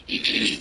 I'm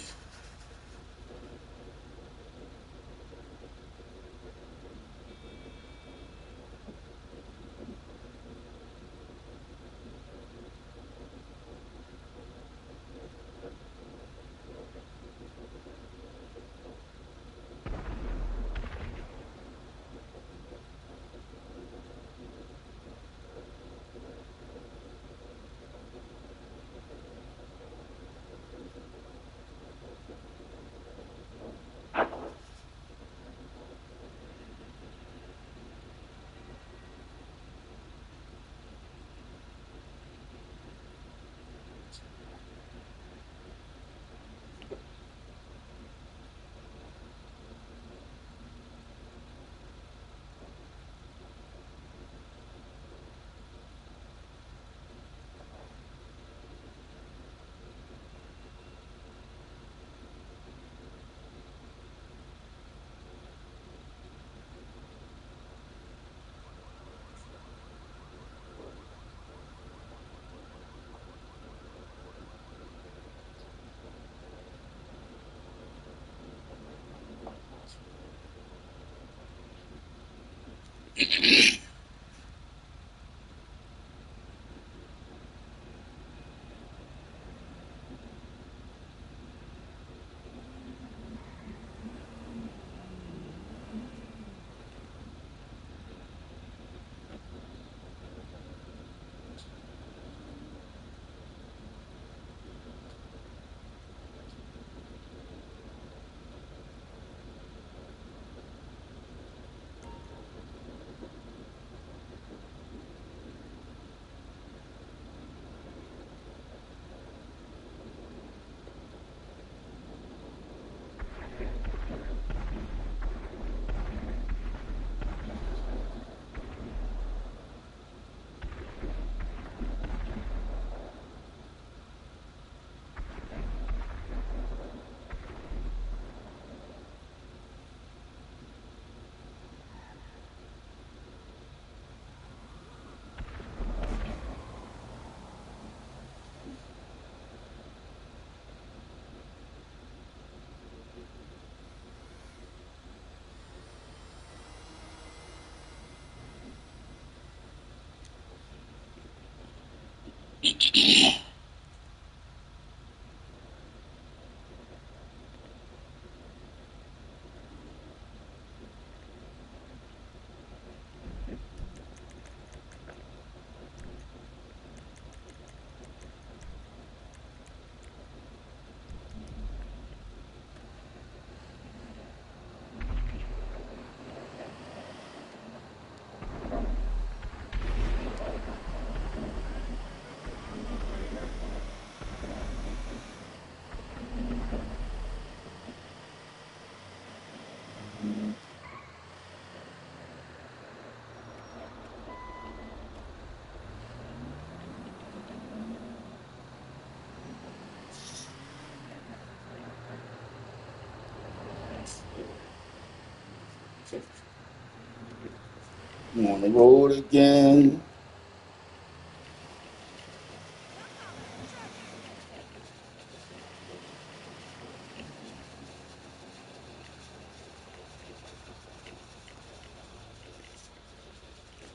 on the road again.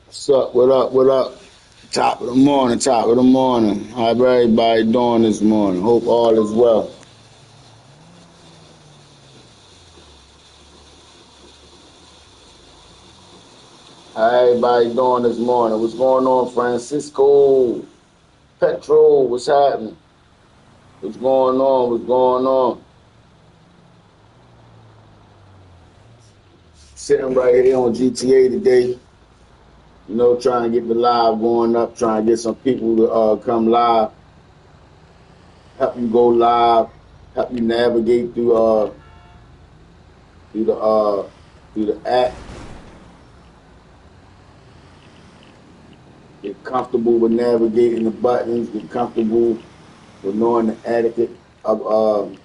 What's up? What up? What up? Top of the morning, top of the morning. How everybody doing this morning? Hope all is well. How everybody doing this morning? What's going on, Francisco? Petrol, what's happening? What's going on? What's going on? Sitting right here on GTA today, trying to get the live going up, trying to get some people to come live, help you go live, help you navigate through the through the app, get comfortable with navigating the buttons, get comfortable with knowing the etiquette of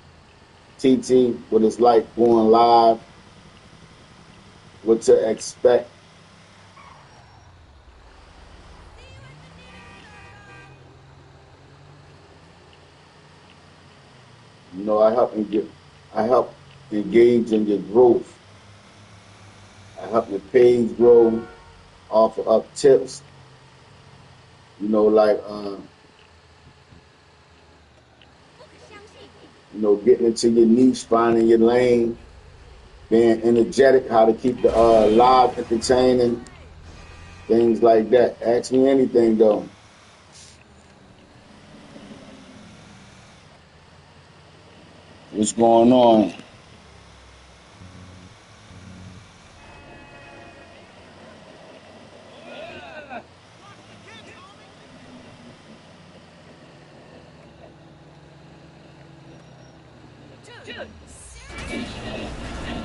TT, what it's like going live, what to expect. You know, I help engage in your growth. I help your page grow, offer up tips, you know, like, you know, getting into your niche, finding your lane, being energetic, how to keep the live entertaining, things like that. Ask me anything though. What's going on?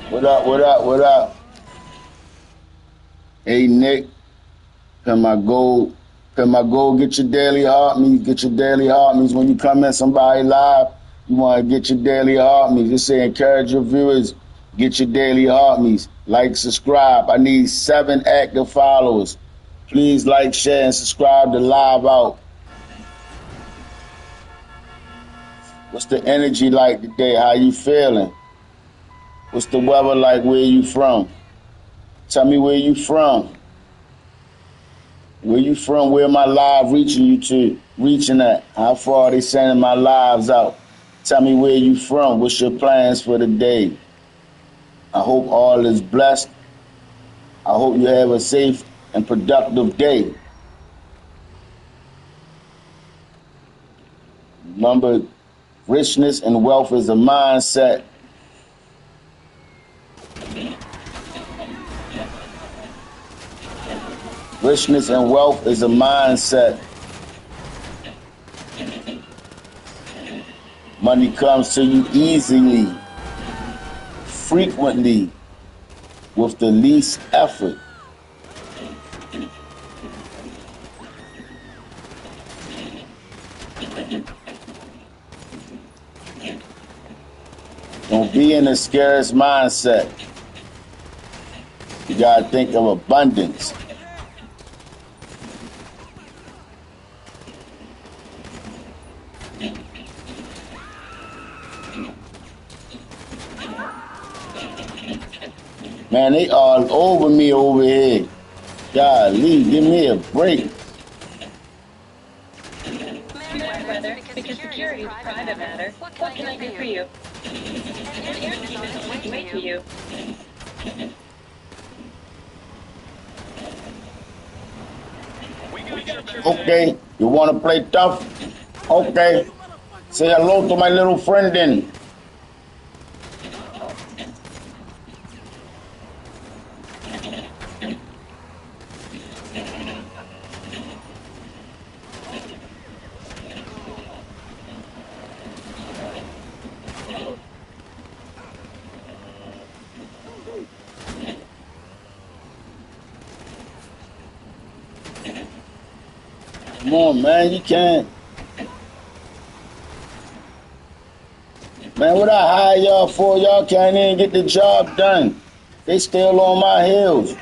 What up? What up? What up? Hey Nick, pin my gold. Pin my gold. Get your daily heart meets. Get your daily heart meets. When you come in somebody live, you want to get your daily heart meets. Just say encourage your viewers. Get your daily heart meets. Like, subscribe. I need 7 active followers. Please like, share, and subscribe to Live Out. What's the energy like today? How you feeling? What's the weather like? Where you from? Tell me where you from. Where you from? Where my live reaching you to? Reaching at? How far are they sending my lives out? Tell me where you from. What's your plans for the day? I hope all is blessed. I hope you have a safe and productive day. Remember, richness and wealth is a mindset. Richness and wealth is a mindset. Money comes to you easily, frequently, with the least effort. Don't be in a scarce mindset. You gotta think of abundance. Man, they all over me over here. Golly, give me a break. Because security is a private matter. What can I do for you? An air team is on its way to you. Okay, you wanna play tough? Okay. Say hello to my little friend then. Come on, man, you can't. Man, what I hire y'all for? Y'all can't even get the job done. They still on my heels.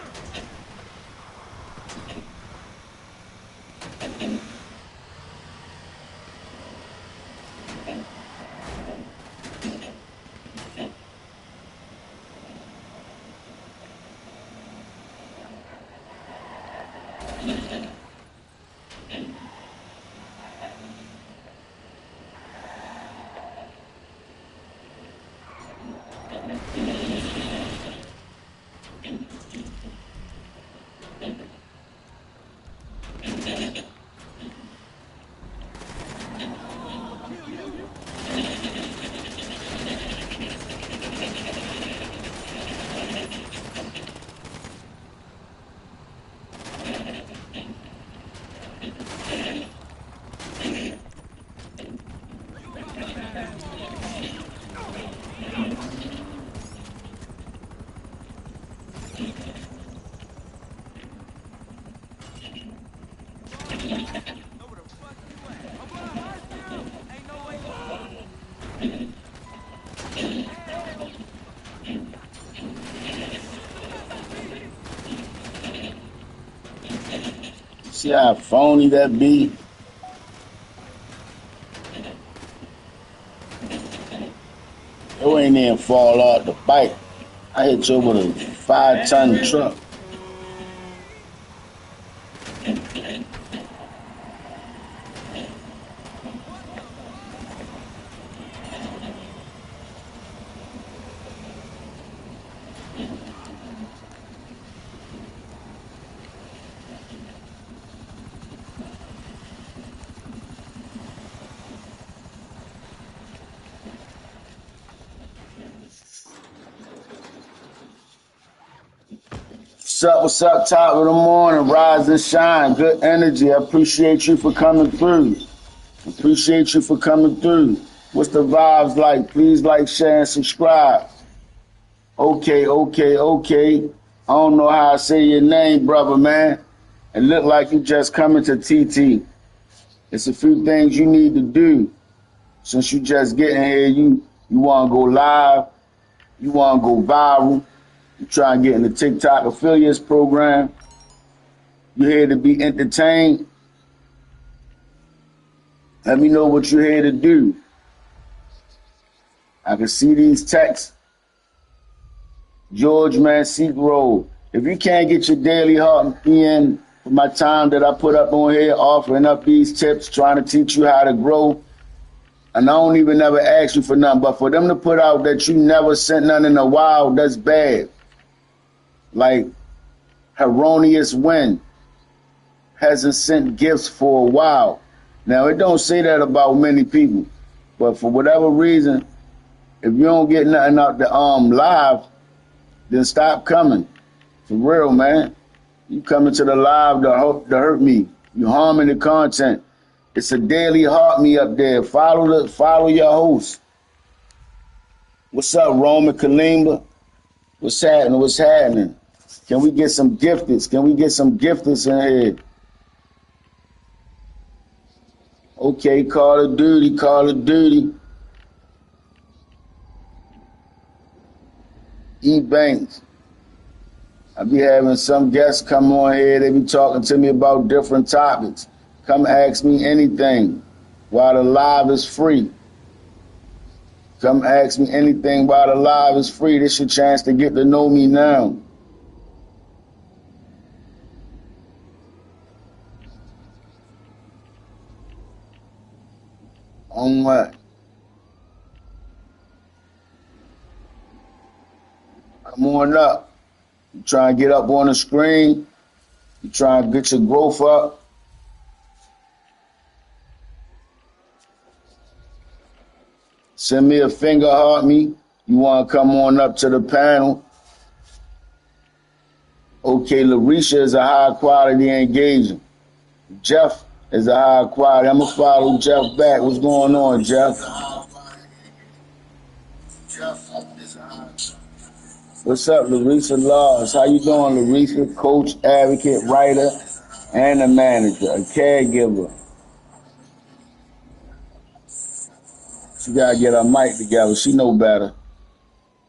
See how phony that be? You ain't even fall off the bike. I hit you with a 5-ton truck. What's up, top of the morning, rise and shine, good energy. I appreciate you for coming through. Appreciate you for coming through. What's the vibes like? Please like, share, and subscribe. Okay. I don't know how I say your name, brother, man. It look like you just coming to TT. It's a few things you need to do. Since you just getting here, you want to go live, you want to go viral, you try and get in the TikTok affiliates program. You're here to be entertained. Let me know what you're here to do. I can see these texts. George, man, Seek Road. If you can't get your daily heart in for my time that I put up on here, offering up these tips, trying to teach you how to grow, and I don't even never ask you for nothing, but for them to put out that you never sent nothing in a while, that's bad. Like Erroneous Wind hasn't sent gifts for a while. Now, it don't say that about many people, but for whatever reason, if you don't get nothing out the live, then stop coming. For real, man. You coming to the live to hurt me. You harming the content. It's a daily heart me up there. Follow your host. What's up, Roman Kalimba? What's happening? Can we get some gifters? In here? Okay, Call of Duty. E-Banks. I be having some guests come on here. They be talking to me about different topics. Come ask me anything while the live is free. Come ask me anything while the live is free. This your chance to get to know me now. On what? Come on up. You try and get up on the screen. You try and get your growth up. Send me a finger, heart me. You want to come on up to the panel. Okay, Larisha is a high quality engagement. Jeff is a high quality. I'm going to follow Jeff back. What's going on, Jeff? What's up, Larissa Laws? How you doing, Larissa? Coach, advocate, writer, and a manager, a caregiver. She got to get her mic together. She know better.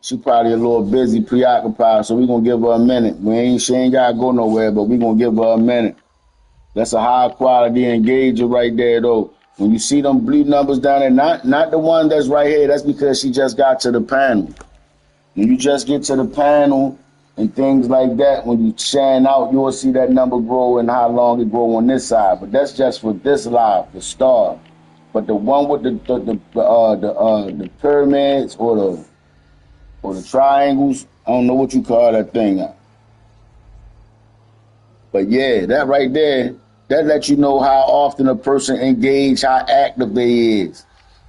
She probably a little busy, preoccupied, so we're going to give her a minute. She ain't got to go nowhere, but we're going to give her a minute. That's a high-quality engager right there, though. When you see them blue numbers down there, not the one that's right here, that's because she just got to the panel. When you just get to the panel and things like that, when you shine out, you'll see that number grow and how long it grow on this side. But that's just for this live, the star. But the one with the pyramids or the triangles, I don't know what you call that thing. But yeah, that right there, that lets you know how often a person engage, how active they is.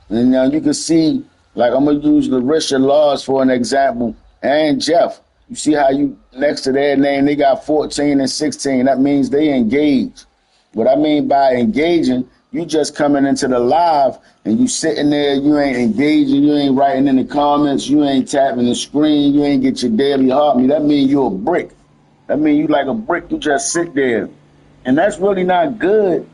And now you can see, like I'm going to use Larissa Laws for an example, and Jeff. You see how you, next to their name, they got 14 and 16. That means they engage. What I mean by engaging, you just coming into the live and you sitting there, you ain't engaging, you ain't writing in the comments, you ain't tapping the screen, you ain't get your daily heart me. That means you're a brick. That means you like a brick, you just sit there. And that's really not good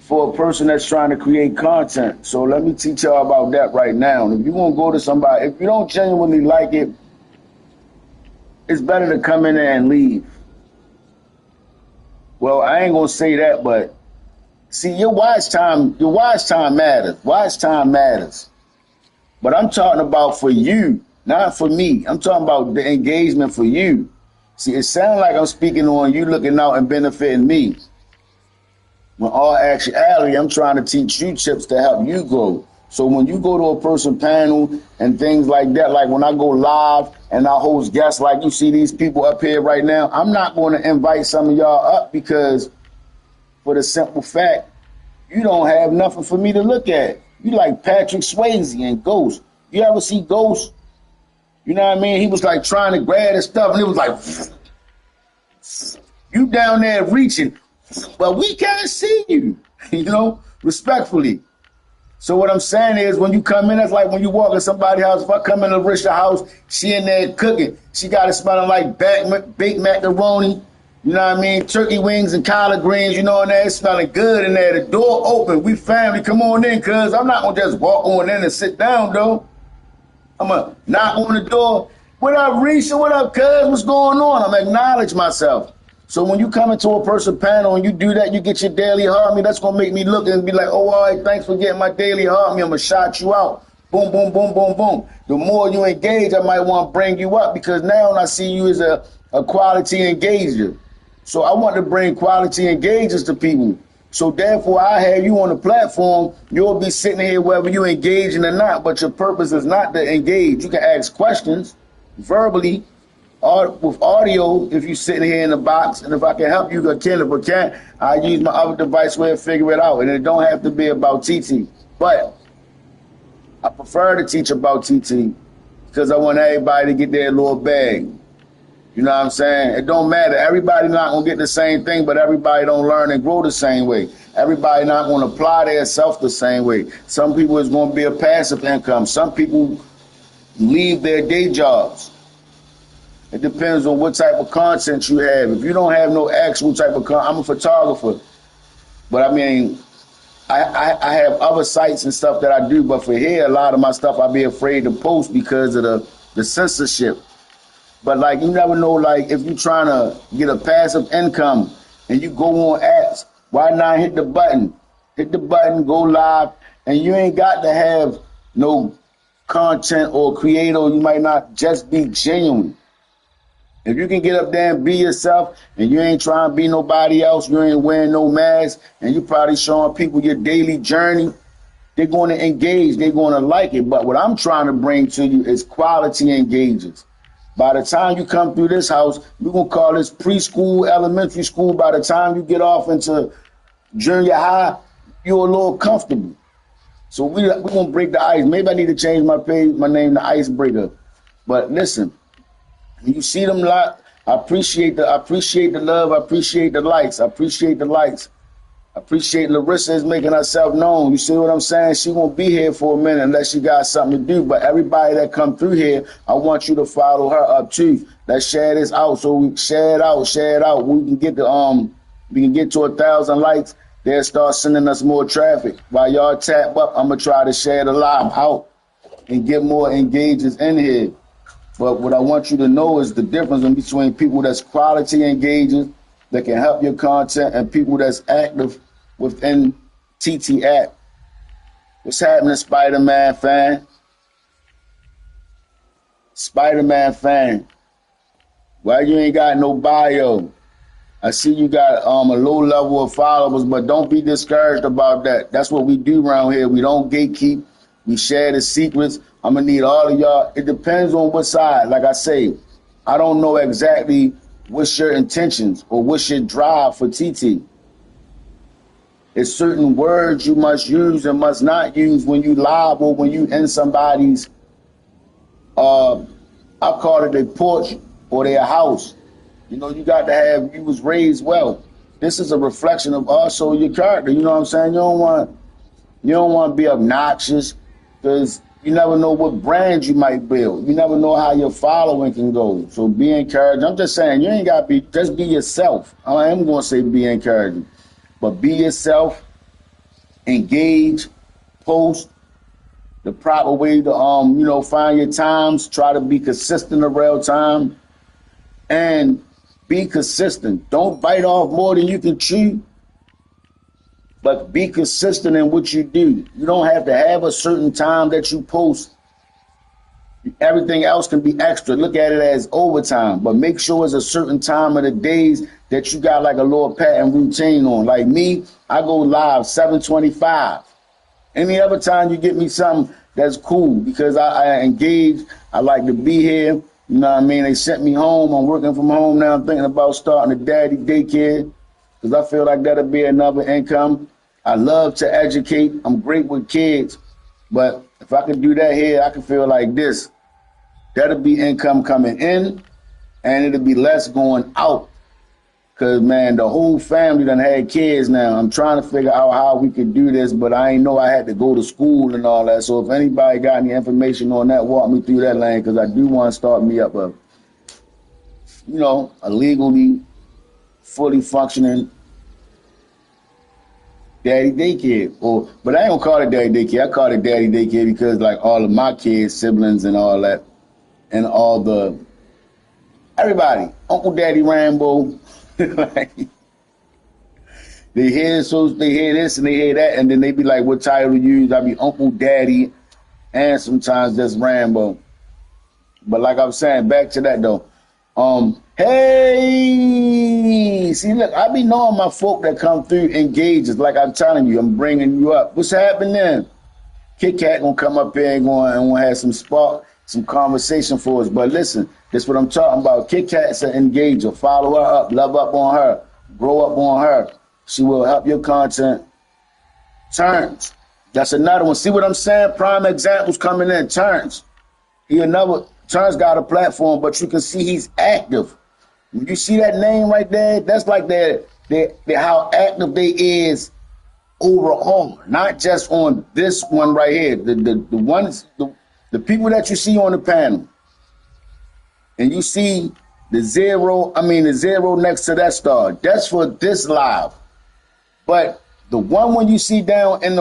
for a person that's trying to create content. So let me teach y'all about that right now. If you want to go to somebody, if you don't genuinely like it, it's better to come in there and leave. Well, I ain't going to say that, but see, your watch time matters. Watch time matters. But I'm talking about for you, not for me. I'm talking about the engagement for you. See, it sounds like I'm speaking on you looking out and benefiting me. When all actuality, I'm trying to teach you tips to help you grow. So when you go to a person panel and things like that, like when I go live and I host guests, like you see these people up here right now, I'm not going to invite some of y'all up because for the simple fact, you don't have nothing for me to look at. You like Patrick Swayze and Ghost. You ever see Ghost? You know what I mean? He was like trying to grab his stuff and it was like, you down there reaching, but we can't see you, you know, respectfully. So what I'm saying is when you come in, that's like when you walk in somebody's house. If I come in a Risha house, she in there cooking. She got it smelling like baked macaroni, you know what I mean? Turkey wings and collard greens, you know, and that it's smelling good in there. The door open. We family, come on in, cuz I'm not going to just walk on in and sit down, though. I'm going to knock on the door. What up, Risha? What up, cuz? What's going on? I'm acknowledge myself. So when you come into a person panel and you do that, you get your daily harmony, that's going to make me look and be like, oh, all right, thanks for getting my daily harmony. I'm going to shout you out. Boom, boom, boom, boom, boom. The more you engage, I might want to bring you up because now I see you as a quality engager. So I want to bring quality engagers to people. So therefore, I have you on the platform. You'll be sitting here whether you're engaging or not, but your purpose is not to engage. You can ask questions verbally, or with audio if you're sitting here in the box. And if I can help you, I can. If I can't, I use my other device where I figure it out. And it don't have to be about TT. But I prefer to teach about TT because I want everybody to get their little bag. You know what I'm saying? It don't matter. Everybody not going to get the same thing, but everybody don't learn and grow the same way. Everybody not going to apply their self the same way. Some people is going to be a passive income. Some people leave their day jobs. It depends on what type of content you have. If you don't have no actual type of content, I'm a photographer. But I mean, I have other sites and stuff that I do. But for here, a lot of my stuff I be afraid to post because of the censorship. But like, you never know, like if you're trying to get a passive income and you go on apps, why not hit the button? Hit the button, go live, and you ain't got to have no content or creator. You might not just be genuine. If you can get up there and be yourself and you ain't trying to be nobody else, you ain't wearing no mask, and you probably showing people your daily journey, they're going to engage, they're going to like it. But what I'm trying to bring to you is quality engagers. By the time you come through this house, we're going to call this preschool, elementary school. By the time you get off into junior high, you're a little comfortable. So we're going to break the ice. Maybe I need to change my page, my name to Icebreaker. But listen, you see them lot. I appreciate the love. I appreciate the likes. I appreciate the likes. I appreciate Larissa is making herself known. You see what I'm saying? She won't be here for a minute unless she got something to do. But everybody that come through here, I want you to follow her up too. Let's share this out. So we share it out. We can get to 1,000 likes. They'll start sending us more traffic. While y'all tap up, I'm gonna try to share the live out and get more engagers in here. But what I want you to know is the difference in between people that's quality engagers that can help your content and people that's active within TT app. What's happening, Spider-Man fan? Spider-Man fan. Why you ain't got no bio? I see you got a low level of followers, but don't be discouraged about that. That's what we do around here. We don't gatekeep. We share the secrets. I'm going to need all of y'all. It depends on what side. Like I say, I don't know exactly what's your intentions or what's your drive for TT. It's certain words you must use and must not use when you live or when you in somebody's, I call it their porch or their house. You know, you got to have, you was raised well. This is a reflection of also your character. You know what I'm saying? You don't want to be obnoxious because you never know what brand you might build. You never know how your following can go. So be encouraged. I'm just saying, you ain't got to be, just be yourself. I am going to say be encouraging. But be yourself, engage, post the proper way to, find your times. Try to be consistent in real time and be consistent. Don't bite off more than you can chew. But be consistent in what you do. You don't have to have a certain time that you post Everything else can be extra. Look at it as overtime, but make sure it's a certain time of the days that you got like a little pattern routine on. Like me, I go live 7:25. Any other time you get me something that's cool because I engage. I like to be here. You know what I mean? They sent me home. I'm working from home now. I'm thinking about starting a daddy daycare because I feel like that'll be another income. I love to educate. I'm great with kids. But if I could do that here, I can feel like this. That'll be income coming in and it'll be less going out. Cause man, the whole family done had kids now. I'm trying to figure out how we could do this, but I ain't know I had to go to school and all that. So if anybody got any information on that, walk me through that lane, cause I do want to start me up a legally fully functioning daddy daycare. But I ain't gonna call it daddy daycare. I call it daddy daycare because like all of my kids, siblings and all that, and everybody, Uncle Daddy Rambo, like, they hear this and they hear that, and then they be like, what title to use? I be Uncle Daddy, and sometimes just Rambo. But like I was saying, back to that though. Hey, see, look, I be knowing my folk that come through engages. Like I'm telling you, I'm bringing you up. What's happening? Kit Kat gonna come up here and gonna have some spark, some conversation for us. But listen, this is what I'm talking about. Kit Kat's an engager. Follow her up, love up on her, grow up on her. She will help your content. Turns. That's another one. See what I'm saying? Prime examples coming in. Turns. Turns got a platform, but you can see he's active. When you see that name right there, that's like how active they is overall, not just on this one right here. The people that you see on the panel, and you see the zero next to that star. That's for this live. But the one when you see down in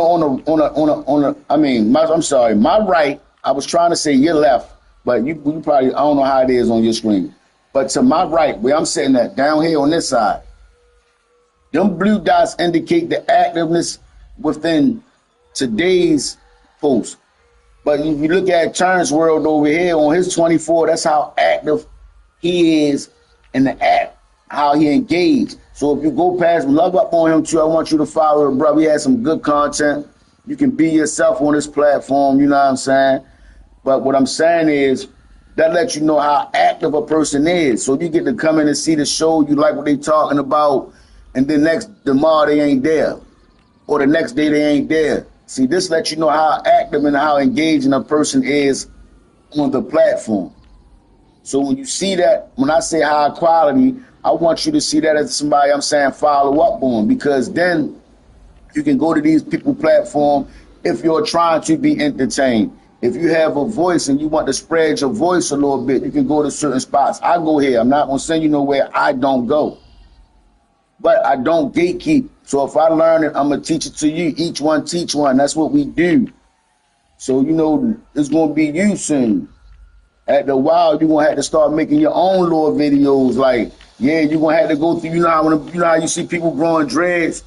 my right. I was trying to say your left, but you probably, I don't know how it is on your screen. But to my right, where I'm sitting at, down here on this side, them blue dots indicate the activeness within today's post. But if you look at Turns World over here on his 24, that's how active he is in the app, how he engaged. So if you go past, love up on him too. I want you to follow the brother. He has some good content. You can be yourself on this platform, you know what I'm saying? But what I'm saying is that lets you know how active a person is. So you get to come in and see the show, you like what they talking about, and then tomorrow they ain't there. Or the next day they ain't there. See, this lets you know how active and how engaging a person is on the platform. So when you see that, when I say high quality, I want you to see that as somebody I'm saying follow up on, because then you can go to these people platform if you're trying to be entertained. If you have a voice and you want to spread your voice a little bit, you can go to certain spots. I go here. I'm not going to send you nowhere I don't go. But I don't gatekeep. So if I learn it, I'm going to teach it to you. Each one teach one. That's what we do. So, it's going to be you soon. After a while, you're going to have to start making your own little videos. Like, yeah, you're going to have to go through, you know how you see people growing dreads?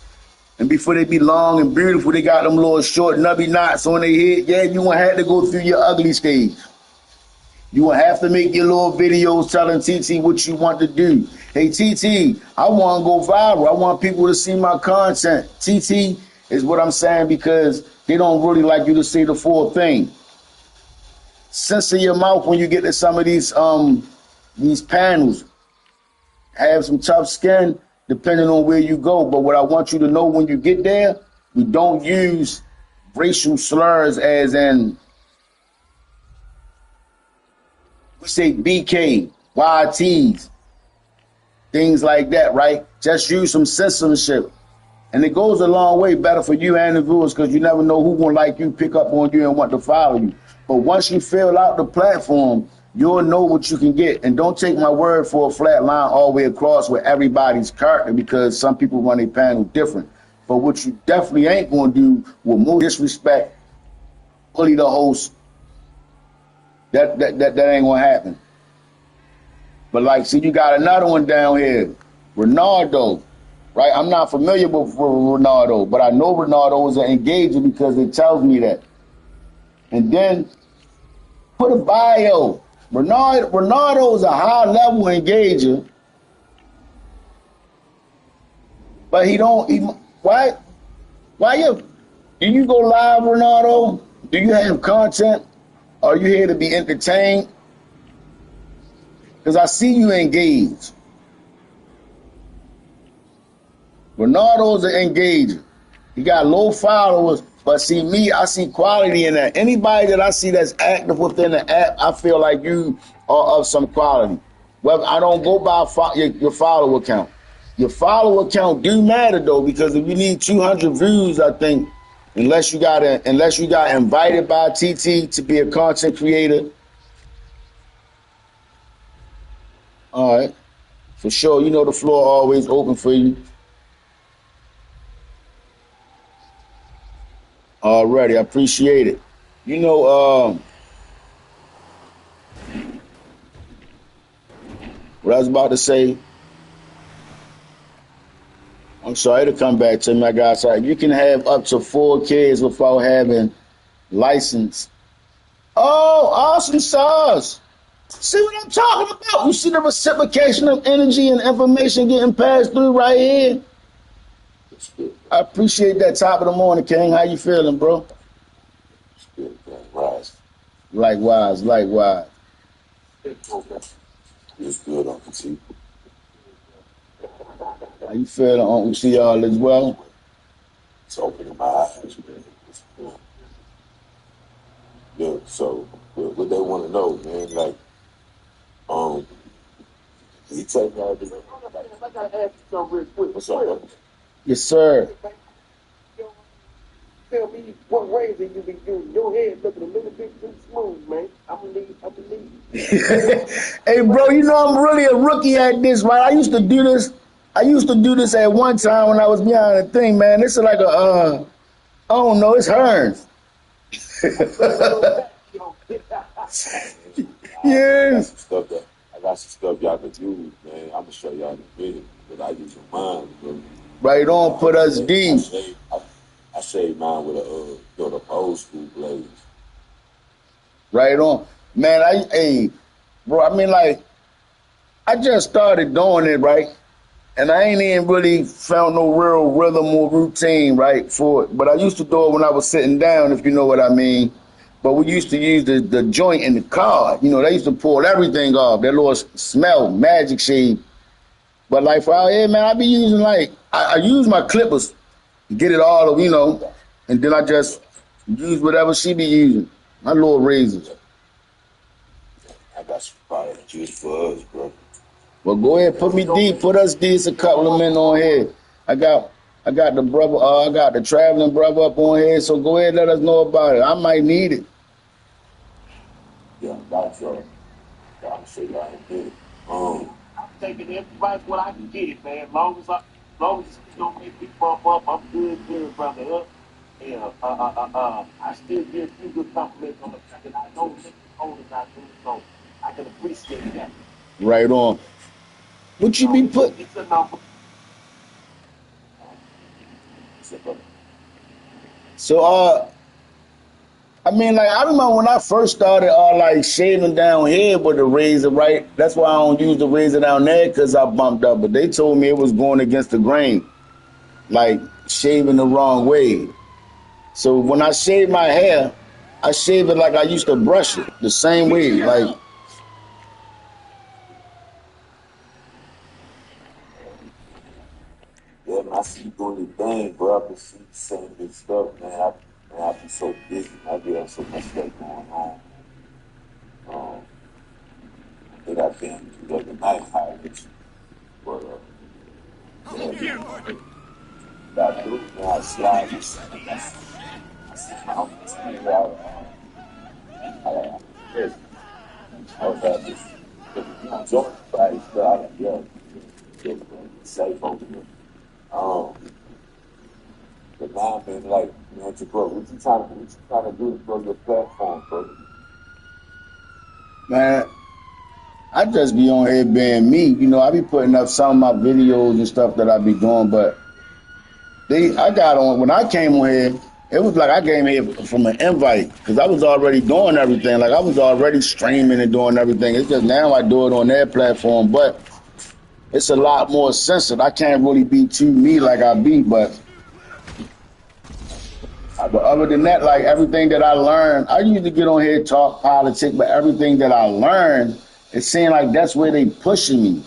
And before they be long and beautiful, they got them little short nubby knots on their head. Yeah, you're going to have to go through your ugly stage. You will have to make your little videos telling TT what you want to do. Hey, TT, I want to go viral. I want people to see my content. TT is what I'm saying because they don't really like you to say the full thing. Censor your mouth when you get to some of these panels. Have some tough skin depending on where you go. But what I want you to know when you get there, we don't use racial slurs as in, we say BK, YTs, things like that, right? Just use some censorship. And it goes a long way better for you and the viewers because you never know who's going to like you, pick up on you, and want to follow you. But once you fill out the platform, you'll know what you can get. And don't take my word for a flat line all the way across with everybody's character because some people run a panel different. But what you definitely ain't going to do with more disrespect, bully the host, that ain't going to happen. But like, see, you got another one down here, Ronaldo, right? I'm not familiar with Ronaldo, but I know Ronaldo is an engager because it tells me that. And then, put a bio. Ronaldo's a high level engager, but he don't even. Why you? Do you go live, Ronaldo? Do you have content? Are you here to be entertained? Because I see you engaged. Ronaldo's an engager. He got low followers, but see me, I see quality in that. Anybody that I see that's active within the app, I feel like you are of some quality. Well, I don't go by your follower count. Your follower count do matter though, because if you need 200 views, I think, unless you got invited by TT to be a content creator. All right, for sure. You know the floor always open for you. Already, I appreciate it. You know, what I was about to say. I'm sorry to come back to me, my guy. Sorry, you can have up to 4 kids without having license. Oh, awesome sauce. See what I'm talking about? You see the reciprocation of energy and information getting passed through right here? I appreciate that. Top of the morning, King. How you feeling, bro? Likewise. It's good, Uncle T. How you feeling, Uncle C? All as well? It's opening my eyes, man. Yeah, so what they want to know, man, like, he take me out of I gotta ask you something real quick. What's up, brother? Yes, sir. Tell me what ways that you be using. Your head looking a little bit too smooth, man. I believe. Hey, bro, you know I'm really a rookie at this, right? I used to do this at one time when I was behind the thing, man. This is like I don't know, it's Hearns. Yes. I got some stuff y'all can use, man. I'm gonna show y'all the video, but I use mine, bro. Right on, put us deep. I shaved mine with the old school blades. Right on. Man, bro, I mean, like, I just started doing it, right? And I ain't even really found no real rhythm or routine, right, for it. But I used to do it when I was sitting down, if you know what I mean. But we used to use the joint in the car. You know, they used to pull everything off. That little smell, magic shade. But like for out here, man, I be using I use my clippers, get it all, you know, and then I just use whatever she be using. My little razors. I got some product juice for us, bro. Well, go ahead, put me deep, put us deep. It's a couple of men on here. I got the brother, I got the traveling brother up on here. So go ahead, let us know about it. I might need it. Yeah, that's right. I'm sure y'all ain't good. I'm taking everybody what I can get, man. As long as you don't make me bump up, I'm good, brother. Yeah, I still get a few good compliments on the fact that I don't think the owners I do, so I can appreciate that. Right on. What you be put? It's a number. So I mean, like, I remember when I first started, like, shaving down here with the razor, right? That's why I don't use the razor down there, because I bumped up. But they told me it was going against the grain, like, shaving the wrong way. So when I shave my hair, I shave it like I used to brush it, the same way, like. Yeah, man, I see you doing your thing, bro. I can see you saying this stuff, man. I be so busy. I be have so much stuff going on. I think I've been the other night high with you. But, I do, man. I slide this. I see how much time out. I was at this. If you don't join the fight, so I don't get safe over here. But now, man, like, man, to grow. What you trying to do to grow your platform, bro? Man, I just be on here being me. You know, I be putting up some of my videos and stuff that I be doing, but I got on, when I came on here, It was like I came here from an invite because I was already doing everything. Like I was already streaming and doing everything. It's just now I do it on their platform, but it's a lot more censored. I can't really be too me like I be, but other than that, like everything that I learned, I used to get on here and talk politics, but everything that I learned, it seemed like that's where they pushing me.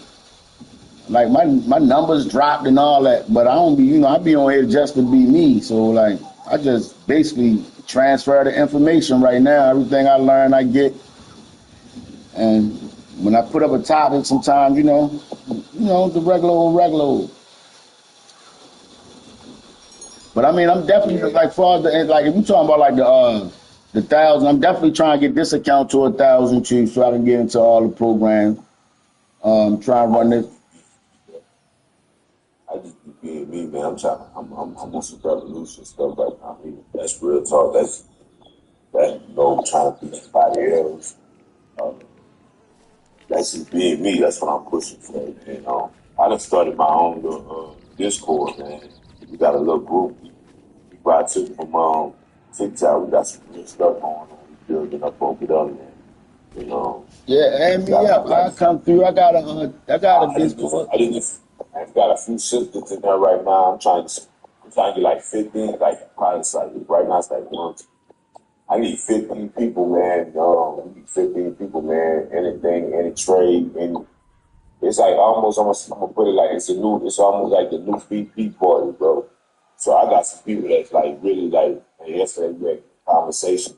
Like my numbers dropped and all that, but I don't be, I be on here just to be me. So like I just basically transfer the information right now. Everything I learn, I get, and when I put up a topic, sometimes the regular old. But I mean, I'm definitely like far as like if you talking about like the 1,000, I'm definitely trying to get this account to 1,000 too, so I can get into all the programs. Try and run this. I just be being me, man. I'm on some revolution stuff right now. I mean, that's real talk. That's trying to be somebody else. That's just being me. That's what I'm pushing for. And I done started my own little Discord, man. We got a little group. We brought it from TikTok. We got some real stuff going on. We building up over there, man. Yeah, add me up. I'll come through. I got a Discord. I've got a few sisters in there right now. I'm trying to get like 15, like probably it's like right now it's like one. I need 15 people, man. We need 15 people, man. Anything, any trade, any. It's like almost. I'm gonna put it like it's almost like the new BP party, bro. So I got some people that's like really like. And yesterday we had a conversation,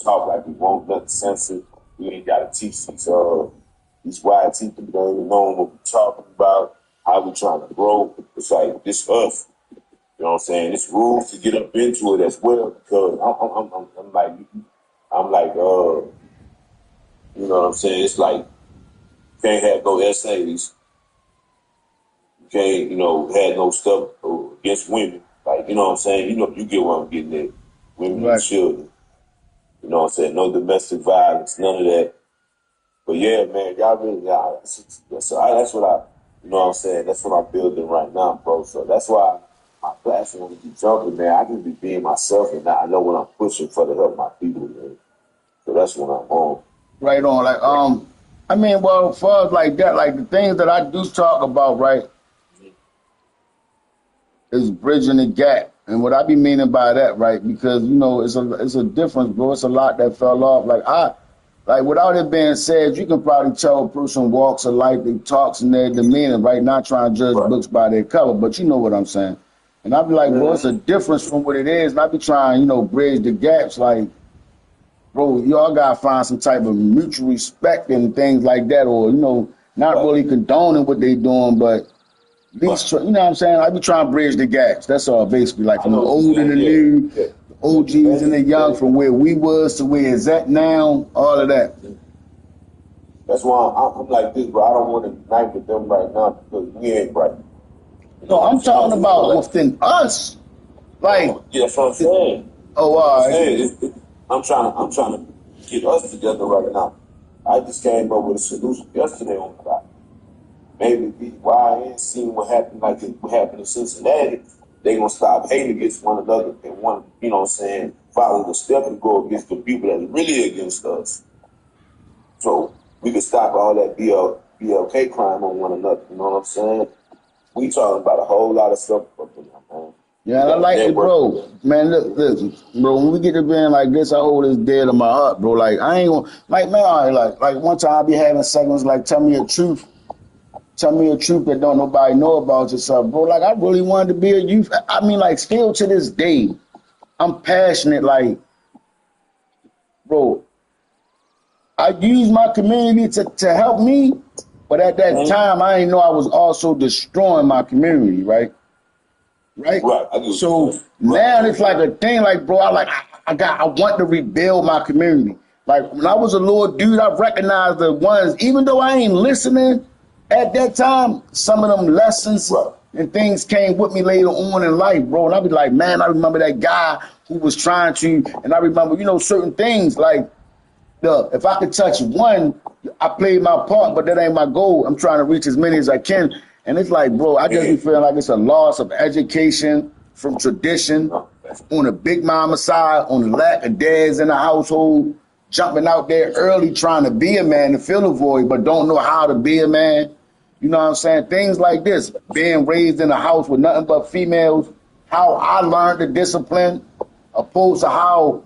talk like we won't nothing censored. We ain't gotta teach these YT people don't even know what we're talking about, how we trying to grow. It's like this us. You know what I'm saying? It's rules to get up into it as well because I'm like you know what I'm saying? It's like you can't have no essays. You can't, have no stuff against women. Like, you know what I'm saying? You get what I'm getting at. Women and children. You know what I'm saying? No domestic violence, none of that. But yeah, man, that's what you know what I'm saying? That's what I'm building right now, bro. So that's why my platform be jumping, man. I can be being myself and I know what I'm pushing for to help my people, man. So that's what I'm on. Right on. Like, I mean, well, as far as like that, like the things that I do talk about, right, is bridging the gap. And what I be meaning by that, right, because, it's a difference, bro. It's a lot that fell off. Like without it being said, you can probably tell a person walks of life, they talks and their demeanor, right? Not trying to judge books by their cover, but you know what I'm saying. And I be like, bro, it's a difference from what it is. And I be trying, bridge the gaps. Like, bro, y'all gotta find some type of mutual respect and things like that, or not really condoning what they doing, but at least you know what I'm saying. I be trying to bridge the gaps. That's all, basically, like from the old and the new. OGs and the young, from where we was to where it's at now, all of that. That's why I'm like this, bro. I don't want to knife with them right now because we ain't right. No, I'm talking about within us. Like, yeah, that's what I'm saying. Oh, all right. I'm trying to get us together right now. I just came up with a solution yesterday on that. Maybe why I ain't seen what happened what happened in Cincinnati. They gonna stop hating against one another and follow the step and go against the people that's really against us. So we can stop all that BLK crime on one another. You know what I'm saying? We talking about a whole lot of stuff up in there, man. Yeah, I like it, bro. Man, listen, bro. When we get to being like this, I hold this dear to my heart, bro. Like I ain't gonna like one time I be having segments like tell me a truth. Tell me a truth that don't nobody know about yourself, bro. Like, I really wanted to be a youth. I mean, like, still to this day, I'm passionate. Like, bro, I use my community to help me, but at that time, I didn't know I was also destroying my community, right? Right. So now it's like a thing, like, bro, I want to rebuild my community. Like, when I was a little dude, I recognized the ones, even though I ain't listening. At that time, some of them lessons and things came with me later on in life, bro. And I'd be like, man, I remember that guy who was trying to, and I remember, certain things like, if I could touch one, I played my part, but that ain't my goal. I'm trying to reach as many as I can. And it's like, bro, I just be feeling like it's a loss of education, from tradition, on the big mama side, on the lack of dads in the household, jumping out there early trying to be a man to fill a void, but don't know how to be a man. You know what I'm saying? Things like this, being raised in a house with nothing but females, how I learned the discipline, opposed to how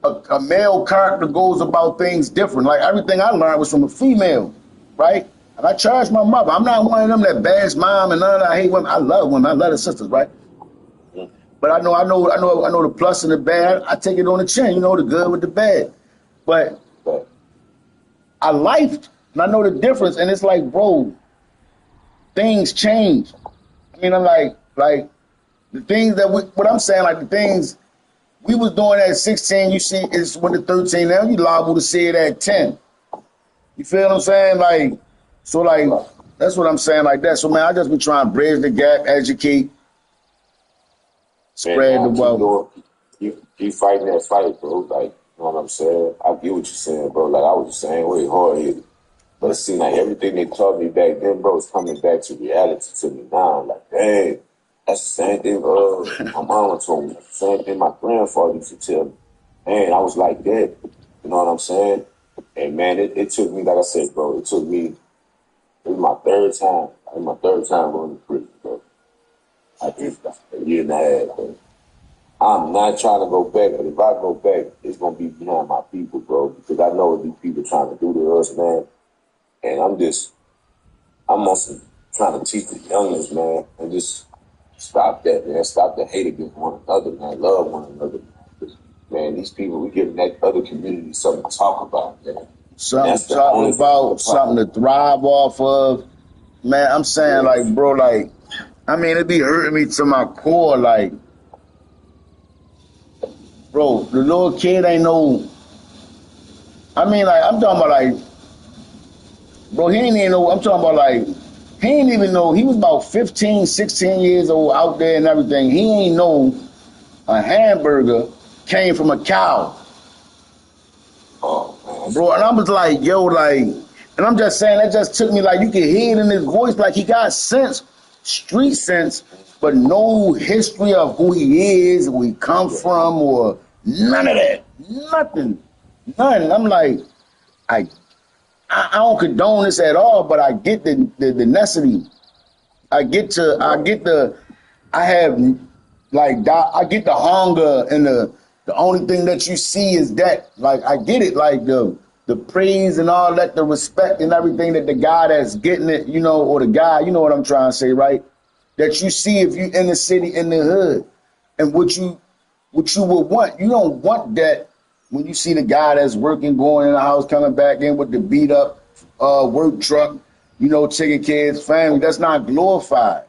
a male character goes about things different. Like everything I learned was from a female, right? And I charge my mother. I'm not one of them that bash mom and none of that. I hate women. I love women. I love the sisters, right? But I know the plus and the bad. I take it on the chin, you know, the good with the bad. But I lifed, and I know the difference. And it's like, bro, things change. I mean, I'm like the things that what I'm saying, like the things we was doing at 16, you see, it's when the 13 now, you liable to see it at 10. You feel what I'm saying? Like, so like, that's what I'm saying like that. So man, I just been trying to bridge the gap, educate, spread the wealth. You fighting that fight, bro. Like, you know what I'm saying? I get what you're saying, bro. Like, I was the same way, hard-headed. But it seemed like everything they taught me back then, bro, is coming back to reality to me now. Like, dang, that's the same thing my mama told me. That's the same thing my grandfather used to tell me. Man, I was like that. You know what I'm saying? And, man, it took me, like I said, bro, it was my third time. It was my third time going to prison, bro. I did a year and a half, bro. I'm not trying to go back, but if I go back, it's going to be behind my people, bro, because I know what these people trying to do to us, man. And I'm also trying to teach the youngest, man, and just stop that, man. Stop the hate against one another, man. Love one another. Man, these people, we giving that other community something to talk about, man. Something to talk about, something to thrive off of. Man, I'm saying, like, bro, like, I mean, it be hurting me to my core, like, bro, the little kid ain't no, I mean, like, I'm talking about, like, bro, he ain't even know, I'm talking about, like, he ain't even know, he was about 15, 16 years old out there and everything. He ain't know a hamburger came from a cow. Bro, and I was like, yo, like, and I'm just saying, that just took me, like, you can hear it in his voice, like, he got sense, street sense, but no history of who he is, where he come from, or none of that. Nothing. None. I'm like, I don't condone this at all, but I get the necessity. I get the hunger, and the only thing that you see is that, like, I get it, like the praise and all that, the respect and everything that the guy that's getting it, you know, or the guy, you know what I'm trying to say, right? That you see if you in the city, in the hood, and what you would want. You don't want that when you see the guy that's working, going in the house, coming back in with the beat up work truck, you know, taking care of his family. That's not glorified.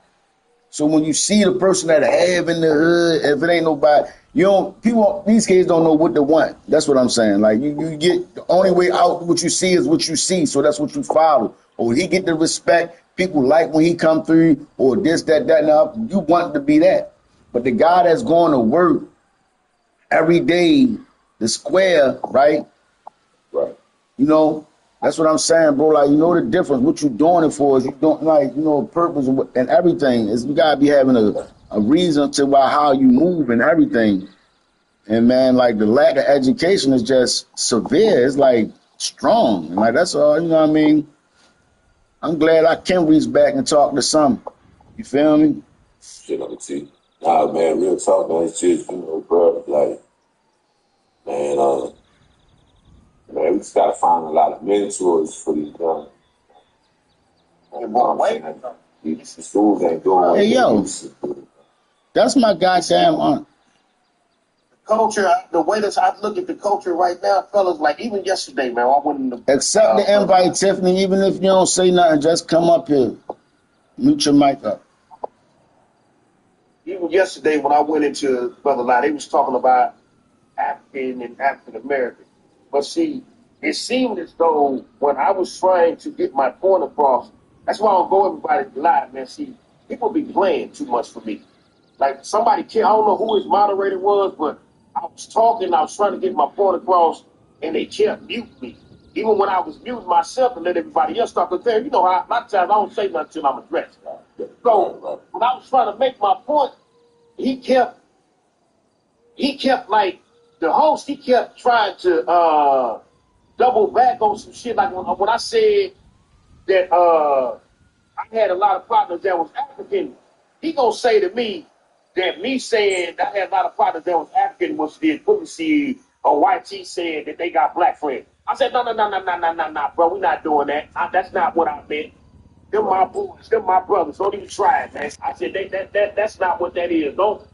So when you see the person that have in the hood, if it ain't nobody, these kids don't know what to want. That's what I'm saying. Like, you get, the only way out, what you see is what you see. So that's what you follow. Or he get the respect, people like when he come through, or this, that, now. You want to be that. But the guy that's going to work every day, the square, right? Right. You know, that's what I'm saying, bro. Like, you know the difference. What you doing it for is you don't, like, you know, purpose and everything. Is you gotta be having a reason to why how you move and everything. And man, like, the lack of education is just severe. It's like strong. And like, that's all, you know what I mean? I'm glad I can reach back and talk to some. You feel me? Shit on the T. Nah, man, real talk, man. It's just, you know, bro, like, man, man, we just gotta find a lot of mentors for these young. These schools ain't doing what Hey, yo, do. that's my goddamn aunt. Culture, the way that I look at the culture right now, fellas, like even yesterday, man, I went in the Accept the invite, Tiffany, even if you don't say nothing, just come up here. Mute your mic up. Even yesterday when I went into Brother Lie, they was talking about African and African American. But see, it seemed as though when I was trying to get my point across, that's why I don't go everybody live, man. See, people be playing too much for me. Like somebody, I don't know who his moderator was, but I was talking, I was trying to get my point across, and they kept muting me. Even when I was muting myself and let everybody else talk, because you know how a lot of times I don't say nothing until I'm addressed. So when I was trying to make my point, he kept like the host. He kept trying to double back on some shit. Like when I said that I had a lot of partners that was African, he gonna say to me that me saying that I had a lot of partners that was African was the equivalency or YT saying that they got black friends. I said, no, bro, we not doing that. That's not what I meant. Them my boys, them my brothers. Don't even try it, man. I said that's not what that is. Don't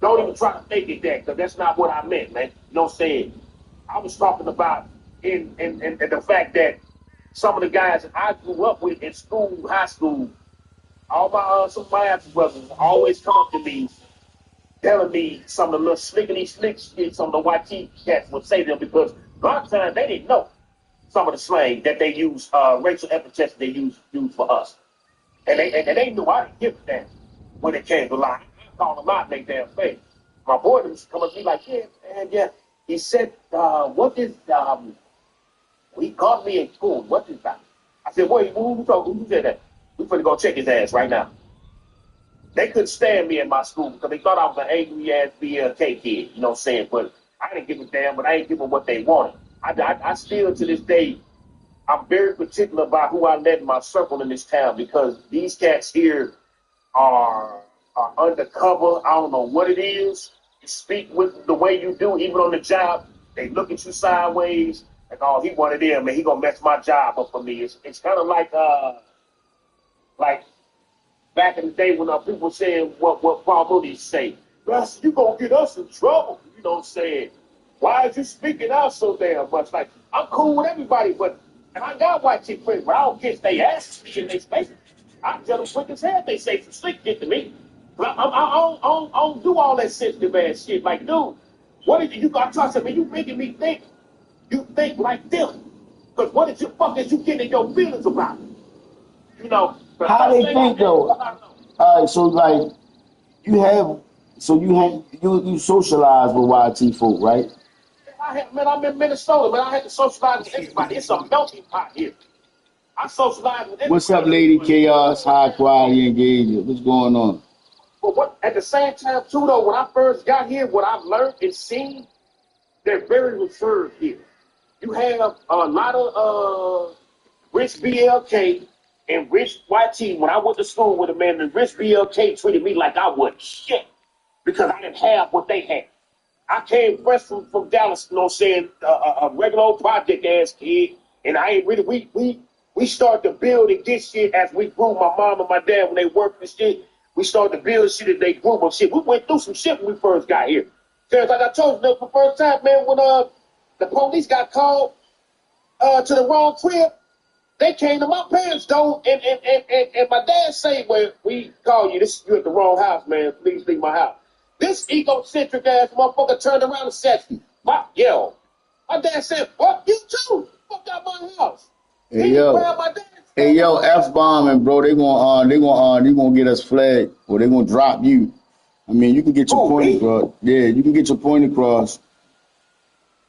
even try to make it that, because that's not what I meant, man. You know what I'm saying? I was talking about in the fact that some of the guys that I grew up with in school, high school, all my some of my African brothers always come up to me telling me some of the little slickety slick shit some of the white cats would say to them, because a lot of times they didn't know some of the slang that they use, racial epithets they use for us. And they knew I didn't give a damn when it came to lie. I called them out in their damn face. My boy was coming to me like, yeah, man, yeah. He said, what is, he called me in school. What is that? I said, wait, who said that? We finna go check his ass right now. They couldn't stand me in my school because they thought I was an angry ass BLK kid, you know what I'm saying? But I didn't give a damn, but I ain't give them what they wanted. I still, to this day, I'm very particular about who I let in my circle in this town, because these cats here are undercover. I don't know what it is. You speak with the way you do, even on the job. They look at you sideways, like, oh, he one of them, man. He gonna mess my job up for me. It's kind of like back in the day when people were saying what Paul Mooney say. Russ, you gonna get us in trouble. You know what I'm saying? Why is you speaking out so damn much? Like, I'm cool with everybody, but and I got white chick friends, but I don't kiss their ass in their face. I tell them quick as hell they say some slick shit to me. But I don't do all that sensitive ass shit. Like, dude, what did you got to talk to me? You making me think you think like them. Because what did you fuck is you getting your feelings about? You know. How they think though? All right, so like you socialize with YT folk, right? I'm in Minnesota, man. I had to socialize with everybody. It's a melting pot here. I socialize with everybody. What's up, Lady Chaos? High quality engagement. What's going on? But what at the same time too though, when I first got here, what I've learned and seen, they're very reserved here. You have a lot of rich BLK and rich YT. When I went to school with a man, the rich BLK treated me like I was shit because I didn't have what they had. I came fresh from Dallas, you know what I'm saying, a regular old project ass kid, and I ain't really, we started to build and get shit as we grew. My mom and my dad, when they worked and shit, we started to build shit and they grew, but shit, we went through some shit when we first got here. Because like I told you, the first time, man, when the police got called to the wrong crib, they came to my parents' door, and my dad said, well, we call you, you at the wrong house, man, please leave my house. This egocentric ass motherfucker turned around and said, my dad said, fuck you too. Fuck out my house. Hey yo, F bombing, bro. They gonna get us flagged, or they gonna drop you. I mean, you can get your point across. Yeah, you can get your point across.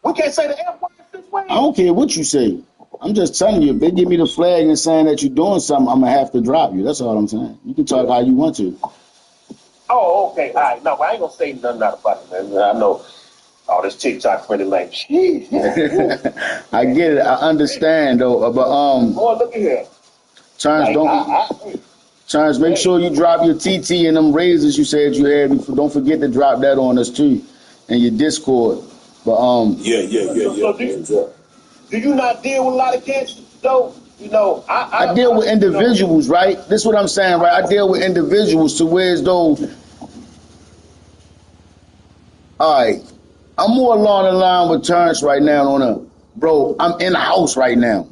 We can't say the F word this way. I don't care what you say. I'm just telling you, if they give me the flag and saying that you're doing something, I'm gonna have to drop you. That's all I'm saying. You can talk how you want to. Oh, okay. All right. No, I ain't gonna say nothing about it, man. I know all this TikTok friendly language. I get it. I understand though. But boy, look at here. Terrence, make sure you drop your TT and them razors you said you had. Don't forget to drop that on us too, and your Discord. But do you not deal with a lot of kids though? You know, I deal with individuals, right? This is what I'm saying, right? I deal with individuals to where as though, all right, I'm more along the line with Terrence right now bro, I'm in the house right now.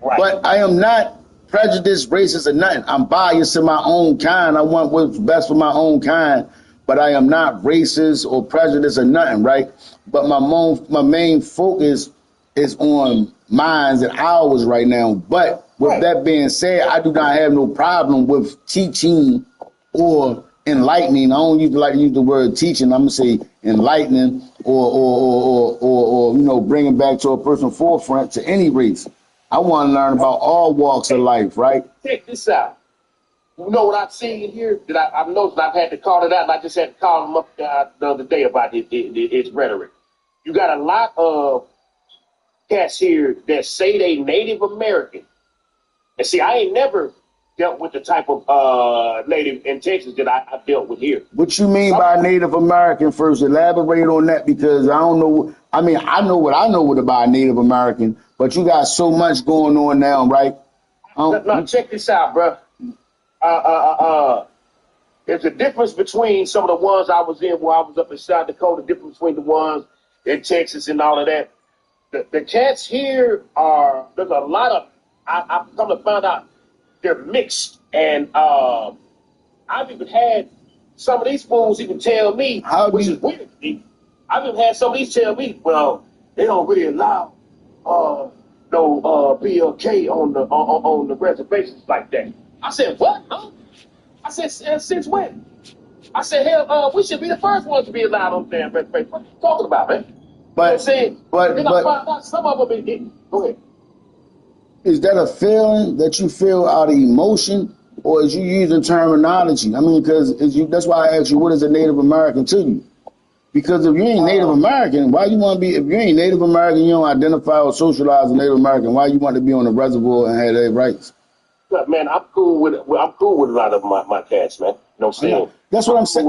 Right. But I am not prejudiced, racist, or nothing. I'm biased in my own kind. I want what's best for my own kind, but I am not racist or prejudiced or nothing, right? But my main focus is on minds and ours right now. But with that being said, I do not have no problem with teaching or enlightening. I don't like to use the word teaching. I'm gonna say enlightening or bringing back to a personal forefront to any race. I want to learn about all walks of life, right? Check this out. You know what I've seen here that I've noticed, and I've had to call it out, and I just had to call him up the other day about its rhetoric. You got a lot of cats here that say they Native American. And see, I ain't never dealt with the type of Native in Texas that I dealt with here. What you mean by Native American first? Elaborate on that, because I don't know. I mean, I know what about Native American, but you got so much going on now, right? Now, check this out, bro. There's a difference between some of the ones I was in where I was up in South Dakota, difference between the ones in Texas and all of that. The cats here there's a lot of, I've come to find out they're mixed. And I've even had some of these fools even tell me, which is weird to me. I've even had some of these tell me, well, they don't really allow no BLK on the reservations like that. I said, what? Huh? I said, since when? I said, hell, we should be the first ones to be allowed on the damn reservation. What are you talking about, man? But, you know what I'm saying? But I found out some of them, go ahead. Is that a feeling that you feel out of emotion, or is you using terminology? I mean, because that's why I asked you, what is a Native American to you? Because if you ain't Native American, why you want to be? If you ain't Native American, you don't identify or socialize as Native American. Why you want to be on the reservoir and have their rights? Look, man, I'm cool with a lot of my cats, man. You know what I'm saying? That's what I'm saying.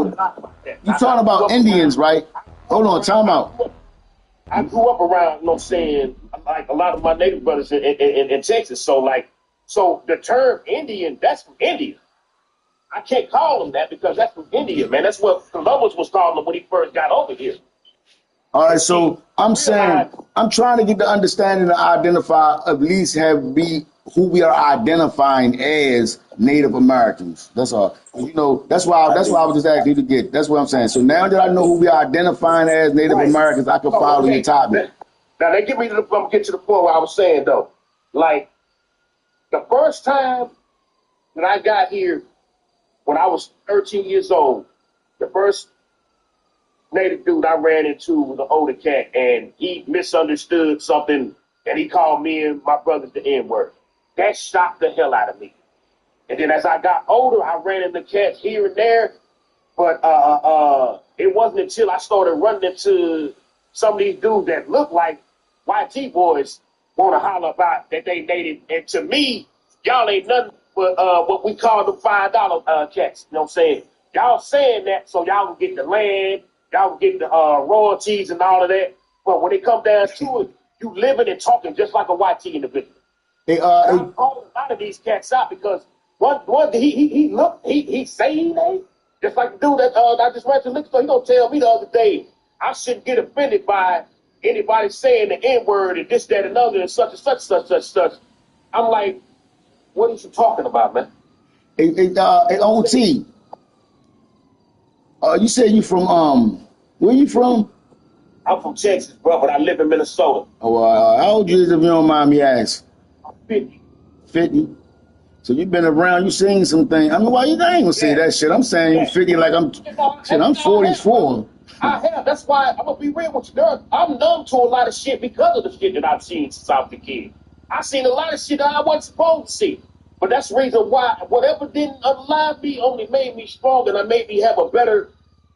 You talking about Indians, right? Hold on, time out. I grew up around, you know what I'm saying, like a lot of my Native brothers in Texas. So the term Indian, that's from India. I can't call them that because that's from India, man. That's what Columbus was calling them when he first got over here. All right, so I'm saying I'm trying to get the understanding to identify, at least be who we are identifying as Native Americans. That's all. You know, that's why I was just asking you to get. That's what I'm saying. So now that I know who we are identifying as Native Americans, I can follow your topic. Now they get me to I'm gonna get to the point where I was saying though, like the first time that I got here when I was 13 years old, the first Native dude I ran into was an older cat, and he misunderstood something, and he called me and my brothers the N-word. That shocked the hell out of me. And then as I got older, I ran into cats here and there, but it wasn't until I started running into some of these dudes that look like YT boys want to holler about that they Native. And to me, y'all ain't nothing but what we call the $5 cats. You know what I'm saying? Y'all saying that so y'all can get the land, y'all can get the royalties and all of that. But when it comes down to it, you living and talking just like a YT individual. I call a lot of these cats out because one he say he ain't. Just like the dude that I just ran to the liquor store, he gonna tell me the other day I shouldn't get offended by anybody saying the N-word and this, that, and other and such and such. I'm like, what are you talking about, man? Hey, OT. You said you from where you from? I'm from Texas, bro, but I live in Minnesota. Oh, how old you is if you don't mind me asking? I'm 50. 50. So you've been around, you seen some things. I mean, why you ain't gonna say that shit? I'm saying you 50 like I'm 44. I have. That's why I'm gonna be real with you, girl. I'm numb to a lot of shit because of the shit that I've seen since I was a kid. I've seen a lot of shit that I wasn't supposed to see. But that's the reason why whatever didn't unalive me only made me stronger and it made me have a better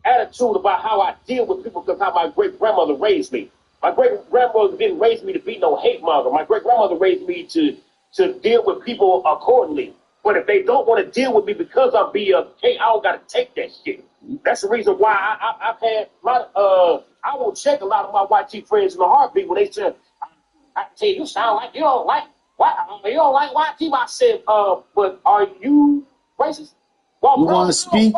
attitude about how I deal with people because how my great grandmother raised me. My great grandmother didn't raise me to be no hate monger. My great grandmother raised me to deal with people accordingly. But if they don't want to deal with me because I'm BLK, I don't got to take that shit. That's the reason why I've had a lot of, I will check a lot of my YT friends in a heartbeat when they say, I tell you, you sound like you don't like YT. I said, but are you racist? Well, you want to speak?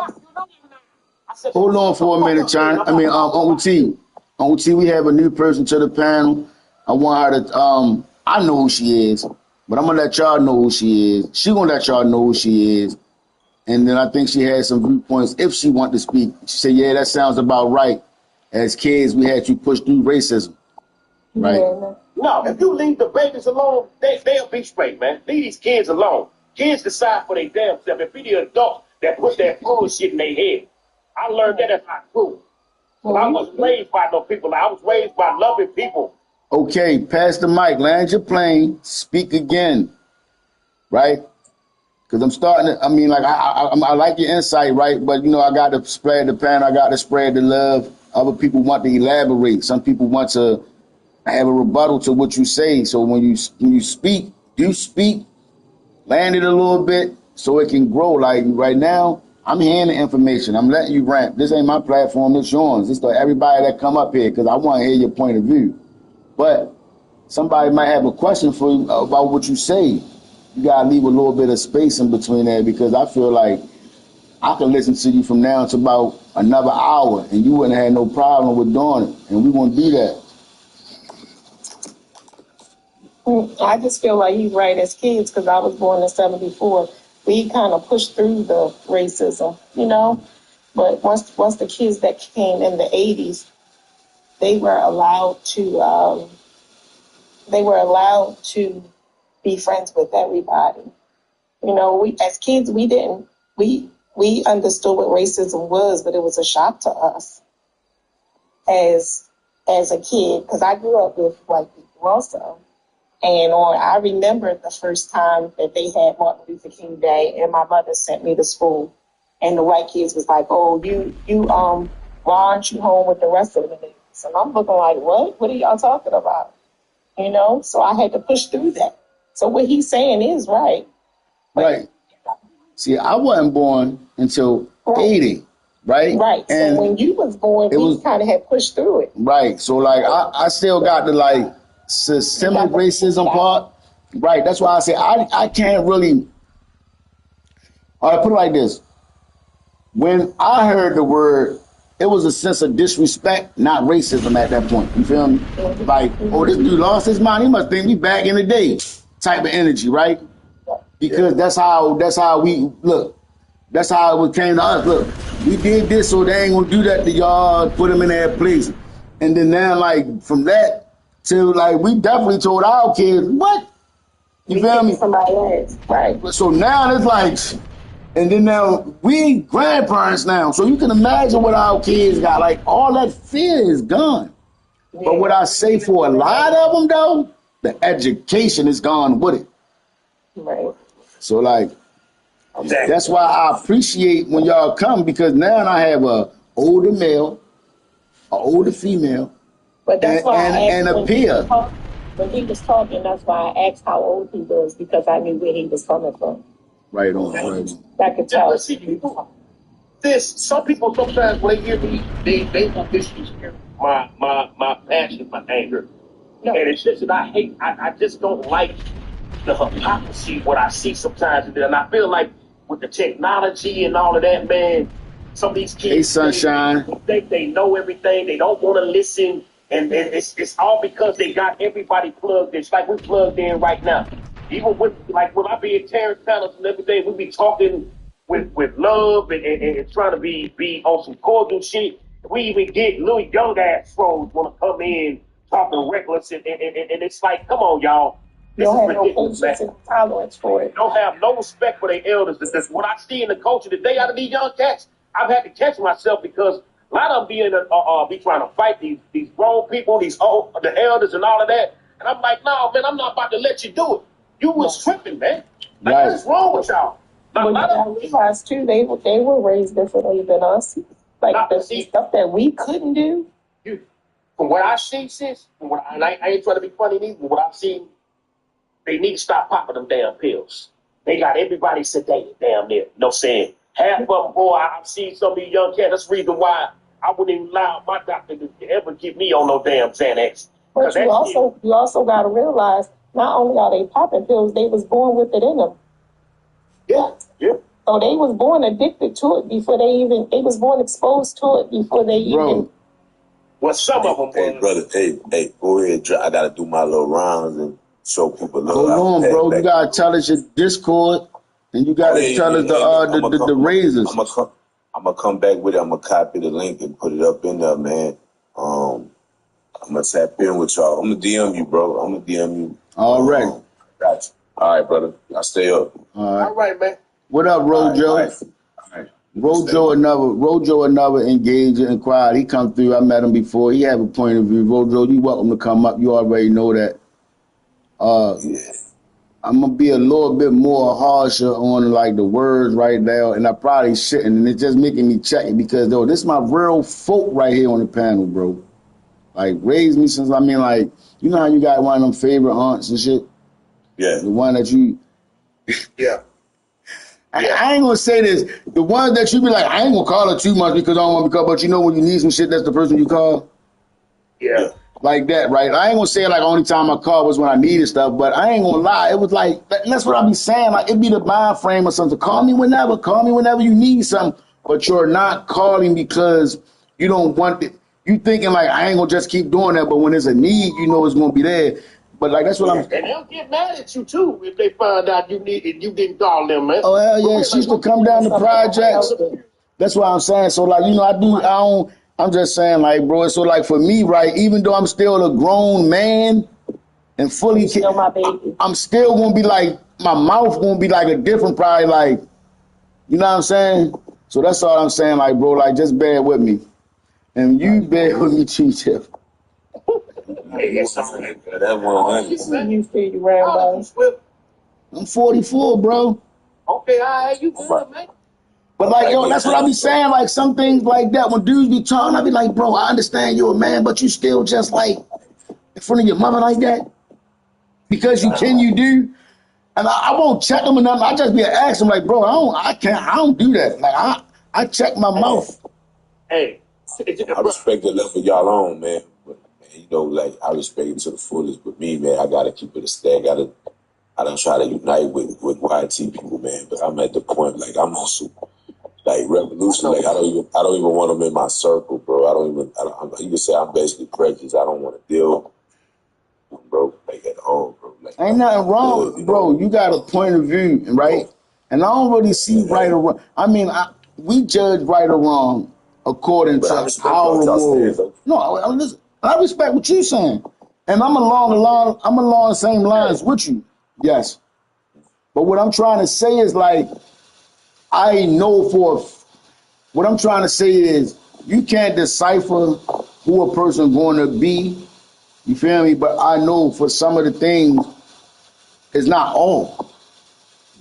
Hold on for a minute, China. Uncle T. Uncle T, we have a new person to the panel. I want her to, I know who she is, but I'm going to let y'all know who she is. She going to let y'all know who she is. And then I think she has some viewpoints if she want to speak. She said, yeah, that sounds about right. As kids, we had to push through racism. Right? Yeah. No, if you leave the babies alone, they'll be straight, man. Leave these kids alone. Kids decide for their damn self. If be the adult that put that bullshit in their head. I learned that as I grew. Well, I wasn't raised by no people. I was raised by loving people. Okay, pass the mic. Land your plane. Speak again. Right? Because I'm starting to, I mean, like, I like your insight, right? But, you know, I got to spread the pan. I got to spread the love. Other people want to elaborate. Some people want to have a rebuttal to what you say. So when you speak, land it a little bit so it can grow. Like right now, I'm hearing the information. I'm letting you rant. This ain't my platform. It's yours. It's to everybody that come up here because I want to hear your point of view. But somebody might have a question for you about what you say. You gotta leave a little bit of space in between that because I feel like I can listen to you from now to about another hour and you wouldn't have no problem with doing it. And we won't do that. I just feel like he's right. As kids, because I was born in '74, we kind of pushed through the racism, you know. But once the kids that came in the '80s, they were allowed to be friends with everybody. You know, we as kids we understood what racism was, but it was a shock to us as a kid because I grew up with white people also. And I remember the first time that they had Martin Luther King Day, and my mother sent me to school, and the white kids was like, "Oh, why aren't you home with the rest of the niggas?" And I'm looking like, "What? What are y'all talking about?" You know. So I had to push through that. So what he's saying is right. Right. See, I wasn't born until '80, right? Right. And so when you was born, we kind of had pushed through it. Right. So like I still got the like systemic racism part. Right. That's why I say I can't really. All right, put it like this. When I heard the word, it was a sense of disrespect, not racism at that point. You feel me? Like, oh, this dude lost his mind. He must think we back in the day type of energy, right? Because that's how we look. That's how it came to us. Look, we did this, so they ain't gonna do that to y'all. Put them in their place, and then now, like from that to like, we definitely told our kids what. You feel me? Somebody else, right? So now it's like, and then now we grandparents now, so you can imagine what our kids got. Like all that fear is gone. Yeah. But what I say for a lot of them though, the education is gone with it. Right. So like, that's why I appreciate when y'all come because now I have a older male, an older female, but that's why and a peer. When he was talking, that's why I asked how old he was because I knew where he was coming from. Right on, right on. I could tell. See, people, some people sometimes when they hear me, they want this my passion, my anger. No. And it's just that I just don't like the hypocrisy, what I see sometimes. And I feel like with the technology and all of that, man, some of these kids, hey, sunshine, think they know everything. They don't want to listen. And it's all because they got everybody plugged in. It's like we're plugged in right now. Even with, like, when I be in Terrence Palace and everything, we be talking with love and trying to be on some cordial shit. We even get little young ass trolls want to come in talking reckless. And it's like, come on, y'all. This is ridiculous, man. Tolerance for it. Don't have no respect for their elders. That's what I see in the culture today out of these young cats. I've had to catch myself because a lot of them be trying to fight these grown people, the elders and all of that. And I'm like, no, man, I'm not about to let you do it. You was tripping, man. Like, right. What's wrong with y'all? Well, I realized too, they were raised differently than us. Like the stuff that we couldn't do. From what I see, sis, and I ain't trying to be funny either, but what I've seen, they need to stop popping them damn pills. They got everybody sedated down there. No saying. Half of them, boy, I've seen some of these young cats. That's the reason why I wouldn't even allow my doctor to ever give me on no damn Xanax. But you also got to realize, not only are they popping pills, they was born with it in them. Yeah. So they was born addicted to it before they was born exposed to it before they even. Well, some of them. Hey, brother, hey, go ahead. I got to do my little rounds and show people love. Hold on, bro. You got to tell us your Discord and you got to tell us the razors. I'm going to come back with it. I'm going to copy the link and put it up in there, man. I'm going to tap in with y'all. I'm going to DM you, bro. I'm going to DM you. All right. Got you. All right, brother. I'll stay up. All right, man. What up, Rojo? All right. Rojo, another engager and quiet. He come through. I met him before. He have a point of view. Rojo, you welcome to come up. You already know that. All I'm gonna be a little bit more harsher on like the words right now, and I probably shouldn't. And it's just making me check it because though this my real folk right here on the panel, bro. Like raised me since like you know how you got one of them favorite aunts and shit. Yeah. The one that you. Yeah. I ain't gonna say this. The one that you be like, I ain't gonna call her too much because I don't want to call. But you know when you need some shit, that's the person you call. Yeah. Like that, right? I ain't gonna say like only time I called was when I needed stuff, but I ain't gonna lie. It was like that's what I be saying. Like it be the mind frame or something. Call me whenever you need something. But you're not calling because you don't want it. You thinking like I ain't gonna just keep doing that, but when there's a need, you know it's gonna be there. But like that's what I'm. And they'll get mad at you too if they find out you didn't call them, man. Oh hell yeah, she used to come down the projects. That's what I'm saying. So like I'm just saying like bro. So like for me, right, even though I'm still a grown man and fully, Still my baby. I'm still gonna be like my mouth gonna be like a different, probably like, you know what I'm saying. So that's all I'm saying, like bro, like just bear with me, and you bear with me too, Tiff. Hey, it's all right. That 100. You feel you Rambo. I'm 44, bro. Okay, all right, you good, man. But like, yo, that's what I be saying. Like some things like that, when dudes be talking, I be like, bro, I understand you're a man, but you still just like in front of your mother like that because you do. And I won't check them or nothing. I just be asking them like, bro, I don't do that. Like I check my mouth. Hey, I respect the level y'all on, man. But man, you know, like I respect it to the fullest. But me, man, I gotta keep it a stack. I don't try to unite with YT people, man. But I'm at the point like I'm also like revolution. Like I don't even want them in my circle, bro. You can say I'm basically prejudiced. I don't want to deal with them, bro, like at all, bro. Like, Ain't nothing wrong, bro. You got a point of view, right? And I don't really see right or wrong. I mean, we judge right or wrong according to our rules. No, I respect what you're saying, and I'm along the same lines with you. Yes, but what I'm trying to say is like I know what I'm trying to say is you can't decipher who a person going to be. You feel me? But I know for some of the things, it's not all.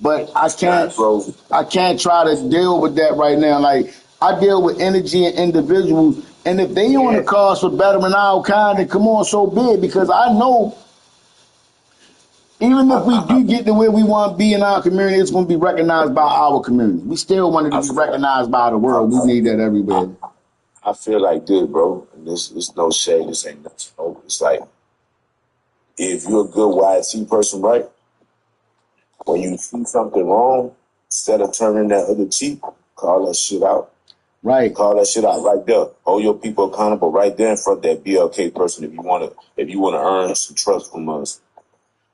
But I can't try to deal with that right now. Like I deal with energy and individuals, and if they on the cause for betterment our kind, then come on, so big. Because I know even if we do get to where we want to be in our community, it's going to be recognized by our community. We still want it to be recognized by the world. We need that everywhere. I feel like this, bro. And this no shade. This ain't nothing. No. It's like if you're a good YC person, right? When you see something wrong, instead of turning that other cheek, call that shit out. Right. Call that shit out right there. Hold your people accountable right there in front of that BLK person if you wanna earn some trust from us.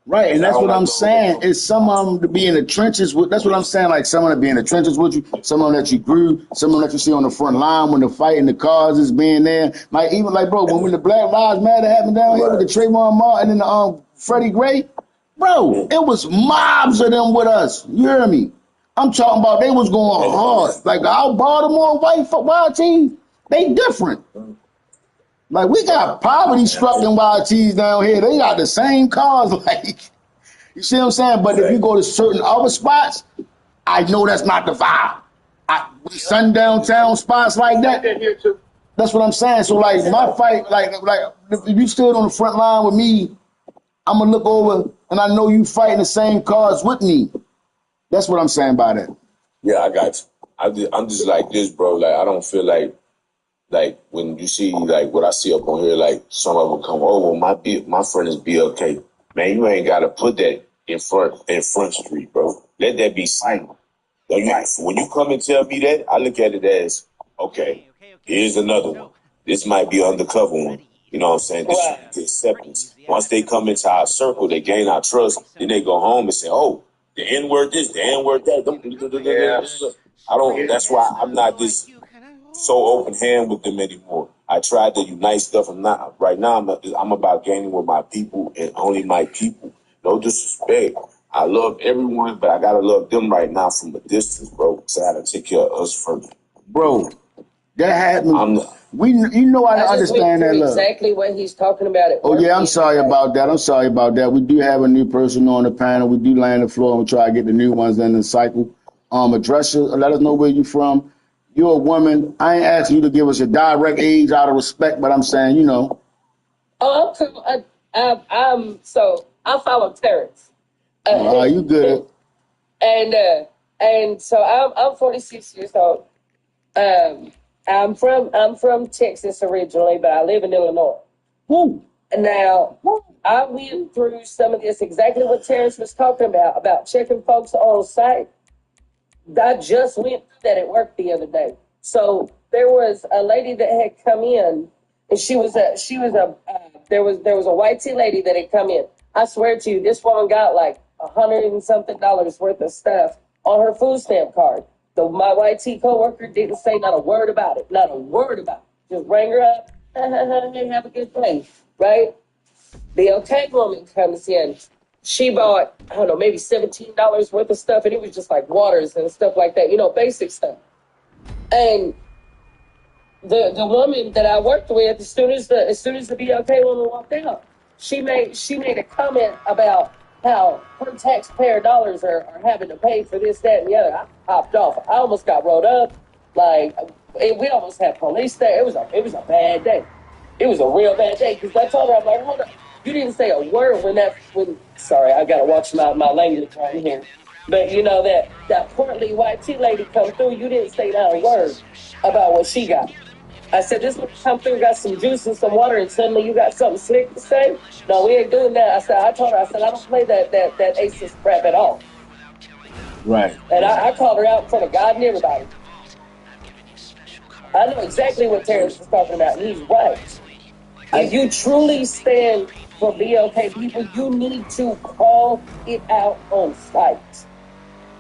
Right, and that's what I'm saying. It's some of them to be in the trenches with. That's what I'm saying. Like some of them to be in the trenches with you. Some of them that you grew. Some of them that you see on the front line when the fight and the cause is being there. Like even like bro, when the Black Lives Matter happened down here with the Trayvon Martin and the Freddie Gray, bro, it was mobs of them with us. You hear me? I'm talking about they was going hard. Like our Baltimore white team, they different. Like we got poverty struck in YTs down here. They got the same cars. Like you see what I'm saying? But if you go to certain other spots, I know that's not the vibe. Sundown town spots like that. That's what I'm saying. So like my fight, like if you stood on the front line with me, I'm gonna look over and I know you fighting the same cause with me. That's what I'm saying by that. Yeah, I got you. I'm just like this, bro. Like I don't feel like when you see like what I see up on here, like some of them come over. My friend is BLK. Man, you ain't gotta put that in front street, bro. Let that be silent. When you come and tell me that, I look at it as okay. Here's another one. This might be an undercover one. You know what I'm saying? This is the acceptance. Once they come into our circle, they gain our trust. Then they go home and say, "Oh, the N word this, the N word that." I don't. That's why I'm not this so open hand with them anymore. I tried to unite stuff. Right now. I'm about gaining with my people and only my people. No disrespect. I love everyone, but I gotta love them right now from a distance, bro. So I gotta take care of us first. Bro, that happened. you know, I I just went understand that through love. exactly what he's talking about. Oh yeah, I'm sorry about that. I'm sorry about that. We do have a new person on the panel. We do land the floor and we try to get the new ones in the cycle. Address you, let us know where you from. You're a woman. I ain't asking you to give us your direct age out of respect, but I'm saying, you know. Oh, I'm cool. I follow Terrence. You good. And so I'm 46 years old. I'm from Texas originally, but I live in Illinois. Woo. Now, I went through some of this, exactly what Terrence was talking about checking folks on site. I just went through that at work the other day. So there was a lady that had come in, and there was a white tea lady that had come in. I swear to you, this woman got like $100 and something worth of stuff on her food stamp card. My white tea coworker didn't say not a word about it, not a word about it. Just rang her up, hey, have a good day, right? The okay woman comes in. She bought, I don't know, maybe $17 worth of stuff, and it was just like waters and stuff like that, basic stuff. And the woman that I worked with, as soon as the be okay woman walked out, she made a comment about how her taxpayer dollars are having to pay for this, that, and the other. I popped off. I almost got rolled up. We almost had police there. It was a bad day. It was a real bad day because I told her, I'm like, hold on, you didn't say a word sorry, I gotta watch my language right here. But that portly white tea lady come through, you didn't say not a word about what she got. I said, this one come through, got some juice and some water, and suddenly you got something slick to say? No, we ain't doing that. I told her, I don't play that aces crap at all. Right. And I called her out in front of God and everybody. I know exactly what Terrence was talking about, and he's right. If you truly stand for BLK people, you need to call it out on site.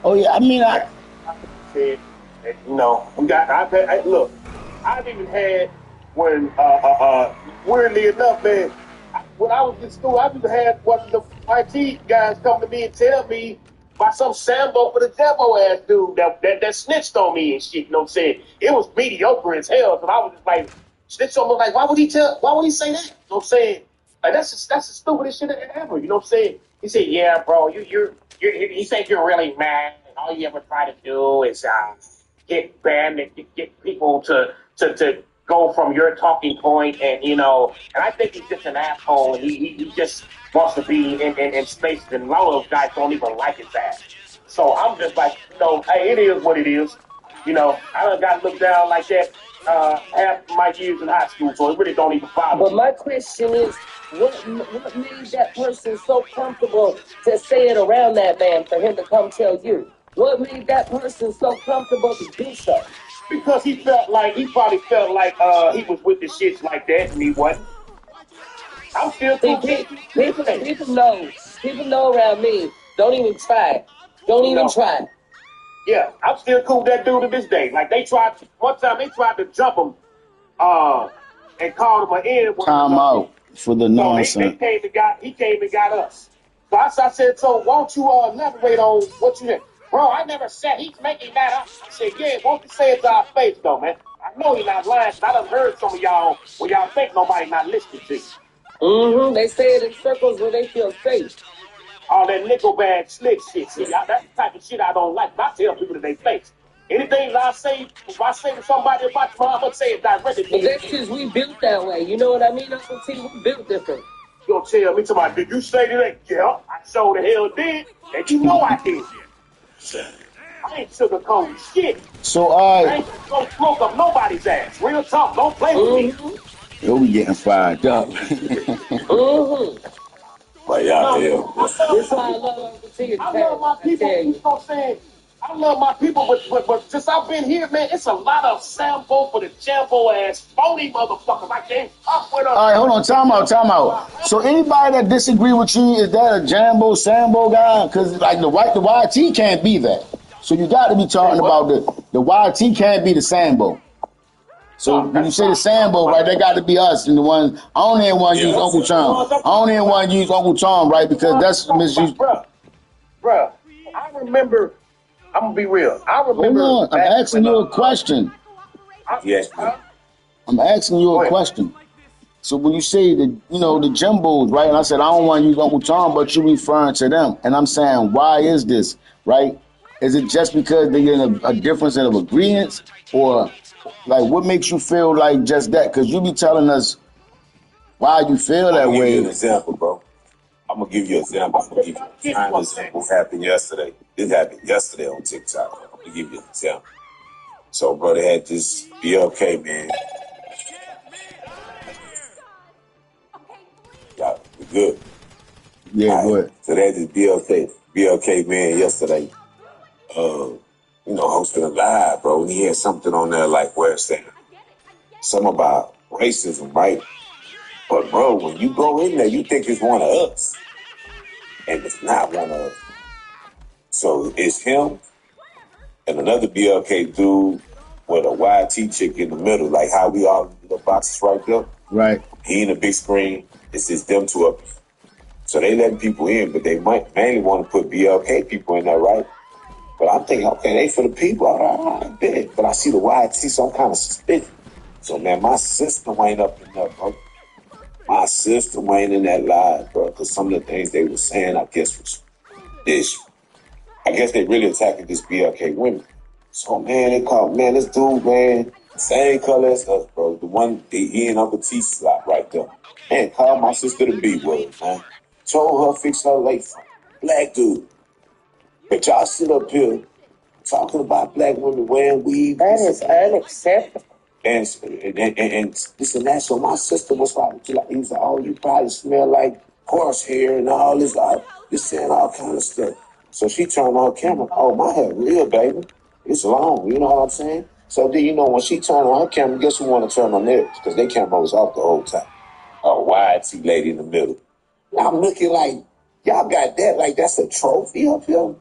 Oh yeah, I mean, I said, look, I've even had when, weirdly enough, man, when I was in school, I've even had one of the IT guys come to me and tell me about some Sambo for the Jambo ass dude that snitched on me and shit. You know what I'm saying? It was mediocre as hell, but I was just like, snitched on me. Like, why would he say that? You know what I'm saying? Like, that's the stupidest shit ever. You know what I'm saying? He said, yeah, bro, he said you're really mad, and all you ever try to do is get banned and get people to go from your talking point, and I think he's just an asshole, and he just wants to be in spaces, and a lot of those guys don't even like his ass. So I'm just like, hey, it is what it is. I done got looked down like that half my years in high school, so it really don't even bother me. But my question is, what made that person so comfortable to say it around that man for him to come tell you? What made that person so comfortable to do so? Because he probably felt like he was with the shits like that, and he wasn't. I'm still cool. People know around me. Don't even try. Don't even try. Yeah, I'm still cool with that dude to this day. Like one time they tried to jump him, and called him an N-word. time out for the nonsense. So he came and got us. So I said, so won't you elaborate on what you said? Bro, I never said he's making that up. I said, yeah, won't you say it to our face though, man? I know he's not lying. I done heard some of y'all where y'all think nobody not listening to you. Mm-hmm. They say it in circles where they feel safe. All that nickel bag slick shit. See, that's the type of shit I don't like. I tell people to their face. Anything if I say to somebody about your mom, I'm gonna say it directly. But that's because we built that way. You know what I mean? Uncle T, we built different. You gonna tell me somebody, did you say that? Yeah, I sure the hell did. And you know I did. I ain't sugarcoating shit. So I ain't gonna smoke up nobody's ass. Real talk, don't play with me. Yo, we getting fired up. But yeah, That's why I love Uncle T. I love my people. You know what I'm saying? I love my people, but since I've been here, man, it's a lot of Sambo for the Jambo ass phony motherfuckers. I can't fuck with them. All right, hold on, time out. So anybody that disagree with you, is that a Jambo Sambo guy? Because like the YT can't be that. So you got to be talking about the YT can't be the Sambo. So when you say the Sambo, right, they got to be us and the ones. I don't even want to use Uncle Tom. I don't even want to use Uncle Tom, right? Because that's misused. Bruh, I remember. I'm gonna be real. I remember. Hold on, I'm asking you a question. Yes, I'm asking you a question. So when you say the the Jimbos, right? And I said I don't want to use Uncle Tom, but you referring to them, and I'm saying why is this, right? Is it just because they get a difference of agreements, or like what makes you feel like just that? Because you be telling us why you feel I'm that gonna give you way. an example, bro. I'm gonna give you an example. I'm gonna give you a prime example. What happened yesterday? This happened yesterday on TikTok. I'm gonna give you an example. So, bro, they had this BLK man. Yeah, we good. Yeah, All go right. ahead. So they had this BLK man yesterday. Hosting a live, bro. And he had something on there like where it's saying something about racism, right? But bro, when you go in there, you think it's one of us, and it's not one of us. So it's him and another BLK dude with a YT chick in the middle, like how we all in the boxes right there. Right. He in the big screen. It's just them two up. So they letting people in, but they might mainly want to put BLK people in there, right? But I'm thinking, okay, they for the people. All right, bet. But I see the YT, so I'm kind of suspicious. So, man, my sister ain't up in there, bro. My sister ain't in that live, bro, because some of the things they were saying, I guess, was this. I guess they really attacking this BLK women. So, man, they called, man, this dude, man, same color as us, bro. The one, he and Uncle T slot right there. Man, called my sister the B word, man. Told her fix her late front. Black dude. But y'all sit up here talking about black women wearing weave. That is unacceptable. And this and that. So my sister was like, he was like, oh, you probably smell like horsehair and all this, just saying all kind of stuff. So she turned on her camera. Oh, my hair real, baby. It's long. You know what I'm saying? So then, when she turned on her camera, guess who want to turn on theirs? Because their camera was off the whole time. A YT lady in the middle. Now I'm looking like, y'all got that, like that's a trophy up here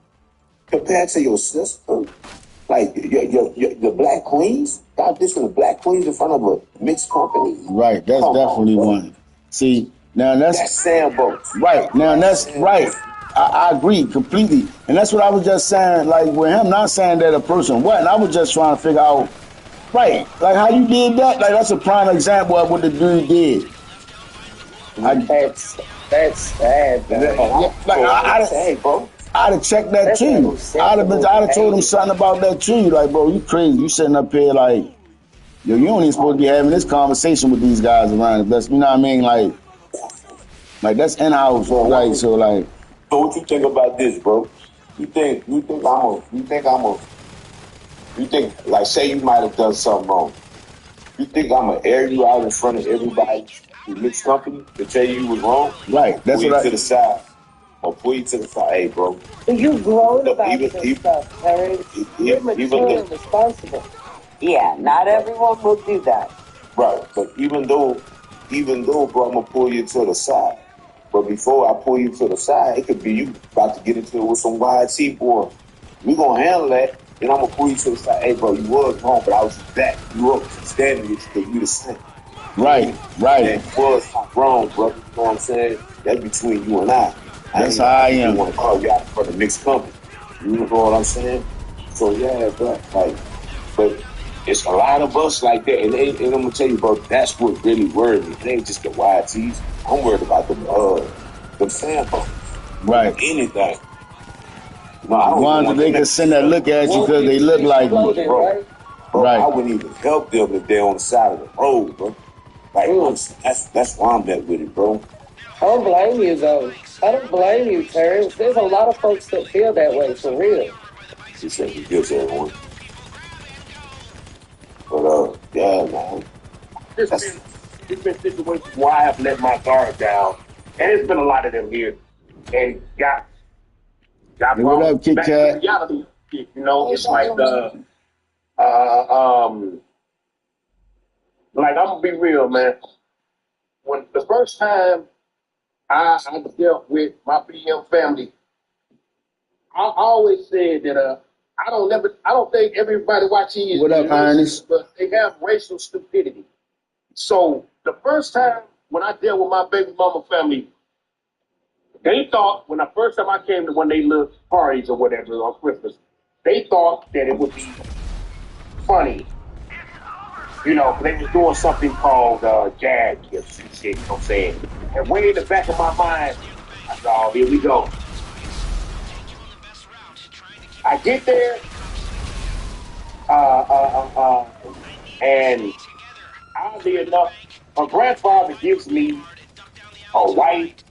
compared to your sister. Like your black queens, y'all dissing the black queens in front of a mixed company. Right. That's Come definitely on, one. See, now that's Sambo. right. Now that's right. I agree completely. And that's what I was just saying, like with him not saying that a person wasn't. I was just trying to figure out, right, like how you did that. Like that's a prime example of what the dude did. That's sad, bro. Hey, bro. I'd have checked that That's too. unacceptable I'd have told him behavior. something about that too. Like, bro, you crazy. You sitting up here like, yo, you ain't even supposed to be having this conversation with these guys around. That's what I mean. Like that's in house. Bro, Like so, like. So what you think about this, bro? You think like say you might have done something wrong. You think I'm gonna air you out in front of everybody in mixed company to tell you was wrong? Right. That's Pull what you I. to the side. Or pull you to the side. Hey, bro. You've grown about Even, this even, stuff, Terry. You're mature and responsible. Yeah, not everyone will do that. right. But even though, bro, I'm gonna pull you to the side. But before I pull you to the side, it could be you about to get into it with some YT boy. We gonna handle that. Then I'm gonna pull you to the side. Hey, bro, you was wrong, but I was back. You up standing with you because we the same. Right. And you was wrong, brother. You know what I'm saying? That's between you and I. That's how I You am. want to call you out for the mixed company. You know what I'm saying? So yeah, bro. But it's a lot of us like that, and I'm gonna tell you, bro, that's what really worried me. It ain't just the YTs. I'm worried about the fan folks. Right. Anything. No, I don't even Ones that want they them can send that look at you because they look like you. bro. Right. I wouldn't even help them if they're on the side of the road, bro. Like that's why I'm at with it, bro. I don't blame you, though. I don't blame you, Terry. There's a lot of folks that feel that way, for real. He said he gives everyone. But yeah, man. It's been situations where I have let my guard down, and there's been a lot of them here, and got Hey, what brought up, Kit back to Kat? reality. It's like uh, like I'm gonna be real, man. When the first time I dealt with my BM family, I always said that I don't think everybody watching is What up, Ernest? but they have racial stupidity. So the first time when I dealt with my baby mama family, they thought when the first time I came to one of their little parties or whatever on Christmas, they thought that it would be funny You know, they was doing something called jag gifts and shit, you know what I'm saying? And way in the back of my mind, I said, oh, here we go. I get there, uh, uh, uh, uh, and oddly enough, my grandfather gives me a white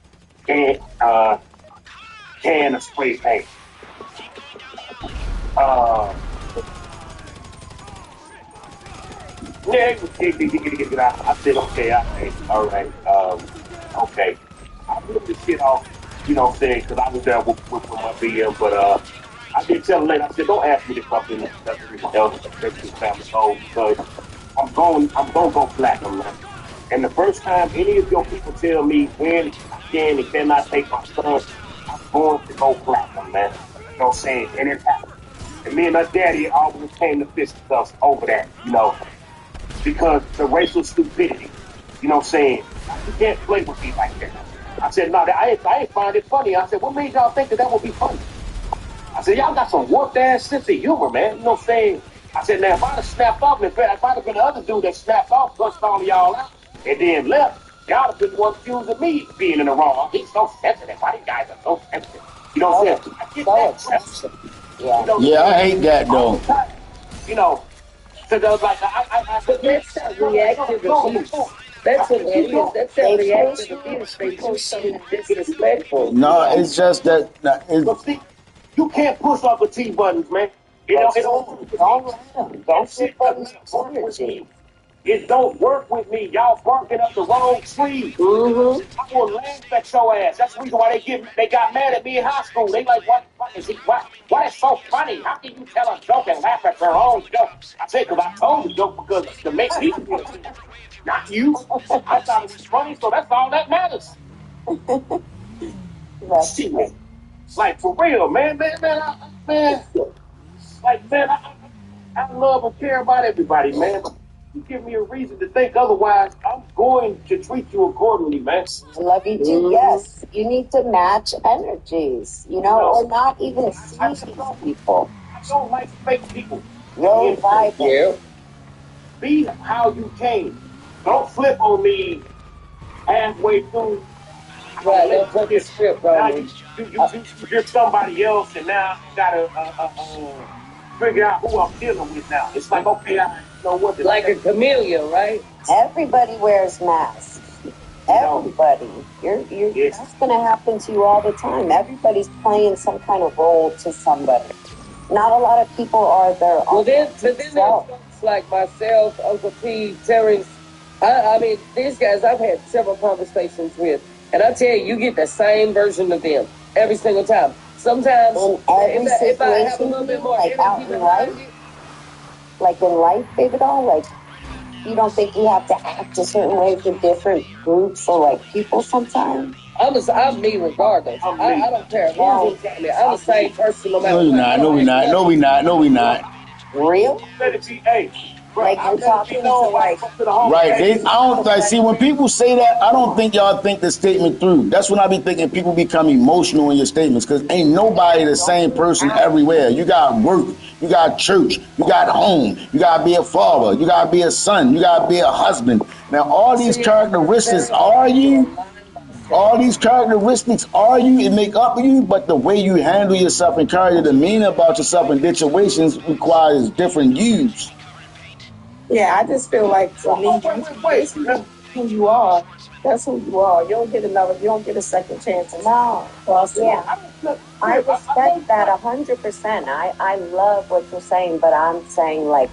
can of spray paint. Uh, yeah, I said, okay, all right, okay. I blew the shit off, you know what I'm saying, because I was there with my BM, but I did tell him later, I said, don't ask me to come in and else, especially family goals, because I'm going to go platinum, man. And the first time any of your people tell me when I can and cannot take my son, I'm going to go platinum, man. You know what I'm saying? And it happened. And me and her daddy always came to fisticuffs over that, you know, because the racial stupidity. You know what I'm saying? You can't play with me like that. I said, no, I ain't find it funny. I said, what made y'all think that would be funny? I said, y'all got some warped ass sense of humor, man. You know what I'm saying? I said, now if I'd have snapped off, if I'd have been the other dude that snapped off, cussed all y'all out, and then left, y'all have been the one accusing me being in the wrong. He's so sensitive. Why these guys are so sensitive? You know what I'm saying? I get that. Yeah. You know, Yeah, I hate that all though. the time. You know, so there was like, But that's that reactive abuse. That's what that is. That's that reactive abuse. They do something disrespectful. No, it's just that So see, you can't push off the T buttons, man. It don't work with me. That shit does not work with me. It don't work with me. Y'all barking up the wrong tree. Mm-hmm. I will laugh at your ass. That's the reason why they got mad at me in high school. They like, what the fuck is he? What is so funny? How can you tell a joke and laugh at your own joke? I said, because I told the joke because to make me feel good, not you. I thought it was funny, so that's all that matters. Shit. Like for real, man. Like man, I love and care about everybody, man. You give me a reason to think otherwise, I'm going to treat you accordingly, man. I love you too. Mm-hmm. Yes, you need to match energies, or not even see these people. I don't like fake people. Low vibe. Yeah. Be how you came. Don't flip on me halfway through. Right, don't put the script on me. You're somebody else, and now I gotta figure out who I'm dealing with now. It's like, okay, I know what. Like a chameleon, right? Everybody wears masks. Everybody. Yes. That's going to happen to you all the time. Everybody's playing some kind of role to somebody. Not a lot of people are their own. But then there's folks like myself, Uncle P, Terrence. I mean, these guys I've had several conversations with. And I tell you, you get the same version of them every single time. Sometimes, if I have a little bit more like out in life, like in life, baby doll, like you don't think you have to act a certain way for different groups or like people sometimes? I'm me regardless. I don't care. I'm the same person no matter no, you're not. No, we not. No, we not. No, we not. Real? Let it be, hey. Like you're talking to like right. I don't like see when people say that. I don't think y'all think the statement through. That's when I be thinking people become emotional in your statements because ain't nobody the same person everywhere. You got work, you got church, you got home, you gotta be a father, you gotta be a son, you gotta be a husband. Now all these characteristics are you. All these characteristics are you and make up of you, but the way you handle yourself and carry your demeanor about yourself in situations requires different views. Yeah, I just feel like for me, this is who you are. That's who you are. You don't get a second chance. No. Yeah. I respect that 100%. I love what you're saying, but I'm saying like,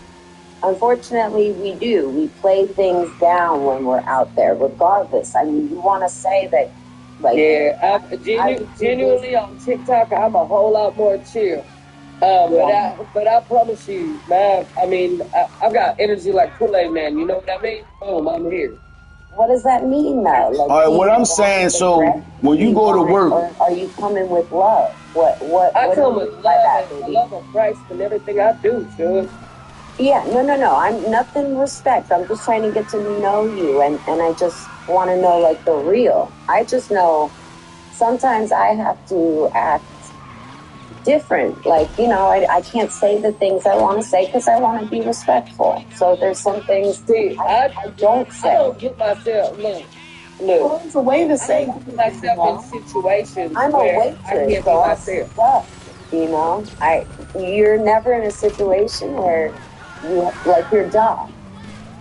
unfortunately, we do. We play things down when we're out there, regardless. I mean, you want to say that, like... Yeah, genuinely on TikTok, I'm a whole lot more chill. But I promise you, man, I mean, I've got energy like Kool-Aid Man. You know what I mean? Boom, I'm here. What does that mean, though? Like, all right, what I'm saying, so when you go to work... Or are you coming with love? I come with love and the love of Christ and everything I do, sure. Yeah, no. I'm nothing respect. I'm just trying to get to know you, and I just want to know, like, the real. I just know sometimes I have to act different. Like, you know, I can't say the things I want to say because I want to be respectful. So there's some things I don't say. I don't get myself, look. There's a way to say. I don't put myself in situations I'm a where I waitress, can't be so I'm myself. stuck. You know, you're never in a situation where you like your job.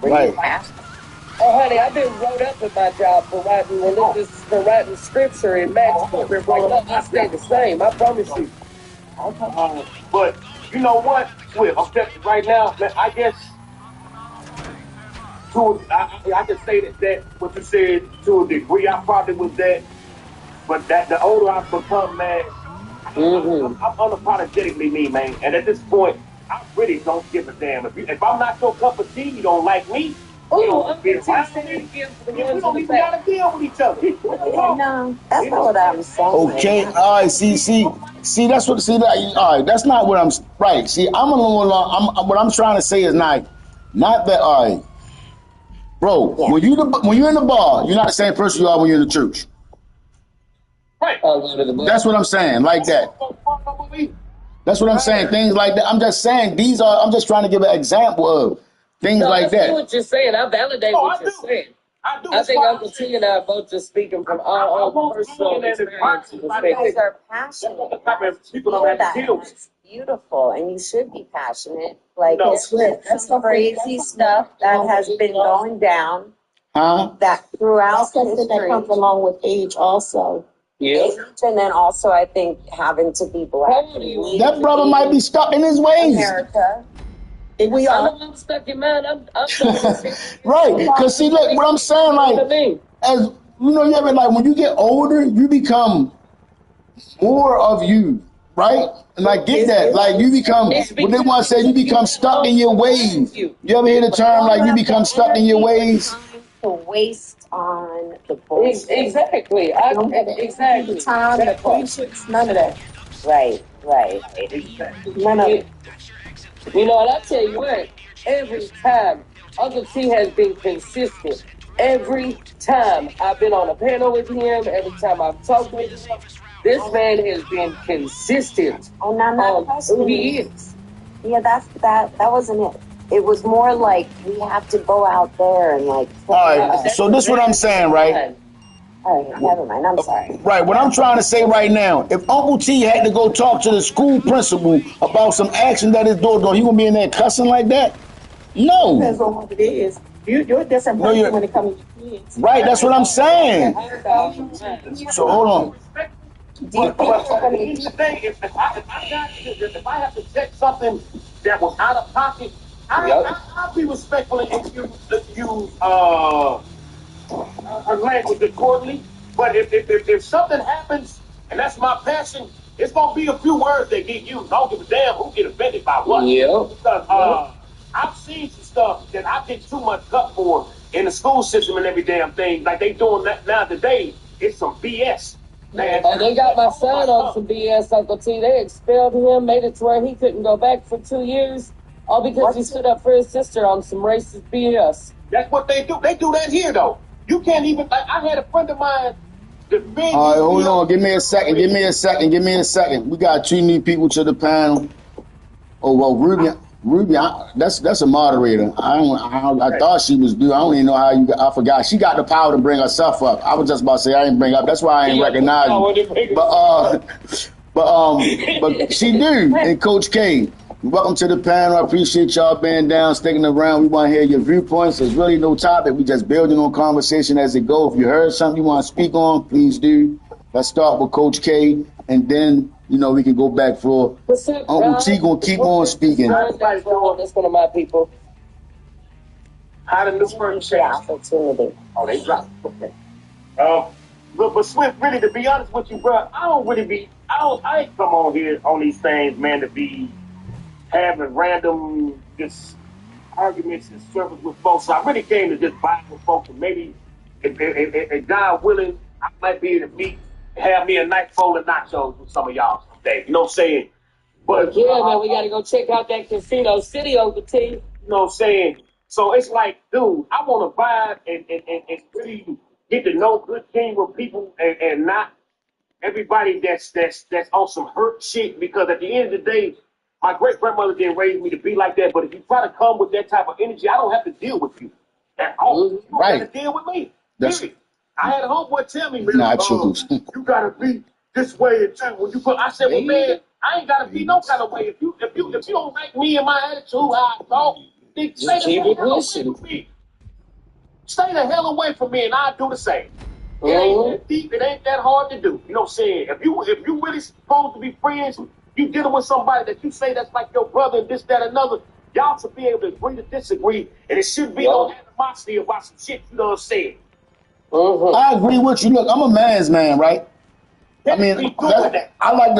Where Right. you have Oh, honey, I've been wrote up in my job for writing scripture and matchbook. Like, no, I stay the same. I promise you. But you know what, Swift? I'm telling you right now, man, I guess I can say that what you said to a degree, I probably was that. But that the older I've become, man, I'm unapologetically me, man. And at this point, I really don't give a damn. If I'm not your cup of tea, you don't like me. Oh, I'm being around me. We don't even gotta deal with each other. no, that's not what I'm saying. Okay, all right. See. That's what. See that. All right. That's not what I'm. Right. See, I'm a little long. What I'm trying to say is not that. All right, bro. Yeah. When you're in the bar, you're not the same person you are when you're in the church. Right. That's what I'm saying. Like that. That's what I'm saying. Things like that. I'm just saying these are. I'm just trying to give an example of things No, like I see that. what you're saying. I validate what I you're do. saying. I do. I think Uncle T and I are both just speaking from our own personal experience. You guys are passionate. That's the type of people I'm at to deal with. That's beautiful, and you should be passionate. Like, No. that's some crazy stuff that has been going down. Huh? That throughout Stuff that history, comes along with age also. Yeah. and then also I think having to be black. How old are you? That brother might be stuck in his ways. America. We I are. know I'm stuck in mine. I'm stuck in Right. Because see, look, what I'm saying, like, as you know, you ever like when you get older, you become more of you, right? And I get that. Like you become what they want to say, you become stuck in your ways. You ever hear the term like you become stuck in your ways? To waste on the bullshit. Exactly. Exactly. The time, the patience, none of that. Right. None of it. You know, and I tell you what, every time Uncle T has been consistent. Every time I've been on a panel with him, every time I've talked with him, this man has been consistent on who he is. Yeah, that wasn't it. It was more like we have to go out there and like. All right. So this is what I'm saying, right? All right, never mind. I'm sorry. Right. What I'm trying to say right now, if Uncle T had to go talk to the school principal about some action that his daughter doing, he gonna be in there cussing like that? No. Depends on what it is. You're a different person when it comes to kids. Right. That's what I'm saying. So hold on. But here's the thing: if I have to check something that was out of pocket, I'll be respectful and use her language accordingly. But if something happens and that's my passion, it's gonna be a few words that get used. I don't give a damn who get offended by what. Yeah. Because I've seen some stuff that I get too much cut for in the school system and every damn thing. Like they doing that now today. It's some BS. Man. Oh, they got my son on some BS, Uncle T. They expelled him, made it to where he couldn't go back for 2 years, all because he stood up for his sister on some racist BS. That's what they do. They do that here, though. You can't even. Like, I had a friend of mine. All right, hold on. Give me a second. We got 2 new people to the panel. Oh well, Ruby, that's a moderator. I thought she was due. I don't even know how you. I forgot. She got the power to bring herself up. I was just about to say I didn't bring up. That's why I ain't recognize you. But she do. And Coach K, welcome to the panel. I appreciate y'all being down, sticking around. We want to hear your viewpoints. There's really no topic. We just building on conversation as it goes. If you heard something you want to speak on, please do. Let's start with Coach K, and then we can go back for Uncle T. Gonna keep on speaking. That's one of my people. How the new person Opportunity. Oh, they dropped. Okay. But Swift, really, to be honest with you, bro, I ain't come on here on these things, man, to be having random just arguments and circles with folks. So I really came to just vibe with folks, and maybe if God willing, I might be able to have me a night full of nachos with some of y'all someday. You know what I'm saying? But yeah, man, we got to go check out that Casino City, Uncle T. You know what I'm saying? So it's like, dude, I want to vibe and really get to know good team with people and not everybody that's on some hurt shit, because at the end of the day, my great grandmother didn't raise me to be like that. But if you try to come with that type of energy, I don't have to deal with you at all. You don't have to deal with me. Period. I had a homeboy tell me, man, you gotta be this way and that. When you put, I said, well, man, I ain't gotta be no kind of way. If you don't like me and my attitude, how I talk, then stay the hell away from me. Stay the hell away from me, and I'll do the same. It ain't that deep. It ain't that hard to do. You know what I'm saying? If you really supposed to be friends, you dealing with somebody that you say that's like your brother and this, that, another. Y'all should be able to agree to disagree, and it shouldn't be no animosity about some shit you done said. I agree with you. Look, I'm a man's man, right? I mean, I like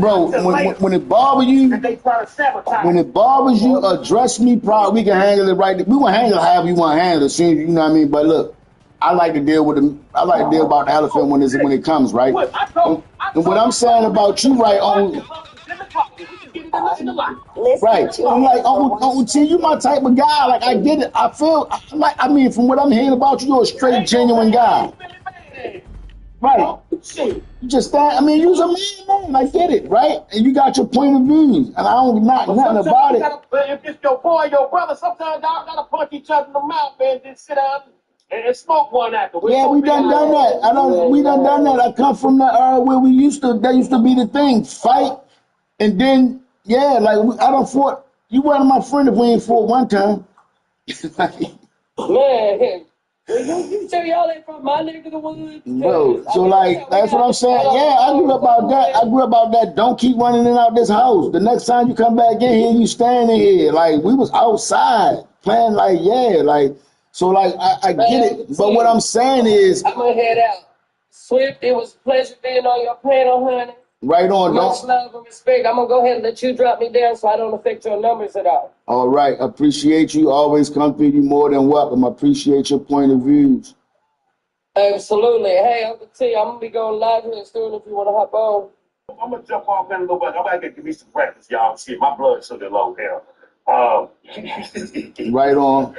bro, when it bothers you, when it bothers you, address me, probably we can handle it right. We will handle it however you want to handle it, you know what I mean? But look, I like to deal with I like to deal about the elephant when it comes, right? And what I'm saying about you, right, right. I'm like, Uncle T, you my type of guy. Like, I get it. I feel like, I mean, from what I'm hearing about you, you're a straight, genuine guy. Right. You just stand, I mean, you's a man. I get it, right? And you got your point of views. And I don't knock nothing about it. If it's your boy, your brother, sometimes y'all gotta punch each other in the mouth, man, then sit down and smoke one after. Yeah, we done that. We done that. I come from the era where that used to be the thing. Fight, and then, yeah, like, I done fought. You wasn't my friend if we ain't fought one time. Man. You tell y'all ain't from my neck of the woods. Bro, so like that's what I'm saying. Yeah, I grew up about that. Don't keep running in and out this house. The next time you come back in here, you standing here. Like we was outside playing. Like so. Like I get it. But what I'm saying is, I'm gonna head out. Swift, it was a pleasure being on your panel, honey. Right on. Much love and respect. I'm gonna go ahead and let you drop me down so I don't affect your numbers at all. All right. Appreciate you. Always come through. You more than welcome. Appreciate your point of views. Absolutely. Hey, Uncle T, I'm gonna be going live here soon if you want to hop on. I'm gonna jump off in a little bit. I'm gonna give me some breakfast, y'all. Shit, my blood sugar low down. Right on.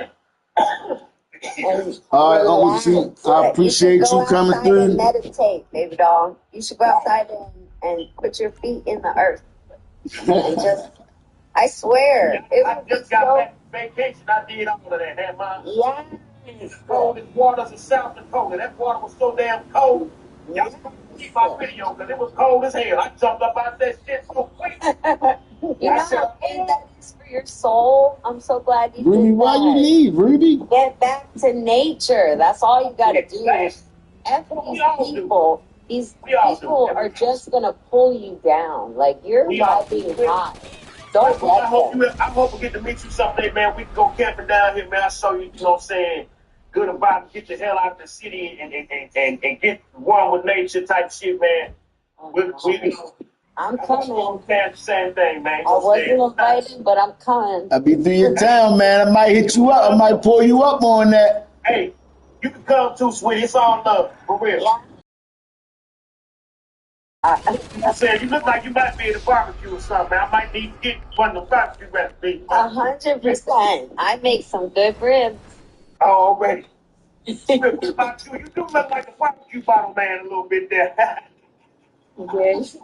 All right, Uncle T, I appreciate you coming through. And meditate, baby doll. You should go outside and put your feet in the earth. And just, I swear, I just got back from vacation. I did all of that. Had my coldest waters in South Dakota. That water was so damn cold. Y'all keep my video because it was cold as hell. I jumped up out that shit so quick. You know how big that is for your soul? I'm so glad you Ruby, did that. why you leave, Ruby? Get back to nature. That's all you got to do. F these people. These people are just going to pull you down. Like, you're vibing high. Don't let them. I hope we get to meet you someday, man. We can go camping down here, man. I show you, you know what I'm saying, good about get the hell out of the city and get one with nature type shit, man. I'm coming. Same thing, man. I wasn't invited, but I'm coming. I'll be through your town, man. I might hit you up. I might pull you up on that. Hey, you can come too, sweetie. It's all love, for real. Yeah. I said, you look like you might be at a barbecue or something, man. I might need to get one of the barbecue recipes. 100%. I make some good ribs. Oh, already. What about you? You do look like a barbecue bottle man a little bit there. Yes.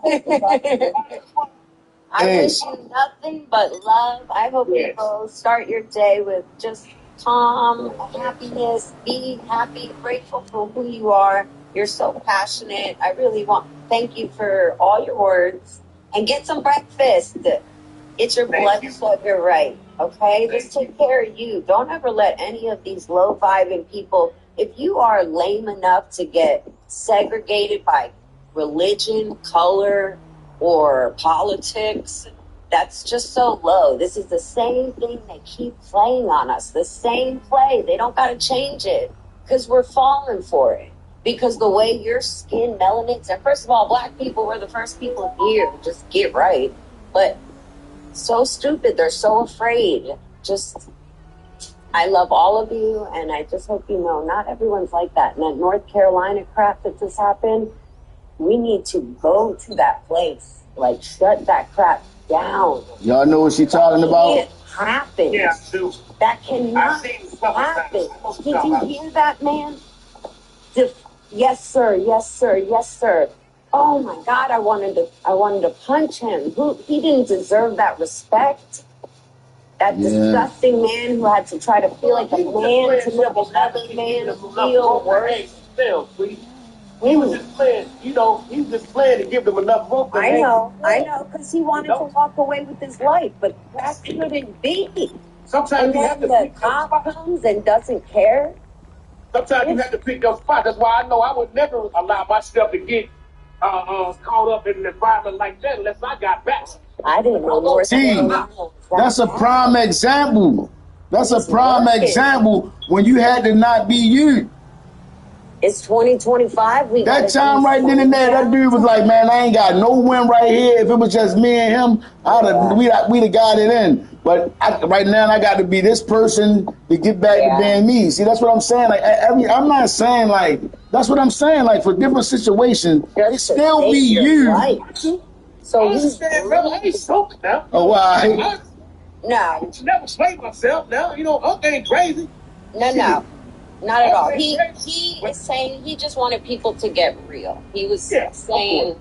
I wish you nothing but love. I hope you will start your day with just calm, happiness. Be happy, grateful for who you are. You're so passionate. I really thank you for all your words. And get some breakfast. Get your blood sugar right. Okay? Just take care of you. Don't ever let any of these low vibing people, if you are lame enough to get segregated by religion, color, or politics, that's just so low. This is the same thing they keep playing on us. The same play. They don't got to change it because we're falling for it. Because the way your skin melanates, and first of all, black people were the first people here to just get right. But so stupid. They're so afraid. Just, I love all of you, and I just hope you know not everyone's like that. And that North Carolina crap that just happened, we need to go to that place. Like, shut that crap down. Y'all know what she's talking about? It happens. Yeah, I do. That cannot happen. Did you hear that, man? yes, sir, yes, sir, yes, sir. Oh my God, I wanted to punch him. He didn't deserve that respect. That disgusting man who had to try to feel like a man to make another man feel worse. He was just playing, he was just playing to give them enough rope. I know, because he wanted to walk away with his life, but that couldn't be. Sometimes you have to the cop comes and doesn't care. Sometimes you have to pick your spot. That's why I know I would never allow myself to get caught up in an environment like that unless I got back. I didn't know more. That's a prime example. That's a prime example when you had to not be you. It's 2025. That time right then and there, that dude was like, man, I ain't got no win right here. If it was just me and him, we'd have got it in. But right now, I got to be this person to get back to being me. See, that's what I'm saying. Like, I'm not saying like, that's what I'm saying. Like, for different situations, it still be you. So he's I ain't stupid now. Oh, why? No. I never slayed myself now. Unc ain't crazy. No. Not at all. He is saying he just wanted people to get real. He was saying,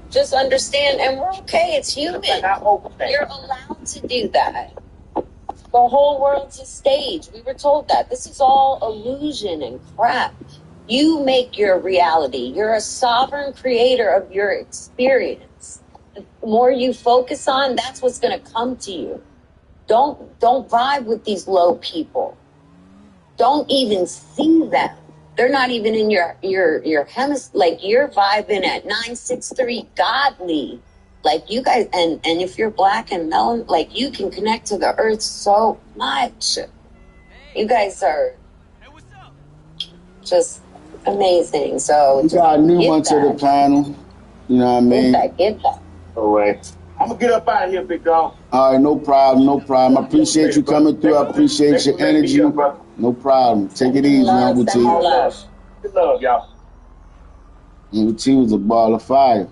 just understand, and we're okay. It's human. You're allowed to do that. The whole world's a stage. We were told that. This is all illusion and crap. You make your reality. You're a sovereign creator of your experience. The more you focus on, that's what's going to come to you. Don't vibe with these low people. Don't even see them. They're not even in your hemisphere. Like, you're vibing at 963 godly. Like, you guys, and if you're black and melon, like, you can connect to the earth so much. You guys are just amazing. So we got a new one to the panel. You know what I mean? Get that. All right. I'm going to get up out of here, big dog. All right, no problem. I appreciate you coming through. I appreciate your energy. No problem. Take it easy, Uncle T. Good love, y'all. Uncle T was a ball of fire.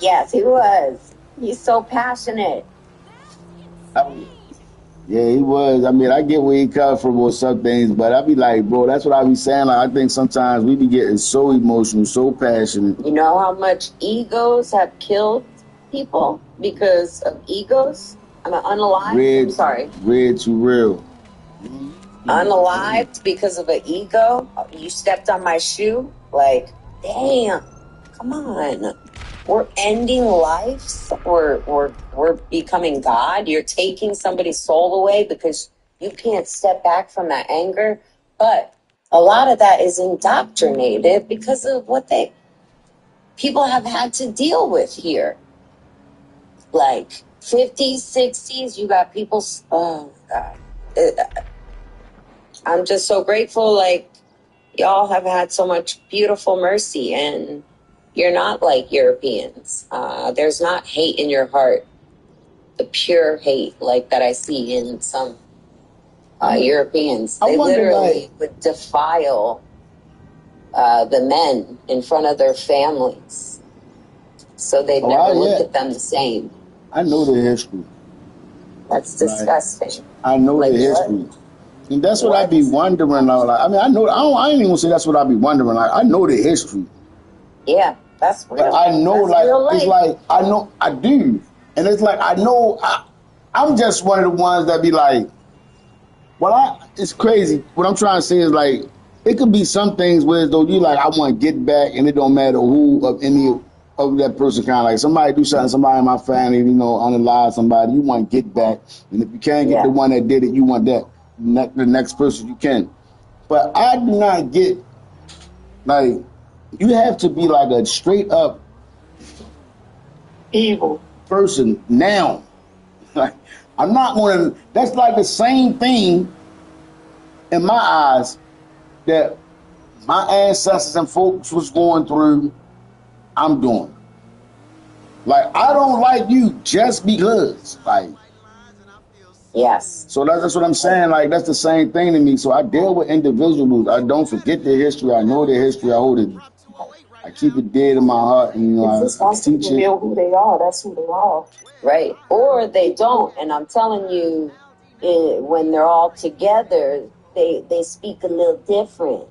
Yes, he was. He's so passionate. Yeah, he was. I mean, I get where he comes from with some things, but I be like, bro, that's what I be saying. Like, I think sometimes we be getting so emotional, so passionate. You know how much egos have killed people because of egos? I'm unalived. I'm sorry. Red too real. Unalived because of an ego? You stepped on my shoe? Like, damn, come on. We're ending lives. We're becoming God. You're taking somebody's soul away because you can't step back from that anger. But a lot of that is indoctrinated because of what people have had to deal with here. Like 50s, 60s, you got people. Oh my God. I'm just so grateful. Like, y'all have had so much beautiful mercy, and you're not like Europeans. There's not hate in your heart, the pure hate like that I see in some Europeans. They literally would defile the men in front of their families, so they'd never look at them the same. I know the history. That's disgusting. I know the history. And that's what I be wondering. Like, I mean, I ain't even say that's what I be wondering. Like, I know the history. Yeah, that's real. But I know, that's it's like, I know, I do. And it's like, I know, I'm just one of the ones that be like, it's crazy. What I'm trying to say is like, it could be some things where though you like, I want to get back, and it don't matter who of any of that person, kind of like somebody do something, somebody in my family, unalive somebody, you want to get back. And if you can't get the one that did it, you want the next person you can. But I do not get, like, you have to be like a straight up evil person now. Like, I'm not going to, that's like the same thing in my eyes that my ancestors and folks was going through, I'm doing. Like, I don't like you just because, like. Yes. So that's what I'm saying. Like, that's the same thing to me. So I deal with individuals. I don't forget their history. I know their history. I hold it. I keep it dead in my heart, and I teach it. Know who they are. That's who they are. Right. Or they don't. And I'm telling you, when they're all together, they speak a little different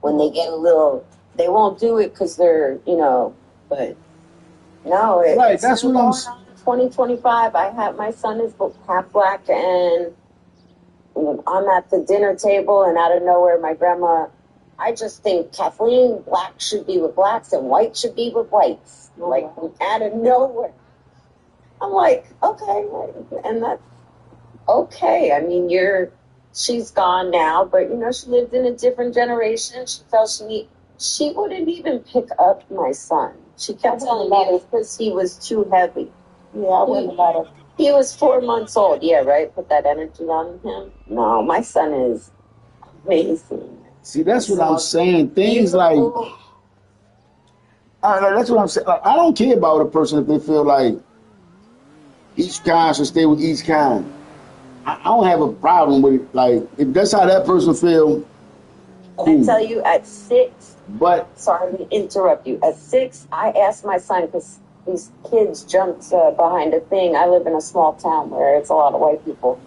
when they get a little. They won't do it because they're, but no, Right, it's that's been what I'm. going on in 2025. My son is half black, and I'm at the dinner table, and out of nowhere, my grandma. I just think, Kathleen, black should be with blacks and white should be with whites. Like out of nowhere, I'm like, okay, and that's okay. I mean, she's gone now, but she lived in a different generation. She felt she wouldn't even pick up my son. She kept telling me it was because he was too heavy. Yeah, I wouldn't let him. He was 4 months old. Yeah, right. Put that energy on him. No, my son is amazing. See, that's what I'm saying. Things like, that's what I'm saying. Like, I don't care about a person if they feel like each kind should stay with each kind. I don't have a problem with it. Like, if that's how that person feel, I tell you, at 6, but sorry to interrupt you. At 6, I asked my son, because these kids jumped behind a thing. I live in a small town where it's a lot of white people.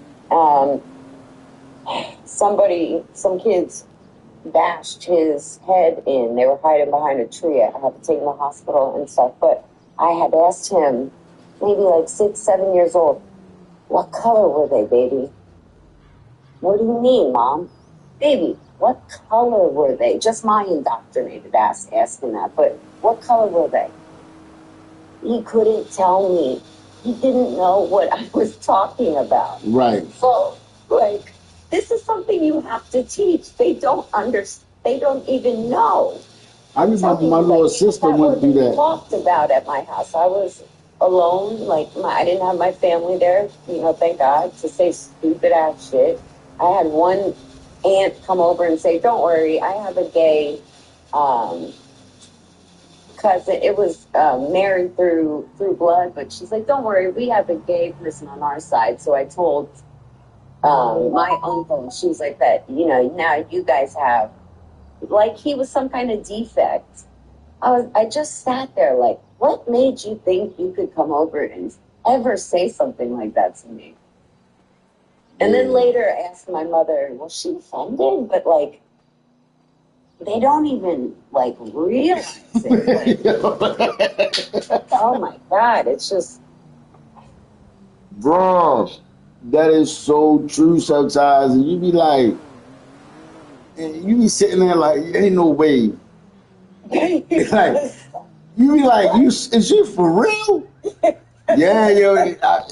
Some kids bashed his head in. They were hiding behind a tree. I had to take him to the hospital and stuff. But I had asked him, maybe like 6, 7 years old, what color were they, baby? What do you mean, Mom? Baby, what color were they? Just my indoctrinated ass asking that. But what color were they? He couldn't tell me. He didn't know what I was talking about. right. So, this is something you have to teach. They don't understand. They don't even know. I remember my little sister went through that. Talked about at my house. I was alone. I didn't have my family there. Thank God, to say stupid ass shit. I had one aunt come over and say, "Don't worry, I have a gay cousin." It was married through blood, but she's like, "Don't worry, we have a gay person on our side." So I told my uncle, she was like, "That now you guys have." Like he was some kind of defect. I just sat there like, what made you think you could come over and ever say something like that to me? And then later I asked my mother, was she offended? But they don't even realize it. Oh my God, it's just. Bro, that is so true sometimes. And you be like, and you be sitting there like, ain't no way. Like, you be like, is she for real? Yeah,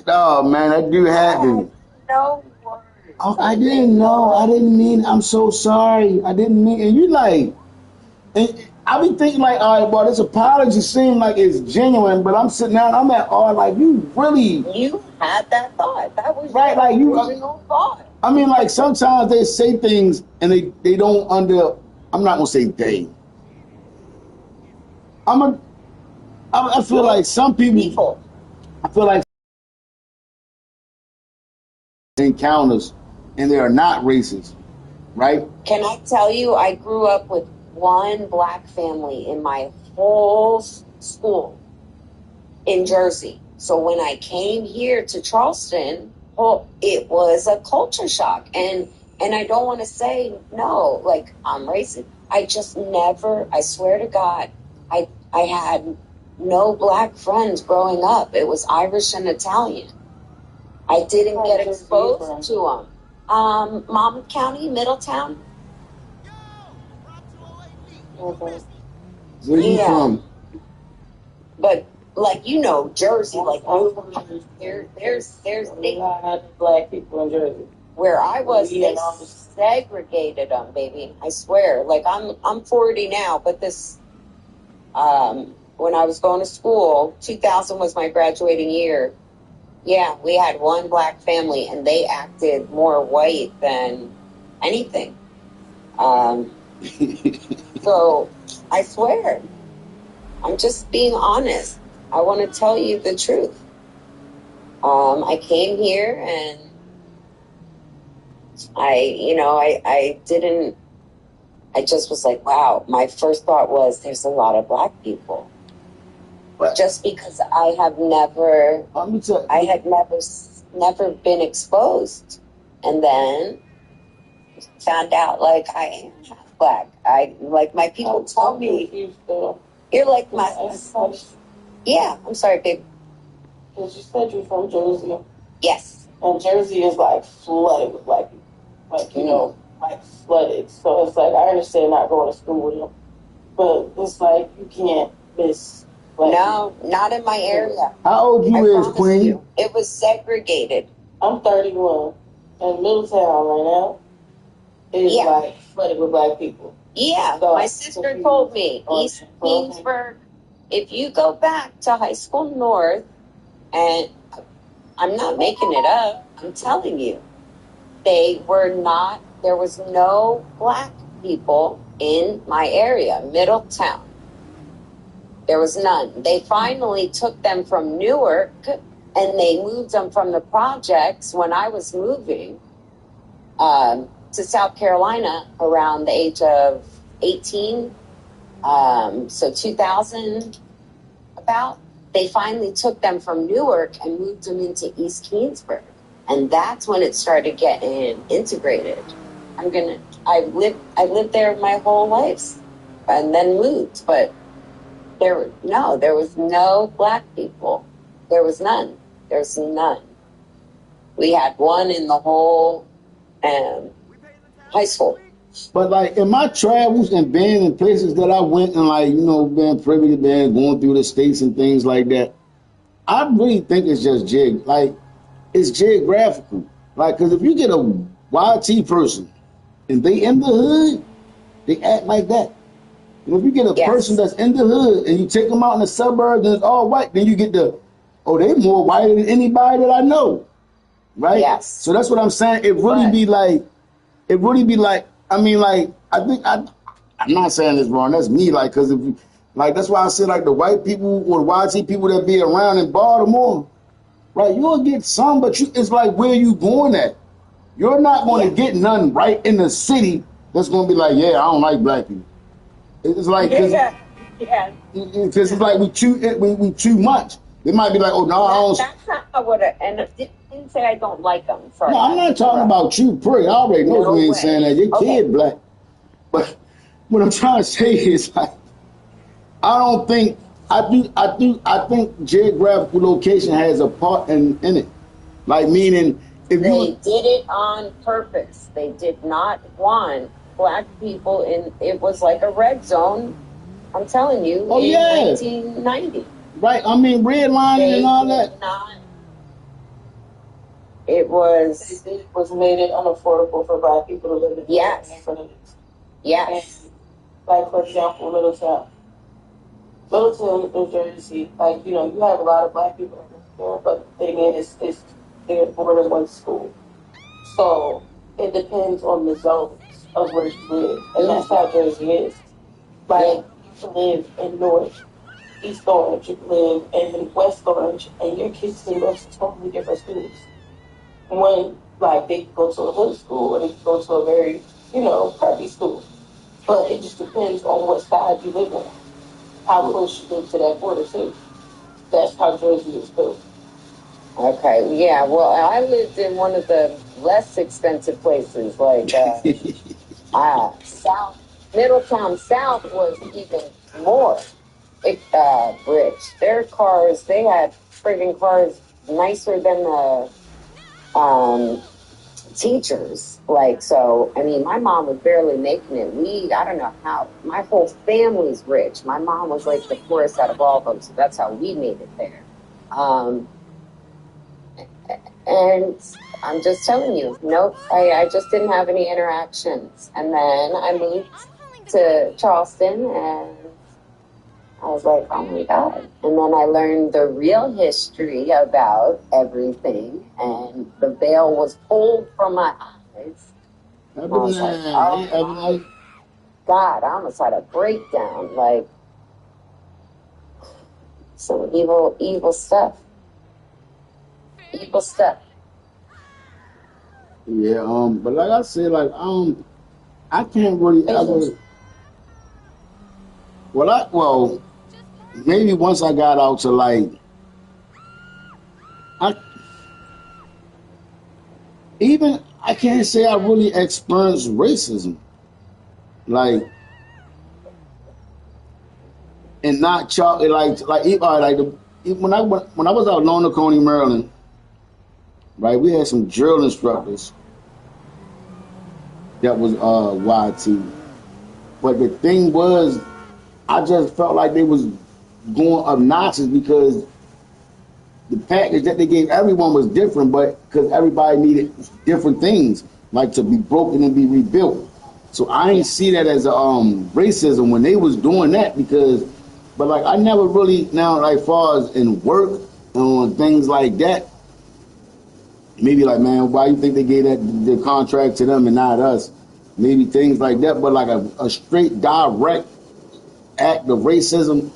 no, man, that do happen. No worries. Oh, I didn't know. I didn't mean. I'm so sorry. I didn't mean. And you like, and I be thinking like, all right, boy, this apology seems like it's genuine, but I'm sitting down. I'm at all like, you really. You had that thought. That was right, like you. original thought. I mean, like sometimes they say things and they don't under. I'm not gonna say they. I feel like some people. I feel like encounters and they are not racist, right? Can I tell you, I grew up with one black family in my whole school in Jersey. So when I came here to Charleston, it was a culture shock. And I don't want to say, no, I'm racist. I just never, I swear to God, I had no black friends growing up. It was Irish and Italian. I didn't get exposed to them. Monmouth County, Middletown. Where you from? But Jersey, there's a lot of black people in Jersey. Where I was, they segregated them, baby. I swear. I'm 40 now, but this, when I was going to school, 2000 was my graduating year. Yeah, we had one black family, and they acted more white than anything. So I swear, I'm just being honest. I want to tell you the truth. I came here and I just was like, wow. My first thought was there's a lot of black people. What? Just because I had never been exposed. And then found out like I am half black. Like my people told me, you're like my. Yeah, I'm sorry, babe. Because you said you're from Jersey. Yes. And Jersey is like flooded with black people. Like, you know, like flooded. So it's like, I understand not going to school with them. But it's like, you can't miss. No, not in my area. How old you is, Queen? You, it was segregated. I'm 31. And Middletown right now is like flooded with black people. Yeah, so my sister told me, East Queensburg, if you go back to High School North, and I'm not making it up, I'm telling you, there was no black people in my area, Middletown. There was none. They finally took them from Newark and they moved them from the projects when I was moving to South Carolina around the age of 18. So 2000 about. They finally took them from Newark and moved them into East Queensburg. And that's when it started getting integrated. I lived there my whole life and then moved, but there was no black people. There was none. There's none. We had one in the whole high school. But like in my travels and being in places that I went and like, you know, being privy to going through the states and things like that, I really think it's just it's geographical. Like, because if you get a YT person and they in the hood, they act like that. And if you get a person that's in the hood and you take them out in the suburbs and it's all white, then you get they more white than anybody that I know. Right? Yes. So that's what I'm saying. It really be like, I mean, like, I think I'm not saying this wrong. That's me, like, because if you, like, that's why I said, like, the white people or the YT people that be around in Baltimore, right? You'll get some, but it's like where you going at. You're not going to get none right in the city that's going to be like, yeah, I don't like black people. It's like, because it's like we too much. They might be like, oh no, I don't. That's not what and didn't say I don't like them. Sorry. No, I'm not talking about you, Pray. I already know you ain't saying that. Your kid black. But what I'm trying to say is, like, I think geographical location has a part in it. Like, meaning, They did it on purpose. They did not want black people it was like a red zone, I'm telling you, in 1990. Right, I mean, redlining and all that. It was made it unaffordable for black people to live in. Yes. And, like, for example, Middletown, New Jersey, like, you know, you have a lot of black people there, but the thing is, they're more than one school. So it depends on the zones of where you live. And that's how Jersey is. Like, you can live in North, East Orange, you can live in West Orange, and your kids can go to totally different schools. When, like, they can go to a hood school or they can go to a very, you know, preppy school. But it just depends on what side you live on, how close you live to that border, too. That's how Jersey is built. Okay, yeah, well, I lived in one of the less expensive places, like South, Middletown South was even more rich. Their cars, they had friggin' cars nicer than the teachers. Like, so, I mean, my mom was barely making it. I don't know how, my whole family's rich. My mom was like the poorest out of all of them, so that's how we made it there. And I'm just telling you, nope, I just didn't have any interactions. And then I moved to Charleston and I was like, oh my God. And then I learned the real history about everything and the veil was pulled from my eyes. I was like, oh God, I almost had a breakdown. Like, some evil stuff. Evil stuff. Yeah, but like I said, like, I can't really ever. Well, maybe once I got out to like, I can't say I really experienced racism, like, and not when I was out in Coney, Maryland, right? We had some drill instructors that was YT, but the thing was, I just felt like they was going obnoxious because the package that they gave everyone was different, but because everybody needed different things, like to be broken and be rebuilt. So I ain't see that as a racism when they was doing that because, but like I never really now like far as in work on things like that. Maybe like man, why you think they gave that the contract to them and not us? Maybe things like that, but like a straight direct act of racism.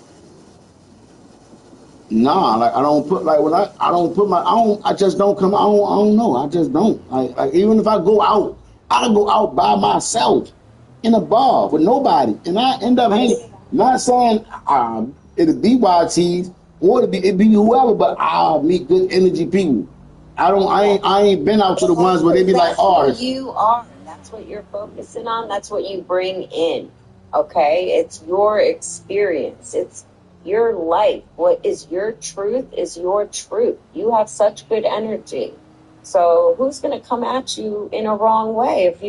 Nah, like I don't put like when I don't put my I just don't come I don't know I just don't like even if I go out I go out by myself in a bar with nobody and I end up hanging not saying it'll be YTs or it'd be whoever but I'll meet good energy people. I ain't been out to the ones where they be like That's who you are. That's what you're focusing on. That's what you bring in. Okay? It's your experience. It's your life. What is your truth is your truth. You have such good energy. So who's gonna come at you in a wrong way if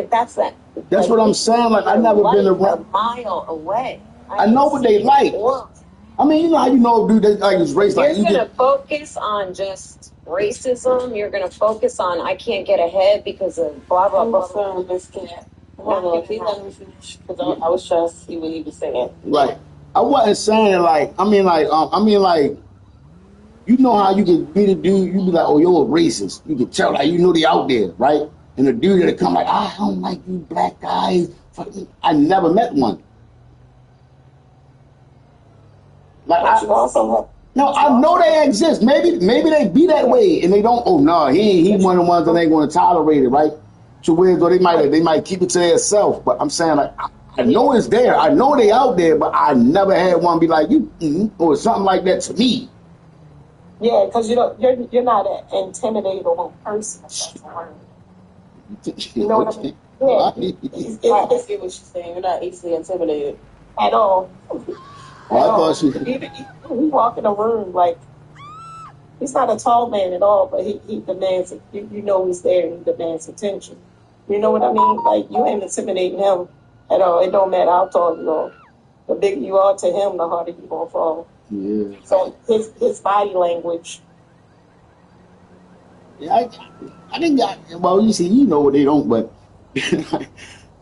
that's that? That's what I'm saying. Like I never been around a mile away. I know what they like. I mean, you know how you know dude they like this race like you're gonna focus on just racism. You're gonna focus on I can't get ahead because of blah blah blah. Hold on, he let me finish because I was trying to see what he was saying. Right. I wasn't saying like I mean like you know how you can meet a dude, you be like, oh, you're a racist. You can tell like you know they out there, right? And the dude that come like, I don't like you black guys. I never met one. Like no, I know they exist. Maybe they be that way and they don't. Oh no, he one of the ones that ain't going to tolerate it, right? To where though they might keep it to themselves. But I'm saying like I know it's there. I know they out there, but I never had one be like you or something like that to me. Yeah, because you're not an intimidatable person. That's the word. You know what I mean? Yeah. I get what you're saying. You're not easily intimidated at all. Well, Even he walk in a room like he's not a tall man at all, but he demands you know he's there and he demands attention. You know what I mean? Like you ain't intimidating him at all. It don't matter how tall you are. The bigger you are to him, the harder you gonna fall. Yeah. So his body language. Yeah, I think well you see you know what they don't, but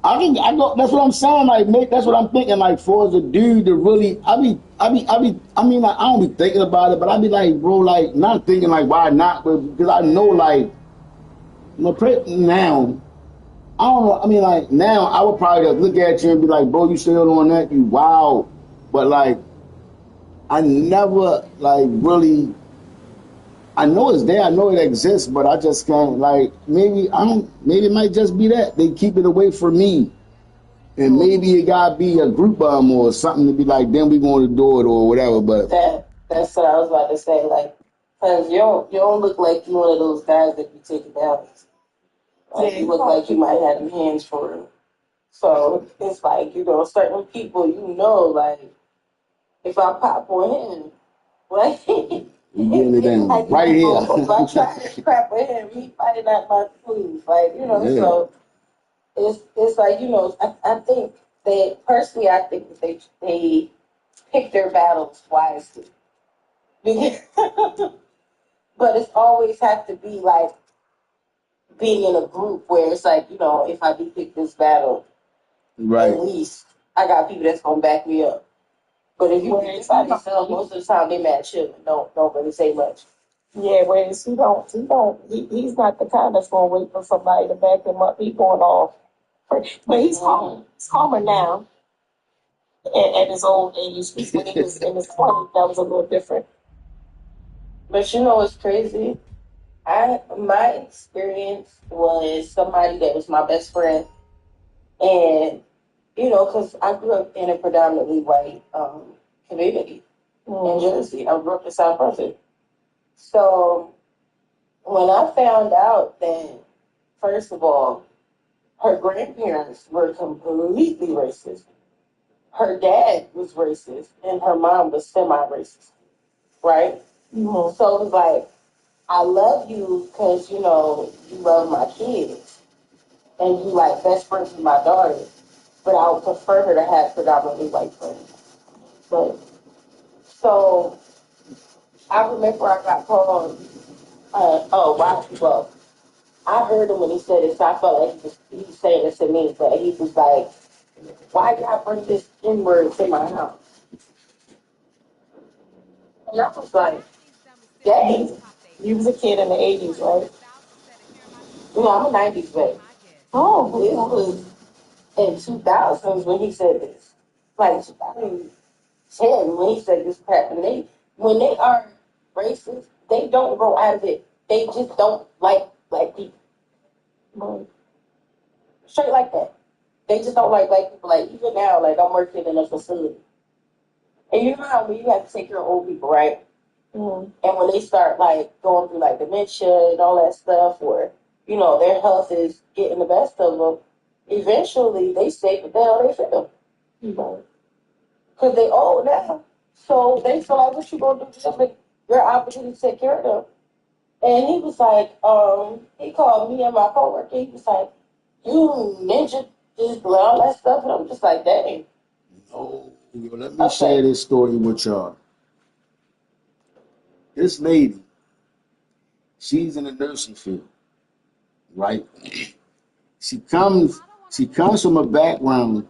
I know that's what I'm saying. Like, mate, that's what I'm thinking. Like, for as a dude to really, I mean, like, I don't be thinking about it, but I be like, bro, like, not thinking like, why not? But because I know, like, now, I don't know. I mean, like, now I would probably just look at you and be like, bro, you still on that? You wow. But like, I never like really. I know it's there. I know it exists, but I just can't like. Maybe Maybe it might just be that they keep it away from me. And maybe it gotta be a group or something to be like, then we going to do it or whatever. But that's what I was about to say. Like, cause you don't look like you one of those guys that you take it down. Like, you look like you might have them hands for him. So it's like certain people, like if I pop on him, like you getting it down right here. If I try to crap with him, he fighting at my sleeves, like Yeah. So. It's like I think that personally I think that they pick their battles wisely, but it's always have to be like being in a group where it's like if I do pick this battle, right, at least I got people that's gonna back me up. But if you pick by yourself, most of the time they mad chill and don't really say much. Yeah, whereas he's not the kind that's gonna wait for somebody to back him up. He's going off. But he's calmer. He's calmer now. At his old age, when he was in his 20s, that was a little different. But what's crazy? My experience was somebody that was my best friend, and because I grew up in a predominantly white community in Jersey. I grew up in South Jersey. So when I found out that first of all, her grandparents were completely racist. Her dad was racist, and her mom was semi-racist, right? Mm-hmm. So it was like, I love you because, you know, you love my kids, and you like best friends with my daughter, but I would prefer her to have predominantly white friends. But, so, I remember I got called, well, I heard him when he said it, so I felt like he was saying this to me, but he was like, why did I bring this N-word to my house? And I was like, dang. You was a kid in the 80s, right? You know, I'm a 90s baby. Oh, it was in 2000s when he said this. Like 2010 when he said this crap. And when they are racist, they don't grow out of it. They just don't like black people. Straight like that. They just don't like black people. Like, even now, like, I'm working in a facility. And you know how when you have to take care of old people, right? Mm. And when they start, like, going through, like, dementia and all that stuff, or, you know, their health is getting the best of them, eventually they say what the hell they feel. Because they old now. So they feel like, what you going to do? Just like your opportunity to take care of them. And he was like, he called me and my coworker. He was like, you ninja, just all that stuff. And I'm just like, dang. No, let me share this story with y'all. This lady, she's in the nursing field, right? She comes from a background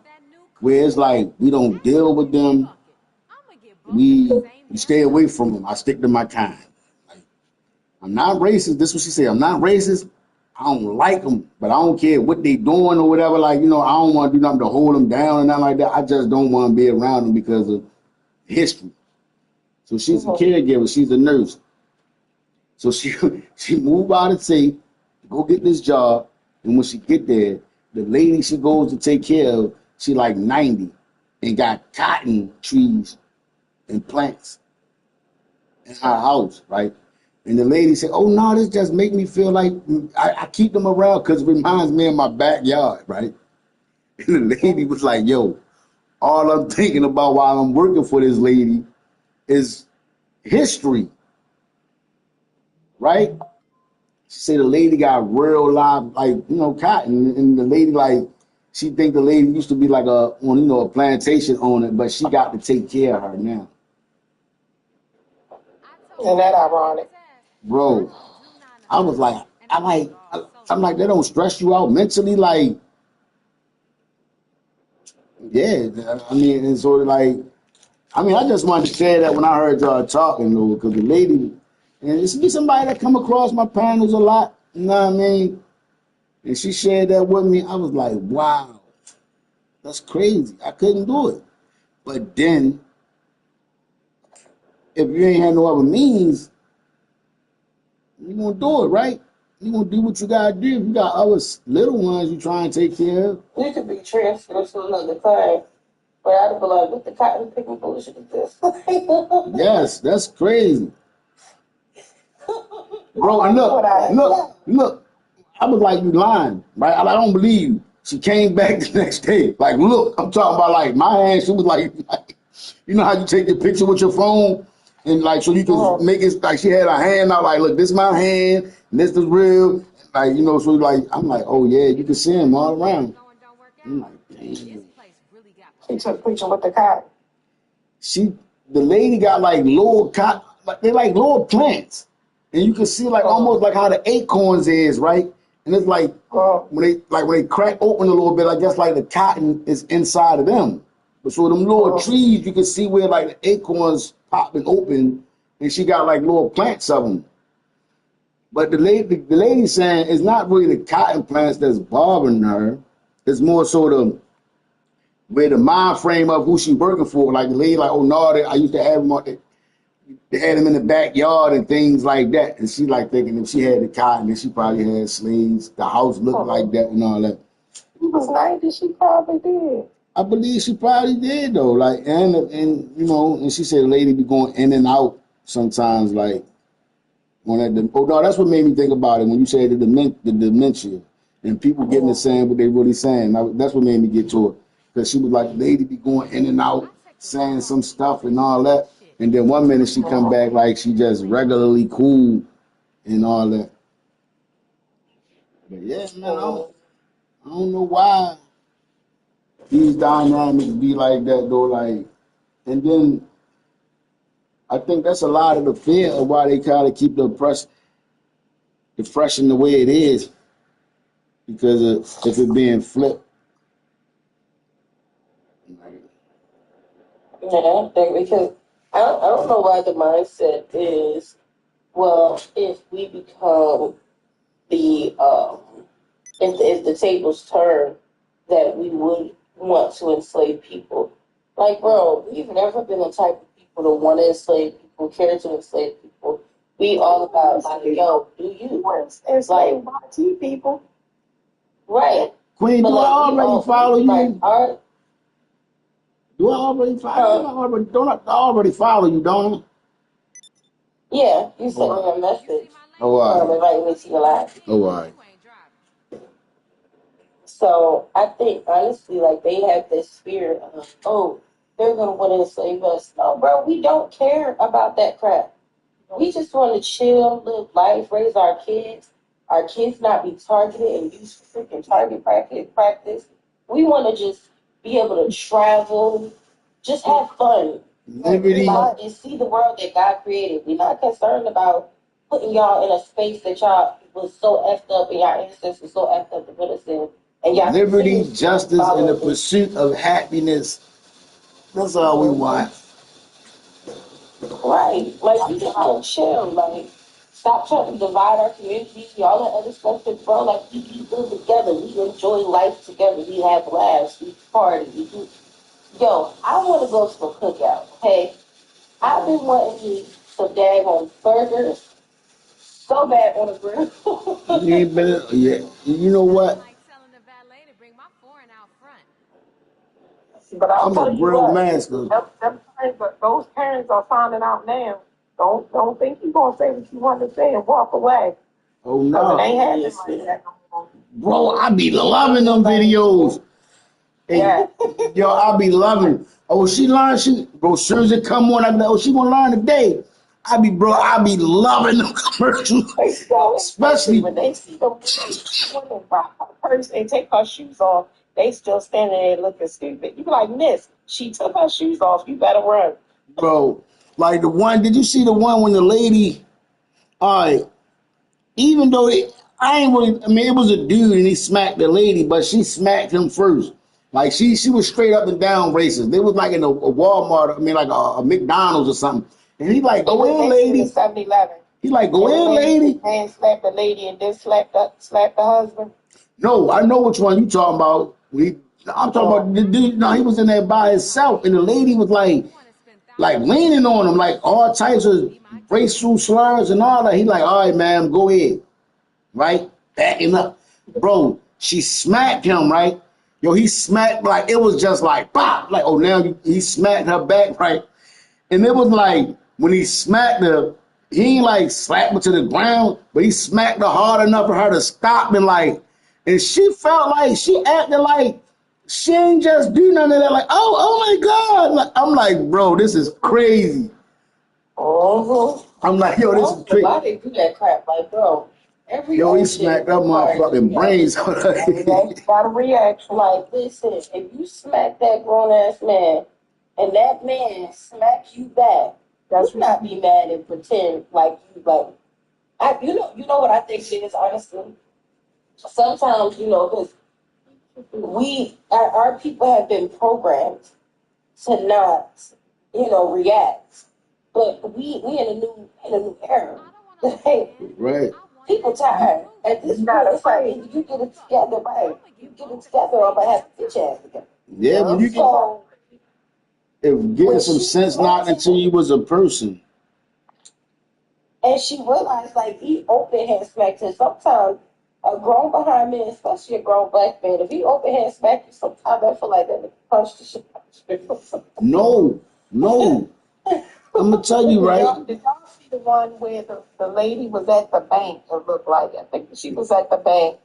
where it's like we don't deal with them. We stay away from them. I stick to my kind. Like, I'm not racist. This is what she said. I'm not racist. I don't like them, but I don't care what they doing or whatever. Like, you know, I don't want to do nothing to hold them down and nothing like that. I just don't want to be around them because of history. So she's a caregiver. She's a nurse. So she moved out of state to go get this job. And when she get there, the lady she goes to take care of, she like 90 and got cotton trees and plants in her house, right? And the lady said, oh, no, this just make me feel like I keep them around because it reminds me of my backyard, right? And the lady was like, yo, all I'm thinking about while I'm working for this lady is history, right? She said the lady got real live, like, you know, cotton. And the lady, like, she think the lady used to be like a plantation owner, but she got to take care of her now. And that ironic. Bro, I'm like, they don't stress you out mentally, like, yeah. I mean, and sort of like, I just wanted to say that when I heard y'all talking, though, because the lady, and it's be somebody that come across my panels a lot, you know what I mean? And she shared that with me. I was like, wow, that's crazy. I couldn't do it. But then, if you ain't had no other means, you gonna do it, right? You gonna do what you gotta do. If you got other little ones you try and take care of. You could be transferred to another client. But I'd be like, what the cotton picking bullshit is this? Yes, that's crazy. Bro, and look. I was like, you lying, right? I don't believe you. She came back the next day. Like, look, I'm talking about like my hand. She was like, you know how you take your picture with your phone? And like, so you can make it like she had her hand out, like, look, this is my hand, and this is real. Like, you know, so like, I'm like, oh yeah, you can see him all around. I'm like, damn. She took a picture with the cotton. The lady got like little cotton, they're like little plants. And you can see like almost like how the acorns is, right? And it's like when they crack open a little bit, I guess like the cotton is inside of them. But so them little trees, you can see where like the acorns popping open, and she got like little plants of them. But the lady saying it's not really the cotton plants that's bothering her. It's more sort of where the mind frame of who she working for. Like the lady, like, oh no, I used to have them on. They had them in the backyard and things like that. And she like thinking if she had the cotton, then she probably had slaves. The house looked like that and all that. It was 90, she probably did. I believe she probably did though. Like and you know, and she said the lady be going in and out sometimes, like on that. Oh no, that's what made me think about it when you said the dementia. and people getting to saying what they really saying. That's what made me get to her, because she was like, lady be going in and out, saying some stuff and all that, and then one minute she come back like she just regularly cool and all that. But yeah, man, I don't know why these dynamics be like that though. Like, and then I think that's a lot of the fear of why they kind of keep the depression the way it is, because if it being flipped. Yeah, I think because I don't know why the mindset is, well, if we become the if the tables turn, that we would want to enslave people. Like, bro, we've never been the type of people to want to enslave people, care to enslave people. We all about like, yo, do you? Enslaved YT people. Right. Queen, But do I like, already follow you? like, our, Do I already follow you? Don't I already follow you, don't I? yeah, you sent me a message. Oh, all right. Inviting me to your live. Oh, all right. So I think honestly, like they have this spirit of, oh, they're gonna want to enslave us. No, bro, we don't care about that crap. We just want to chill, live life, raise our kids not be targeted and use freaking target practice. We want to just be able to travel, just have fun, Liberty. and see the world that God created. We're not concerned about putting y'all in a space that y'all was so effed up and y'all ancestors so effed up to put us in. And y'all Liberty, justice, and the pursuit of happiness. That's all we want. Right. Like, we just want to chill. Like, stop trying to divide our community, all that other stuff. But, bro, like, we live together. We enjoy life together. We have laughs. We party. We do. Yo, I want to go to a cookout, okay? I've been wanting to eat some daggone burgers so bad on the grill. You ain't been, yeah. You know what? But I'll I'm tell a you grill what, master. those parents are finding out now. Don't think you're gonna say what you want to say and walk away. Oh, Because it ain't no. happening like that no more. Bro, I be loving them videos. Hey, Yeah. yo, I be loving it. Oh, she learned, bro, as soon as it come on, I be like, oh, she gonna learn today. I be loving them commercials. Especially Especially, when they see the woman drop her purse and take her shoes off, they still standing there looking stupid. You be like, Miss, she took her shoes off. You better run. bro, like the one, did you see the one when the lady, all right, even though I ain't really, I mean, it was a dude and he smacked the lady, but she smacked him first. Like she was straight up and down racist. They was like in a Walmart, I mean, like a McDonald's or something. And he like, go in, lady. 7-Eleven. He like, go in, lady. Man slapped the lady and then slapped the husband. No, I know which one you talking about. I'm talking about the dude. No, he was in there by himself, and the lady was like leaning on him, like all types of racial slurs and all that. He like, all right, man, go ahead, right? Backing up, bro. She smacked him, right? Yo, he smacked like it was just like pop, like oh now he smacked her back, right? And it was like when he smacked her, he ain't like slapped her to the ground, but he smacked her hard enough for her to stop and she felt like she acted like she ain't just do none of that. Like, oh my God. Like, I'm like, bro, this is crazy. I'm like, yo, this is crazy. Why they do that crap? Like, bro, every Yo, he old smacked shit her motherfucking brains out of her. Got a reaction. like, listen, if you smack that grown ass man and that man smack you back, you not be mad and pretend like you like. You know what I think it is, honestly. Sometimes, because our people have been programmed to not, react. But we in a new era. Right. People tired. At this point, it's like you get it together, right? You get it together, or I'm gonna have to get your ass together. Yeah, when you getting some sense knocked into you was a person. And she realized, like, he open hand smacked her. Sometimes a grown behind man, especially a grown black man, if he open hand smack you, sometimes I feel like that punch the shit out of you. No. I'm gonna tell you, right? Did y'all see the one where the lady was at the bank? It looked like I think she was at the bank,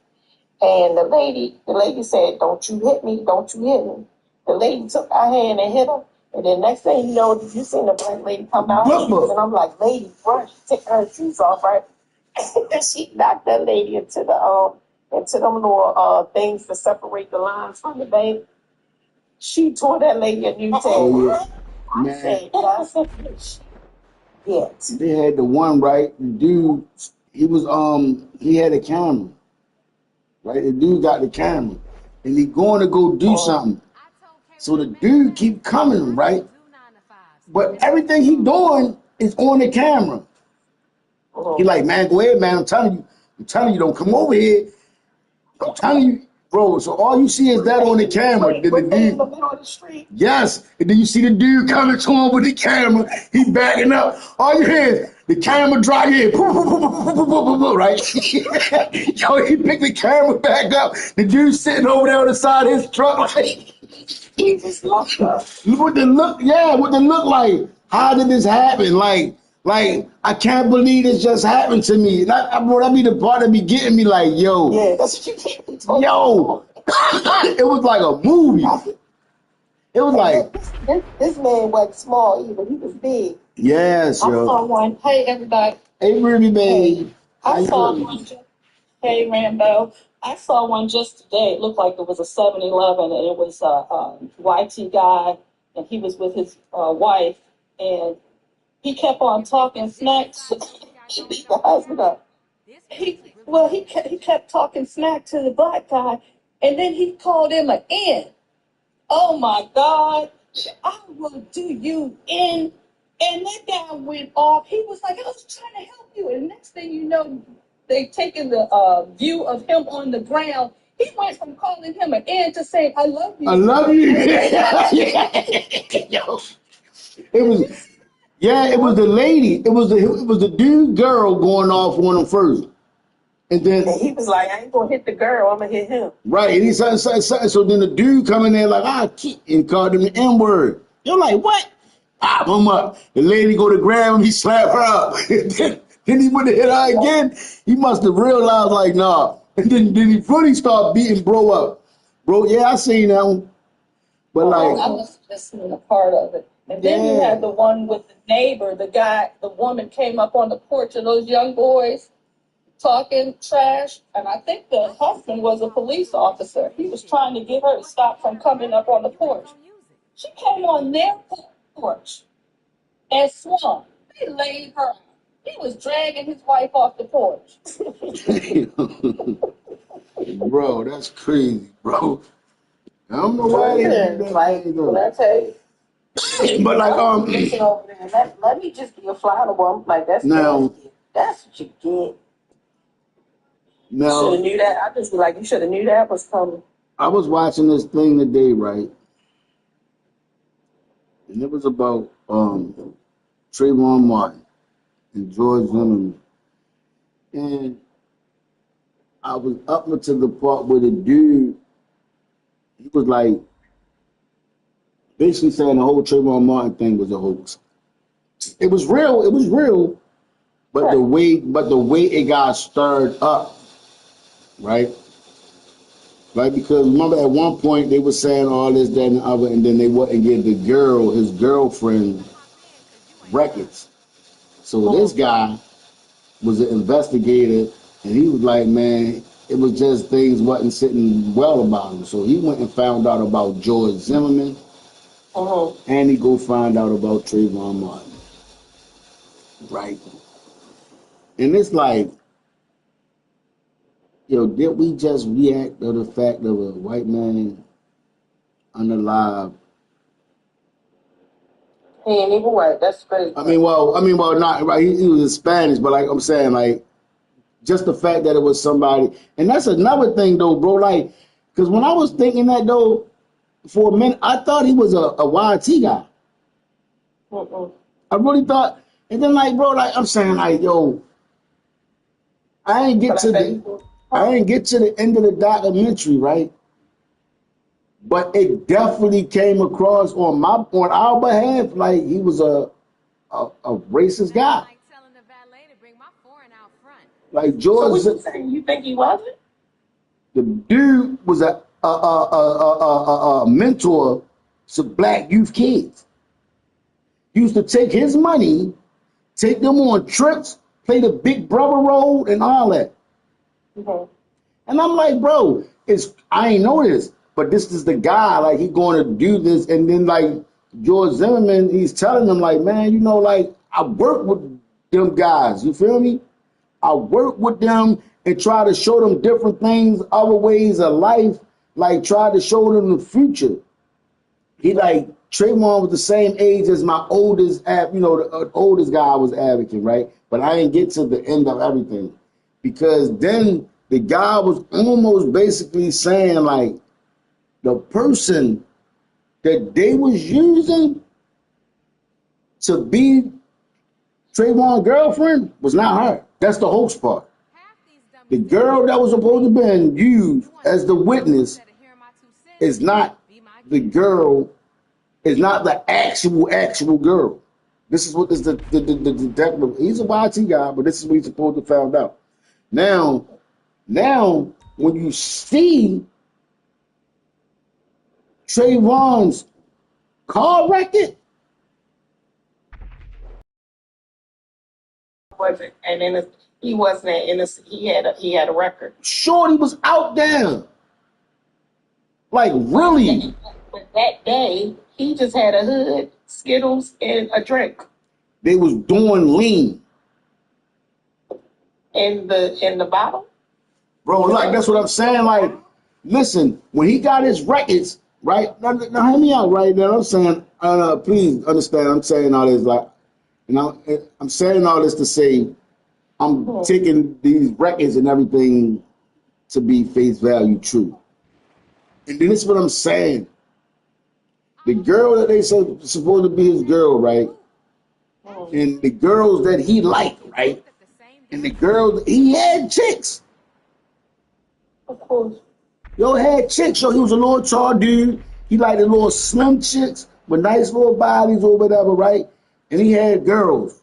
And the lady said, "Don't you hit me, don't you hit me." The lady took her hand and hit her. And then next thing you know, you seen the black lady come out. And I'm like, "Lady, bruh," she took her shoes off, right? And she knocked that lady into them little things to separate the lines from the bank. She tore that lady a new table. I said, "Yes." Yes. They had the one, right? The dude, he had a camera, right? The dude got the camera, and he going to go do something. So the dude keep coming, right? But everything he doing is on the camera. He like, "Man, go ahead, man. I'm telling you, don't come over here. I'm telling you, bro." So all you see is that on the camera. Then the dude, in the middle of the street. yes, and then you see the dude coming to him with the camera. He backing up. All you hear is the camera drop in, right? Yo, he picked the camera back up. The dude sitting over there on the side of his truck, like, He was locked up. what the look like? How did this happen? Like I can't believe this just happened to me. Bro, that be the part that be getting me like, yo. Yeah, that's what you can't talk Yo. It was like a movie. It was like, this man wasn't small either. He was big. yes, I yo. saw one. Hey, everybody. Hey, Ruby, baby. I saw one. Hey, Rambo. I saw one just today. It looked like it was a 7-Eleven, and it was a YT guy, and he was with his wife, and he kept on talking smack. He kept talking smack to the black guy, and then he called him an N. Oh my God, I will do you in. And that guy went off. He was like, "I was trying to help you." And next thing you know, they taken the view of him on the ground. He went from calling him an N to saying, "I love you." I love you. Yo. It was the lady. It was the dude girl going off on him first. And then he was like, "I ain't gonna hit the girl, I'm gonna hit him." Right. And he said, so then the dude come in there like, and called him the N-word. You're like, what? Pop him up. The lady go to grab him, he slap her up. Then he went to hit her again. He must have realized, like, nah. And then he really started beating bro up. Bro, yeah, I seen that one. But I must have just seen a part of it. And then you had the one with the neighbor, the woman came up on the porch of those young boys talking trash, and I think the husband was a police officer. He was trying to get her to stop from coming up on the porch. She came on their porch and swung. They laid her out. He was dragging his wife off the porch. Bro, that's crazy, bro. I don't know why they do that. Like, when I tell you. But like, Listen over there. Let me just be a fly one. Like, that's now, that's what you get. No. You should have knew that. I just be like, you should have knew that was coming. I was watching this thing today, right? And it was about Trayvon Martin and George Zimmerman. And I was up to the part where the dude, he was like, basically saying the whole Trayvon Martin thing was a hoax. It was real, but right. the way it got stirred up, right? Right, because remember at one point they were saying all this, that, and the other, and then they wouldn't give the girl, his girlfriend, records. So this guy was an investigator, and he was like, man, it was just things wasn't sitting well about him. So he went and found out about George Zimmerman, and he go find out about Trayvon Martin. Right? And it's like, yo, did we just react to the fact of a white man unalive? He ain't even white. That's crazy. I mean, not right. He was in Spanish, but like I'm saying, like just the fact that it was somebody, and that's another thing though, bro. Like, because when I was thinking that though, for a minute, I thought he was a YT guy. I really thought, and then like, bro, like I'm saying, like, yo, I ain't get to the end of the documentary, right? But it definitely came across on our behalf like he was a racist guy. Like George. So what you saying? You think he wasn't? The dude was a mentor to black youth kids. He used to take his money, take them on trips, play the big brother role and all that. Mhm. And I'm like, bro, I ain't know this, but this is the guy, like he going to do this. And then like George Zimmerman, he's telling them like, man, you know, like I work with them guys, you feel me? I work with them and try to show them different things, other ways of life, like try to show them the future. He like Trayvon was the same age as my oldest, the oldest guy I was advocating, right? But I didn't get to the end of everything because then the guy was almost basically saying like the person that they was using to be Trayvon's girlfriend was not her. That's the hoax part. The girl that was supposed to be used as the witness is not the girl, is not the actual girl. This is what this the detective. He's a YT guy, but this is what he's supposed to find out. Now when you see Trayvon's car record, Wasn't and innocent. He wasn't innocent. He had a record. Shorty was out there. Like really. But that day, he just had a hood, Skittles, and a drink. They was doing lean. In the bottle? Bro, like that's what I'm saying. Like, listen, when he got his records, right? Now hear me out right now. I'm saying, please understand, I'm saying all this like, I'm saying all this to say I'm taking these records and everything to be face value true. And then this is what I'm saying. The girl that they said supposed to be his girl, right? And the girls that he liked, right? And the girls, he had chicks. Of course. Yo, had chicks. Yo, he was a little tall dude. He liked the little slim chicks with nice little bodies or whatever, right? And he had girls.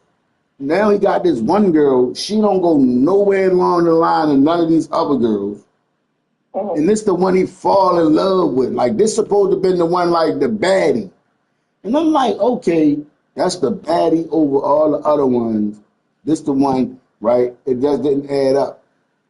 Now he got this one girl. She don't go nowhere along the line of none of these other girls. And this the one he fall in love with. Like this supposed to have been the one like the baddie. And I'm like, okay, that's the baddie over all the other ones. This the one, right? It just didn't add up.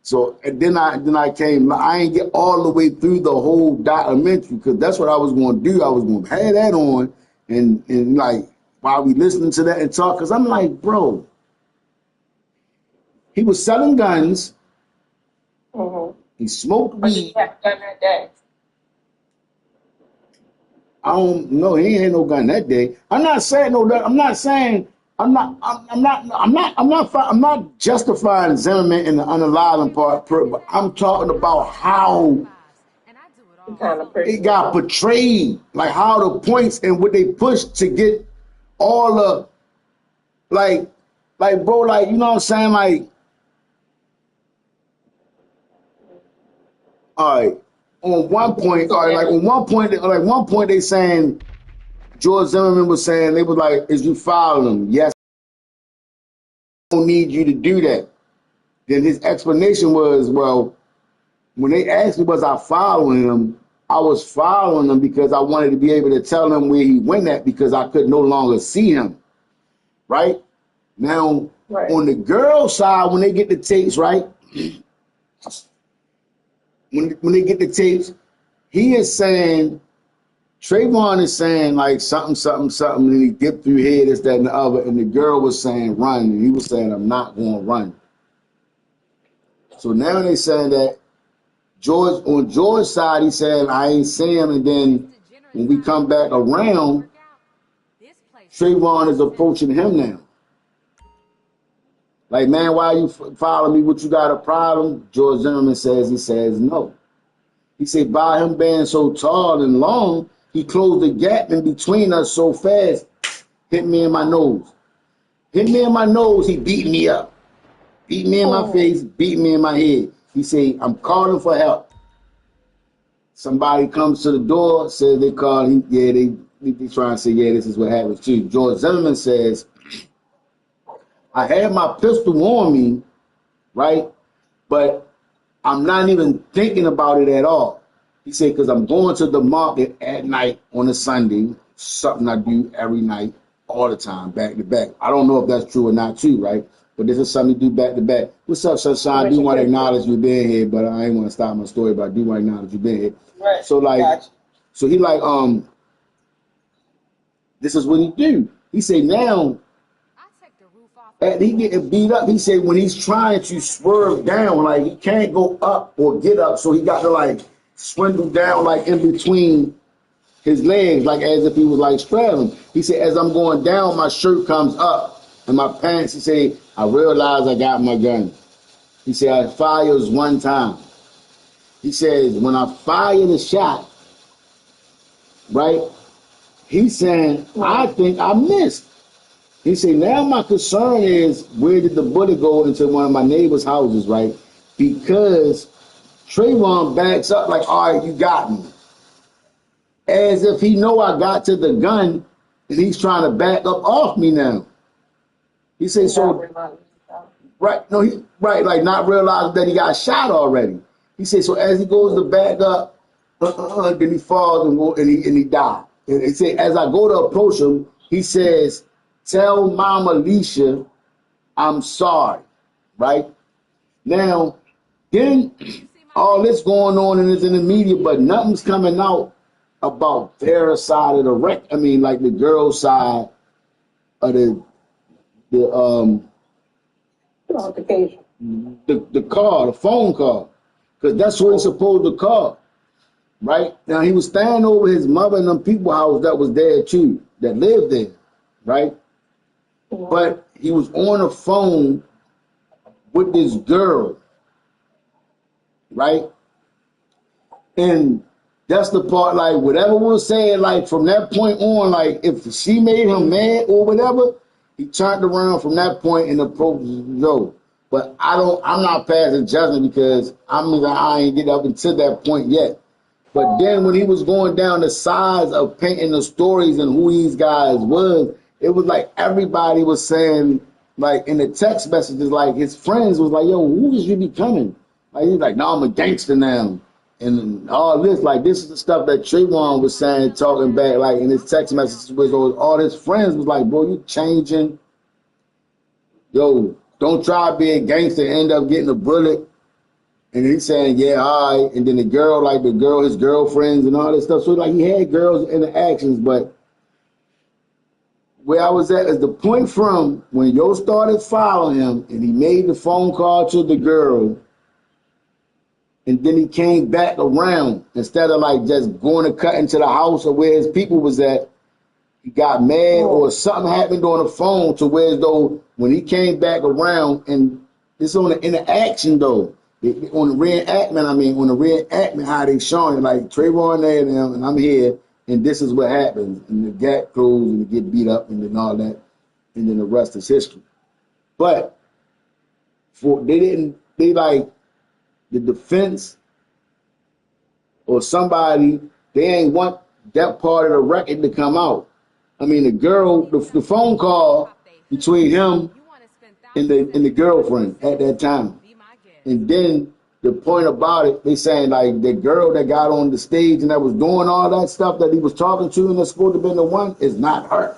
So and then I came. I ain't get all the way through the whole documentary because that's what I was going to do. I was going to have that on and like while we listening to that and talk. Because I'm like, bro, he was selling guns. He smoked weed. He had a gun that day. I don't know. He ain't had no gun that day. I'm not saying no. I'm not saying. I'm not justifying Zimmerman in the unaliving part, but I'm talking about how it got portrayed, like how the points and what they pushed to get all the like bro, like you know what I'm saying, like all right. On one point, all right, like on one point they saying George Zimmerman was saying they was like, is you following him? Yes. I don't need you to do that. Then his explanation was, well, when they asked me was I following him, I was following him because I wanted to be able to tell him where he went at because I could no longer see him. Right? Now, on the girl side, when they get the tapes, right? When they get the tapes, he is saying, Trayvon is saying like something, and he dipped through here, this, that, and the other, and the girl was saying run, and he was saying I'm not going to run. So now they saying that on George's side, he said I ain't see him, and then when we come back around, Trayvon is approaching him now. Like, man, why you following me? What you got a problem? George Zimmerman says, he says no. He said by him being so tall and long, he closed the gap in between us so fast, hit me in my nose. Hit me in my nose, he beat me up. Beat me in my face, beat me in my head. He said, I'm calling for help. Somebody comes to the door, says they call him, yeah, they try and say, yeah, this is what happens to you. George Zimmerman says, I had my pistol on me, right? But I'm not even thinking about it at all. He said, because I'm going to the market at night on a Sunday, something I do every night, all the time, back to back. I don't know if that's true or not too, right? But this is something to do back to back. What's up, Sunshine? I do want to acknowledge you being here, but I ain't want to stop my story, but I do want to acknowledge you being here. Right. So like, Gotcha. so he like, this is what he do. He say now, and he getting beat up. He said when he's trying to swerve down, like he can't go up or get up, so he got to like swindle down like in between his legs, like as if he was like straddling. He said, as I'm going down, my shirt comes up and my pants. He said, I realized I got my gun. He said, I fires one time. He says, when I fired the shot, right? He's saying, I think I missed. He said, now my concern is where did the bullet go into one of my neighbor's houses, right? Because Trayvon backs up like, all right, you got me. As if he know I got to the gun and he's trying to back up off me now. He said, so, right, no, he, right, like not realizing that he got shot already. He said, so as he goes to back up, then he falls and he died. And he said, as I go to approach him, he says, tell Mama Alicia I'm sorry, right? Now, then all this going on and it's in the media, but nothing's coming out about their side of the wreck. I mean, like the girl's side of the call, the phone call, because that's what he's supposed to call, right? Now he was standing over his mother and them people house that was there too, that lived there, right? But he was on the phone with this girl, right? And that's the part, like, whatever was said, like, from that point on, like, if she made him mad or whatever, he turned around from that point and approached Joe. But I'm not passing judgment because I ain't get up until that point yet. But then when he was going down the sides of painting the stories and who these guys was, it was like everybody was saying, like in the text messages, like his friends was like, yo, who is you becoming? Like he's like, no, I'm a gangster now. And all this, like this is the stuff that Trayvon was saying, talking back, like in his text messages with all his friends was like, bro, you changing. Yo, don't try to be a gangster and end up getting a bullet. And he's saying, yeah, all right. And then the girl, his girlfriends and all this stuff. So like he had girls in the actions, but where I was at is the point from when Yo started following him and he made the phone call to the girl and then he came back around instead of like just going to cut into the house or where his people was at. He got mad or something happened on the phone to where as though when he came back around and it's on the interaction though. On the reenactment, how they showing like Trayvon there and them, and I'm here, and this is what happens, and the gap closed, and they get beat up, and then all that, and then the rest is history. But they like the defense or somebody, they ain't want that part of the record to come out. I mean, the girl, the phone call between him and the girlfriend at that time. And then the point about it, they saying like the girl that got on the stage and that was doing all that stuff that he was talking to and that's supposed to have been the one is not her.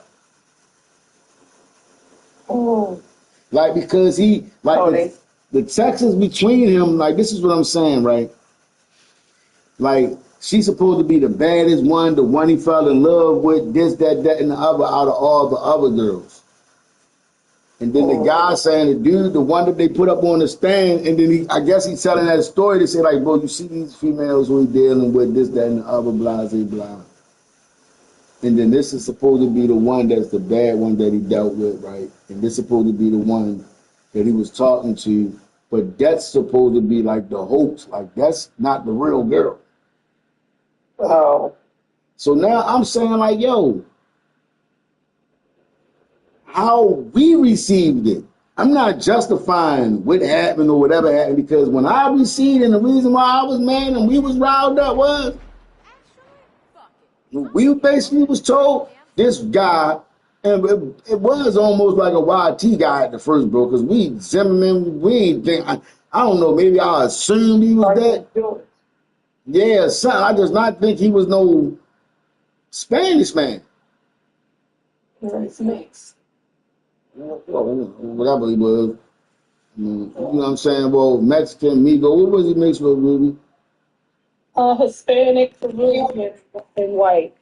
Oh. Like because he like the texts between him, like this is what I'm saying, right? Like she's supposed to be the baddest one, the one he fell in love with, this, that, and the other out of all the other girls. And then the guy saying, the dude, the one that they put up on the stand, and then I guess he's telling that story to say, like, bro, you see these females who he dealing with, this, that, and the other, blah, blah, blah. And then this is supposed to be the one that's the bad one that he dealt with, right? And this is supposed to be the one that he was talking to, but that's supposed to be like the hoax. Like, that's not the real girl. Oh. So now I'm saying, like, yo, how we received it. I'm not justifying what happened or whatever happened because when I received it and the reason why I was mad and we was riled up was we basically was told this guy, and it was almost like a YT guy at the first, bro, because we Zimmerman, we ain't think, I don't know, maybe I assumed he was that. Yeah, son, I just not think he was no Spanish man. It's mixed. Whatever he was. You know what I'm saying? Well, Mexican, Migo, what was he mixed with, Ruby? Hispanic, Peruvian, and white.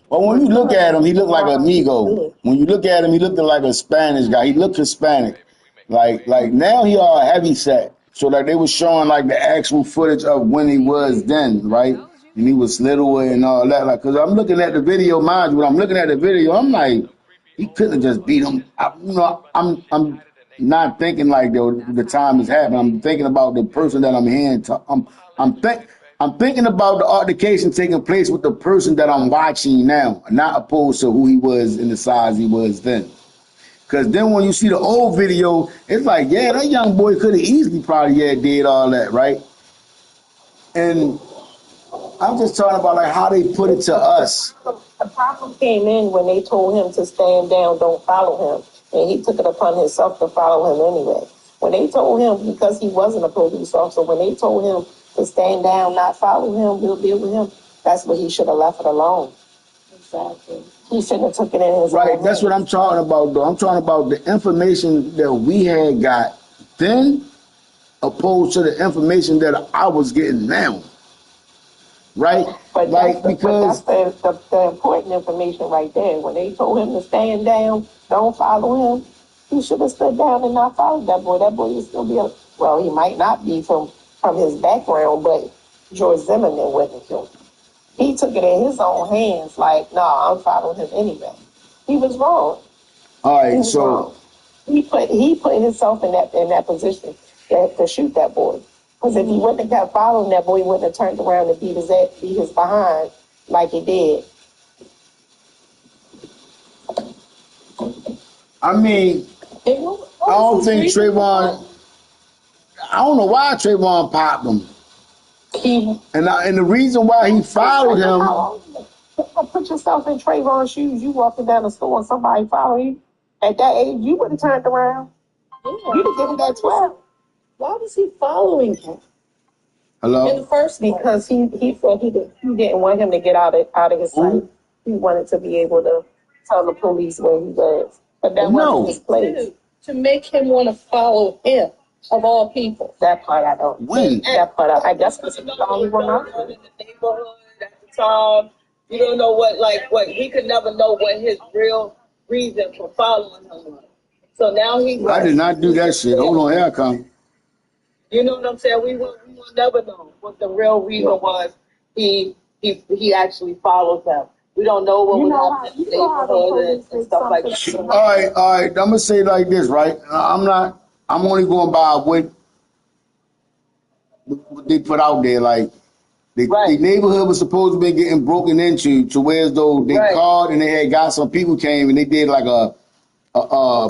Well, when you look at him, he looked like a Migo. When you look at him, he looked like a Spanish guy. He looked Hispanic. Like now he all heavy set. So like they were showing like the actual footage of when he was then, right? And he was little and all that. Like, cause I'm looking at the video, mind you, when I'm looking at the video, I'm like, he couldn't have just beat him. I'm not thinking like the time is happening. I'm thinking about the person that I'm hearing. I'm thinking about the altercation taking place with the person that I'm watching now, not opposed to who he was and the size he was then. Because then when you see the old video, it's like, yeah, that young boy could have easily probably did all that, right? And I'm just talking about like how they put it to us. The problem came in when they told him to stand down, don't follow him. And he took it upon himself to follow him anyway. When they told him, because he wasn't a police officer, when they told him to stand down, not follow him, we'll deal with him, that's what he should have left it alone. Exactly. He shouldn't have took it in his Right, own that's what I'm talking about, though. I'm talking about the information that we had got then opposed to the information that I was getting now. Right? But like, that's the important information right there. When they told him to stand down, don't follow him, he should have stood down and not followed that boy. That boy would still be well, he might not be from his background, but George Zimmerman wouldn't kill him. He took it in his own hands, like, no, I'm following him anyway. He was wrong. All right, so wrong. He put himself in that position to shoot that boy. Because if he wouldn't have kept following that boy, he wouldn't have turned around and beat his behind like he did. I mean, I don't think Trayvon. I don't know why Trayvon popped him. And the reason why he followed him. Put yourself in Trayvon's shoes. You walking down the store and somebody follow you. At that age, you would have turned around. Yeah. You'd have given that 12. Why was he following him? Hello? In the first, because he thought he didn't want him to get out of his sight. He wanted to be able to tell the police where he was. But that wasn't his place. To make him want to follow him, of all people. That part I don't. When? That part I guess because he's the only one out there. In the neighborhood at the time, you don't know what he could never know what his real reason for following him was. So now I did not do that shit. Hold on, here I come. You know what I'm saying? We will never know what the real reason was. He actually followed them. We don't know what was happening in the neighborhood and stuff like that. All right. I'm gonna say it like this, right? I'm only going by what they put out there. Like the neighborhood was supposed to be getting broken into, to where as though they called and they had got some people came and they did like a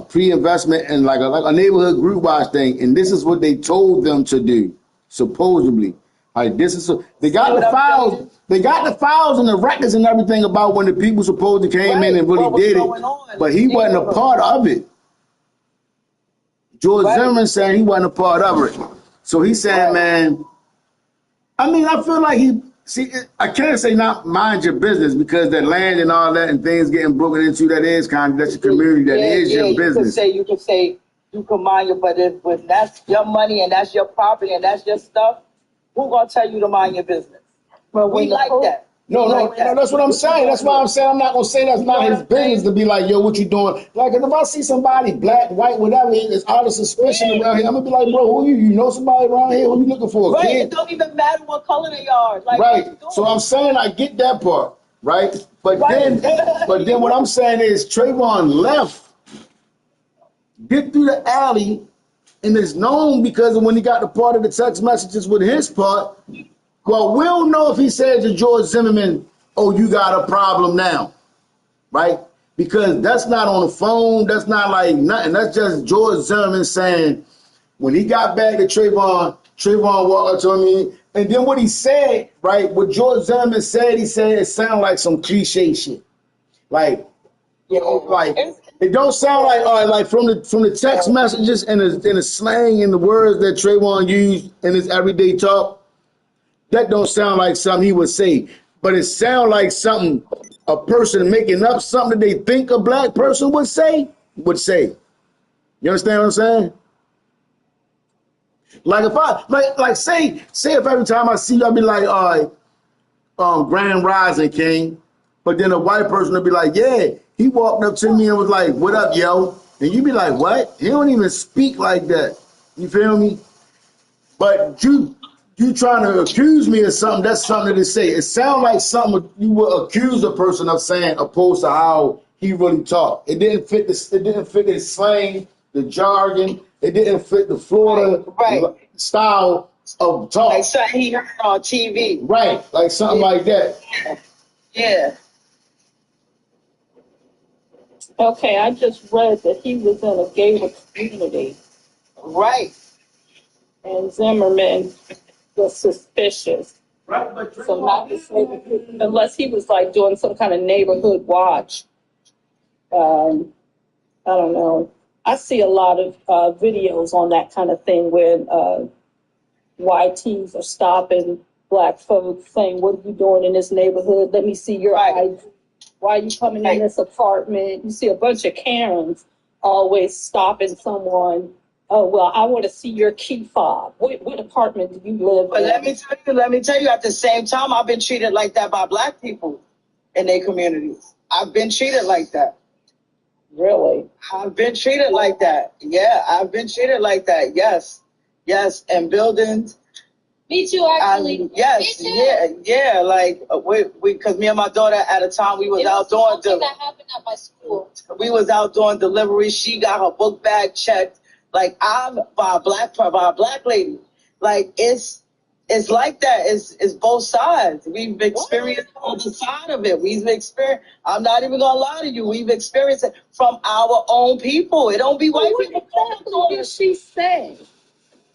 pre-investment and like a neighborhood group watch thing, and this is what they told them to do, supposedly. Like they got the files. They got the files and the records and everything about when the people supposedly came in and really did it, but he wasn't a part of it. George Zimmerman saying he wasn't a part of it, so he's saying, man. I mean, I feel like I can't say not mind your business because that land and all that and things getting broken into, that's your community, that is your business. You can say you can mind your, but if that's your money and that's your property and that's your stuff, who gonna tell you to mind your business? But we like that. No, that's what I'm saying. That's why I'm saying I'm not gonna say that's not his business to be like, yo, what you doing? Like, if I see somebody black, white, whatever, it's out of suspicion around here, I'm gonna be like, bro, who you? You know somebody around here? Who you looking for? Right. Kid? It don't even matter what color they are. Like, right. So I'm saying I get that part, right? But then what I'm saying is Trayvon left, get through the alley, and it's known because of when he got the part of the text messages with his part. Well, we don't know if he said to George Zimmerman, oh, you got a problem now, right? Because that's not on the phone. That's not like nothing. That's just George Zimmerman saying, when he got back to Trayvon walked up to me. And then what he said, right, what George Zimmerman said, he said it sounded like some cliche shit. Like, you know, like, It don't sound like all right, like from the text messages and the slang and the words that Trayvon used in his everyday talk. That don't sound like something he would say, but it sounds like something a person making up something that they think a black person would say. You understand what I'm saying? Like if I like say if every time I see you, I'd be like, all right, Grand Rising King, but then a white person would be like, yeah, he walked up to me and was like, what up, yo? And you'd be like, what? He don't even speak like that. You feel me? But you trying to accuse me of something, that's something to say. It sounds like something you would accuse a person of saying opposed to how he really talked. It didn't fit his slang, the jargon. It didn't fit the Florida style of talk. Like something he heard on TV. Right, like something like that. Yeah. Okay, I just read that he was in a gated community. Right. And Zimmerman was suspicious. Right, but So not to say that unless he was like doing some kind of neighborhood watch. I don't know. I see a lot of videos on that kind of thing where YTs are stopping black folks saying, what are you doing in this neighborhood? Let me see your ID. Why are you coming in this apartment? You see a bunch of Karens always stopping someone. Oh, well, I want to see your key fob. What apartment do you live in? But let me tell you, at the same time, I've been treated like that by black people in their communities. I've been treated like that. Really? I've been treated like that. Yeah, I've been treated like that. Yes. Yes. And buildings. Me too, actually. Yes. Me too. Yeah. Like because me and my daughter at a time we was out doing that happened at my school. We was out doing delivery. She got her book bag checked. Like I'm by a black lady. Like it's like that. It's both sides. We've experienced the other side of it. We've experienced. I'm not even gonna lie to you. We've experienced it from our own people. It don't be white people. What did she say?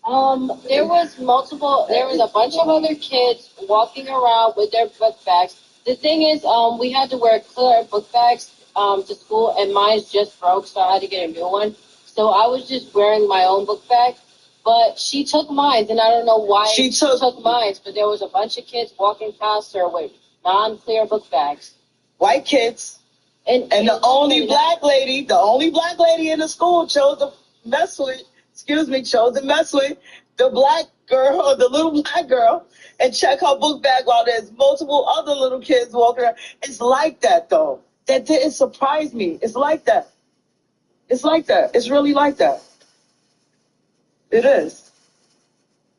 There was a bunch of other kids walking around with their book bags. The thing is, we had to wear clear book bags to school, and mine just broke, so I had to get a new one. So I was just wearing my own book bag, but she took mine, and I don't know why she took mine, but there was a bunch of kids walking past her with non-clear book bags. White kids. And the only black lady in the school chose to mess with the black girl, or the little black girl, and check her book bag while there's multiple other little kids walking around. It's like that, though. That didn't surprise me. It's like that. It's like that. It's really like that. It is.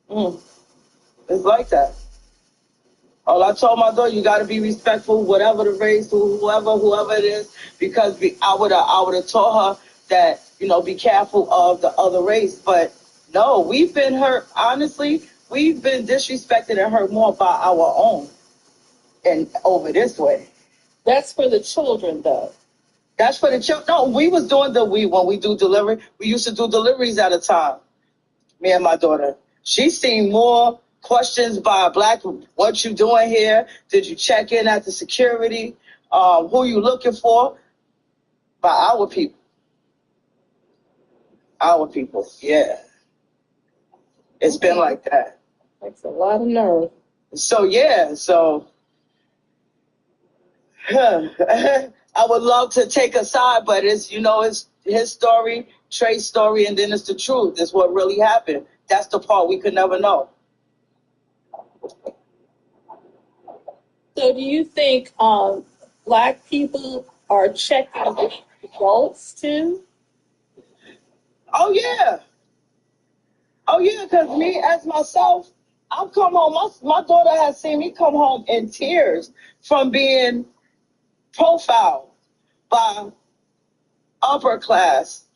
It's like that. All I told my daughter, you got to be respectful, whatever the race, whoever it is, because I would have taught her that, be careful of the other race. But no, we've been hurt. Honestly, we've been disrespected and hurt more by our own and over this way. That's for the children, though. That's for the children. No, we was doing when we do delivery, we used to do deliveries at a time. Me and my daughter. She's seen more questions by black people. What you doing here? Did you check in at the security? Who you looking for? By our people. Our people, yeah. It's been like that. That's a lot of nerve. So I would love to take a side, but it's his story, Trey's story, and then it's the truth. It's what really happened. That's the part we could never know. So do you think black people are checking results too? Oh yeah, because me as myself, I've come home. My daughter has seen me come home in tears from being profiled by upper class,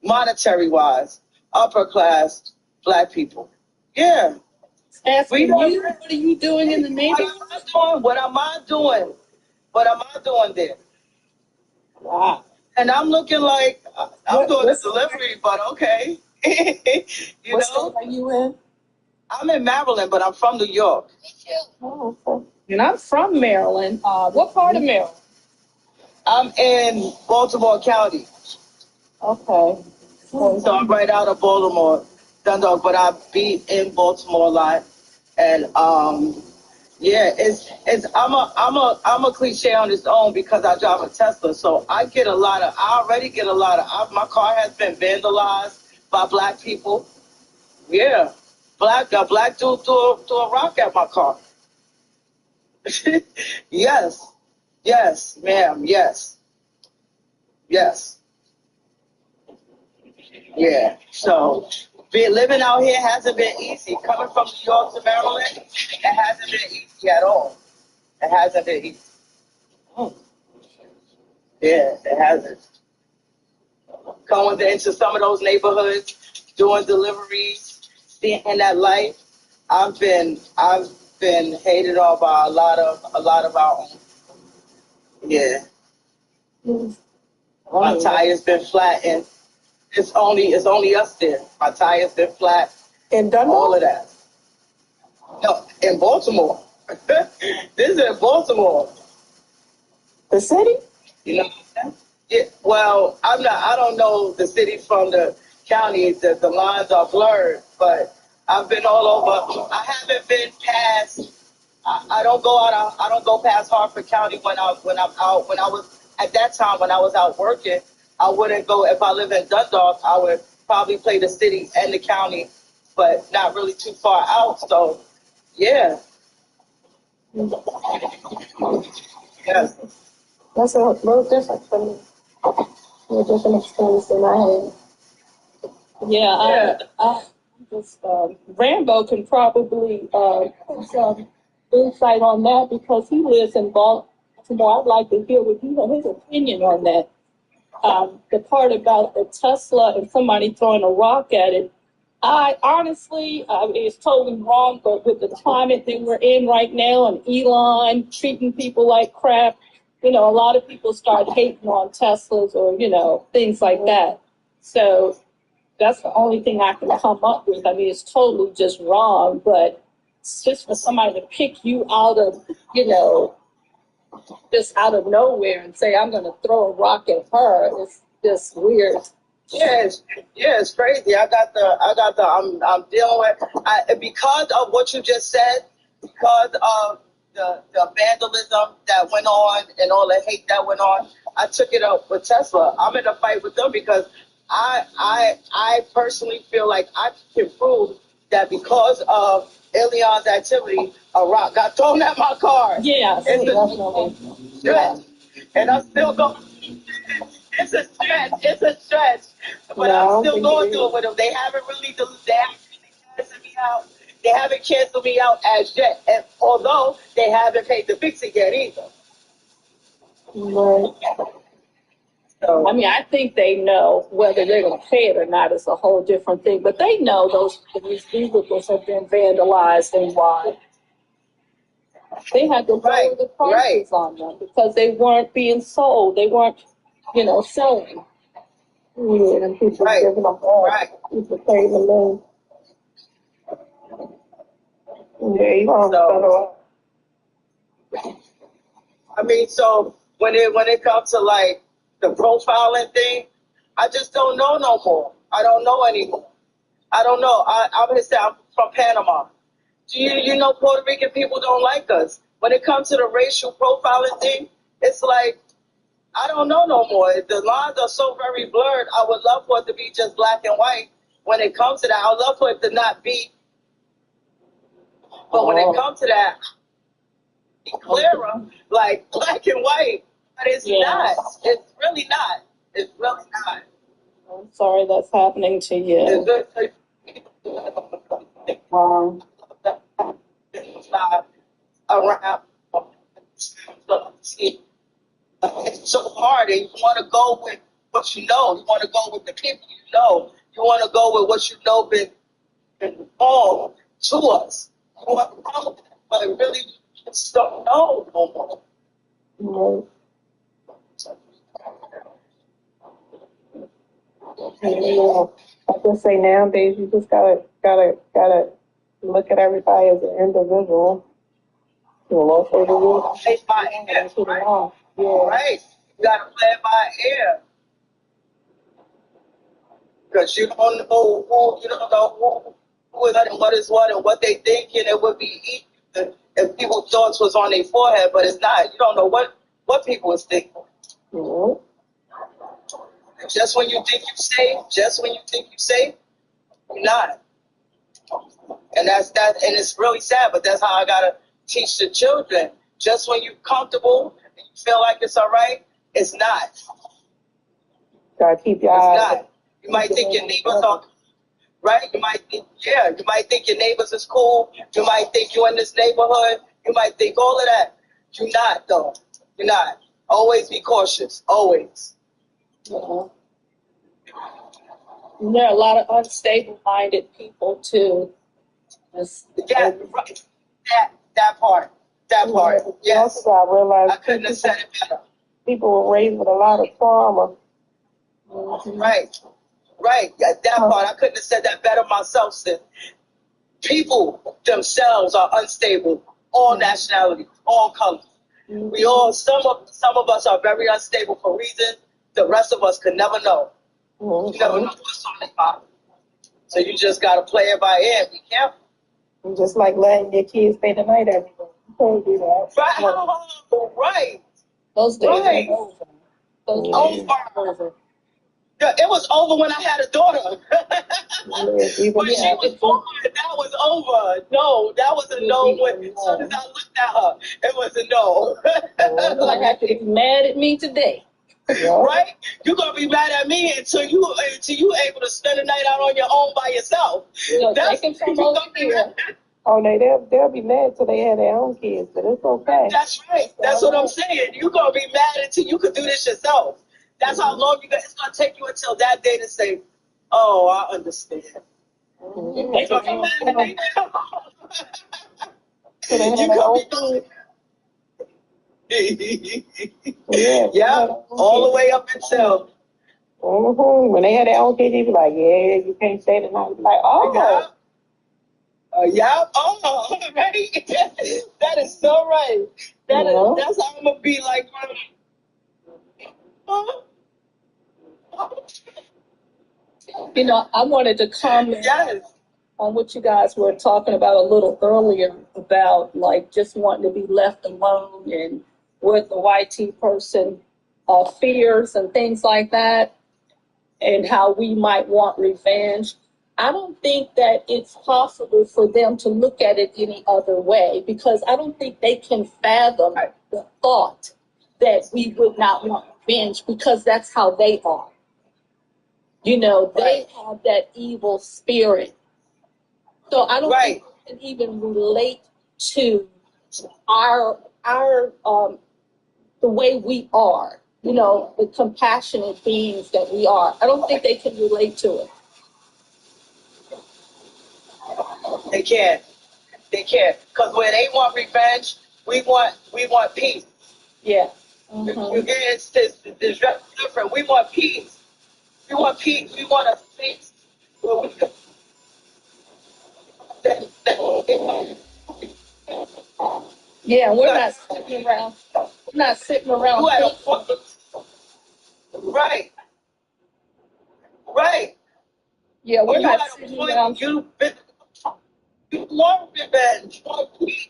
monetary wise, upper class black people. Yeah. Asking you, what are you doing in the neighborhood? What am I doing there? Wow. And I'm looking like I'm doing a delivery, but okay. What state are you in? I'm in Maryland, but I'm from New York. Me too. Oh, okay. And I'm from Maryland. What part of Maryland? I'm in Baltimore County. Okay. So I'm right out of Baltimore, Dundalk, but I be in Baltimore a lot. And yeah, it's I'm a cliche on its own because I drive a Tesla. So I already get a lot of my car has been vandalized by black people. Yeah. A black dude threw a rock at my car. Yes. Yes, ma'am. Yes. Yes. Yeah. So living out here hasn't been easy. Coming from New York to Maryland, it hasn't been easy at all. It hasn't been easy. Yeah, it hasn't. Going into some of those neighborhoods, doing deliveries, seeing that life. I've been hated on by a lot of our own. Yeah. My tire's been flattened. It's only us there. My tire's been flat. In Dundalk? All of that. No, in Baltimore. This is in Baltimore. The city? You know what I'm saying? Yeah, well, I don't know the city from the county. The lines are blurred, but I've been all over. I haven't been past. I don't go out. I don't go past Hartford County when I'm out. When I was at that time when I was out working, I wouldn't go. If I live in Dundalk, I would probably play the city and the county, but not really too far out. So, yeah. Yes. That's a little different from me. A different experience than I had. Yeah, I just Rambo can probably put some insight on that because he lives in Baltimore. I'd like to hear what his opinion on that. The part about the Tesla and somebody throwing a rock at it. I honestly, it's totally wrong, but with the climate that we're in right now and Elon treating people like crap, a lot of people start hating on Teslas or, things like that. So that's the only thing I can come up with. I mean, it's totally just wrong, but it's just for somebody to pick you out of, just out of nowhere and say, I'm going to throw a rock at her. It's just weird. It's crazy. I'm dealing with, because of what you just said, because of the vandalism that went on and all the hate that went on, I took it up with Tesla. I'm in a fight with them because I personally feel like I can prove that because of Ilion's activity, a rock got thrown at my car. Yeah, It's a stretch. And I'm still going. It's a stretch. It's a stretch. But I'm still going through it with them. They haven't really canceled me out. They haven't canceled me out as yet. And although they haven't paid the fix it yet either. Right. So, I mean, I think they know whether they're going to pay it or not is a whole different thing. But they know these vehicles have been vandalized and why. They had to lower the prices on them because they weren't being sold. They weren't, selling. Yeah, and people giving them back. People paying them in. Yeah, you know. I mean, so when it comes to like the profiling thing, I just don't know no more. I don't know anymore. I don't know. I'm gonna say I'm from Panama. You know Puerto Rican people don't like us. When it comes to the racial profiling thing, it's like I don't know no more. The lines are so very blurred. I would love for it to be just black and white. When it comes to that, I would love for it to not be. But when it comes to that, be clearer, like black and white. But it's not. It's really not. It's really not. I'm sorry that's happening to you. Wow. Around. It's so hard, and you want to go with what you know. You want to go with the people you know. You want to go with what you know been informed to us. You want to go with it, but really you just don't know no more. I just say nowadays you just gotta look at everybody as an individual. Play by ear, right? Yeah. Right. You gotta play it by ear. because you don't know who, you don't know who is what and what they think, and it would be easy if people's thoughts was on their forehead, but it's not. You don't know what people is thinking. Mhm. Just when you think you're safe, you're not. And that's that, and it's really sad, but that's how I gotta teach the children. Just when you're comfortable and you feel like it's all right, it's not. Gotta keep your It's eyes. not. You might think your neighbors are right. You might think, you might think your neighbors is cool. You might think you're in this neighborhood. You might think all of that. You're not, though. You're not. Always be cautious. Always. Mhm. And there are a lot of unstable-minded people too. Yeah, right. That part. That part. You Yes. also gotta realize I couldn't have said it better. people were raised with a lot of trauma. Right. Right. Yeah, that part. I couldn't have said that better myself, sis. People themselves are unstable. All nationalities, all colors. We all, some of us are very unstable for reasons the rest of us could never know. You never know what's on their mind. So you just gotta play it by ear and be careful. And just like letting your kids stay the night every day. You can't do that. Right. Those days Right. are over. Those days Over. are over. Yeah, it was over when I had a daughter. When she Yeah. was born, that was over. No, that was a no. When as soon as I looked at her, it was a no. You're gonna have to be mad at me today. Right? You're gonna be mad at me until you able to spend the night out on your own by yourself. That's take from over here. Oh, no, they'll be mad till they have their own kids, but it's okay. That's right. That's what I'm saying. You're gonna be mad until you can do this yourself. That's how long it's gonna take you until that day to say, "Oh, I understand." You're gonna be mad at me. So they have You their gonna own be kids. yeah, all the way up until When they had their own kids, you be like, yeah, you can't stay the night. Like, oh. Yeah. Oh, right. That is so right. That's how I'm gonna be like. You know, I wanted to comment on what you guys were talking about a little earlier about like just wanting to be left alone and what the YT person fears and things like that, and how we might want revenge. I don't think that it's possible for them to look at it any other way, because I don't think they can fathom the thought that we would not want revenge, because that's how they are. You know, they have that evil spirit. So I don't think we can even relate to our the way we are, you know, the compassionate beings that we are. I don't think they can relate to it. They can't. They can't. Because when they want revenge, we want peace. Yeah. It's different. We want peace. We want peace. We want a space where we can. Yeah, we're not sitting around. We're not sitting around. Right. Right. Yeah, we're not sitting around. You want revenge. You want peace.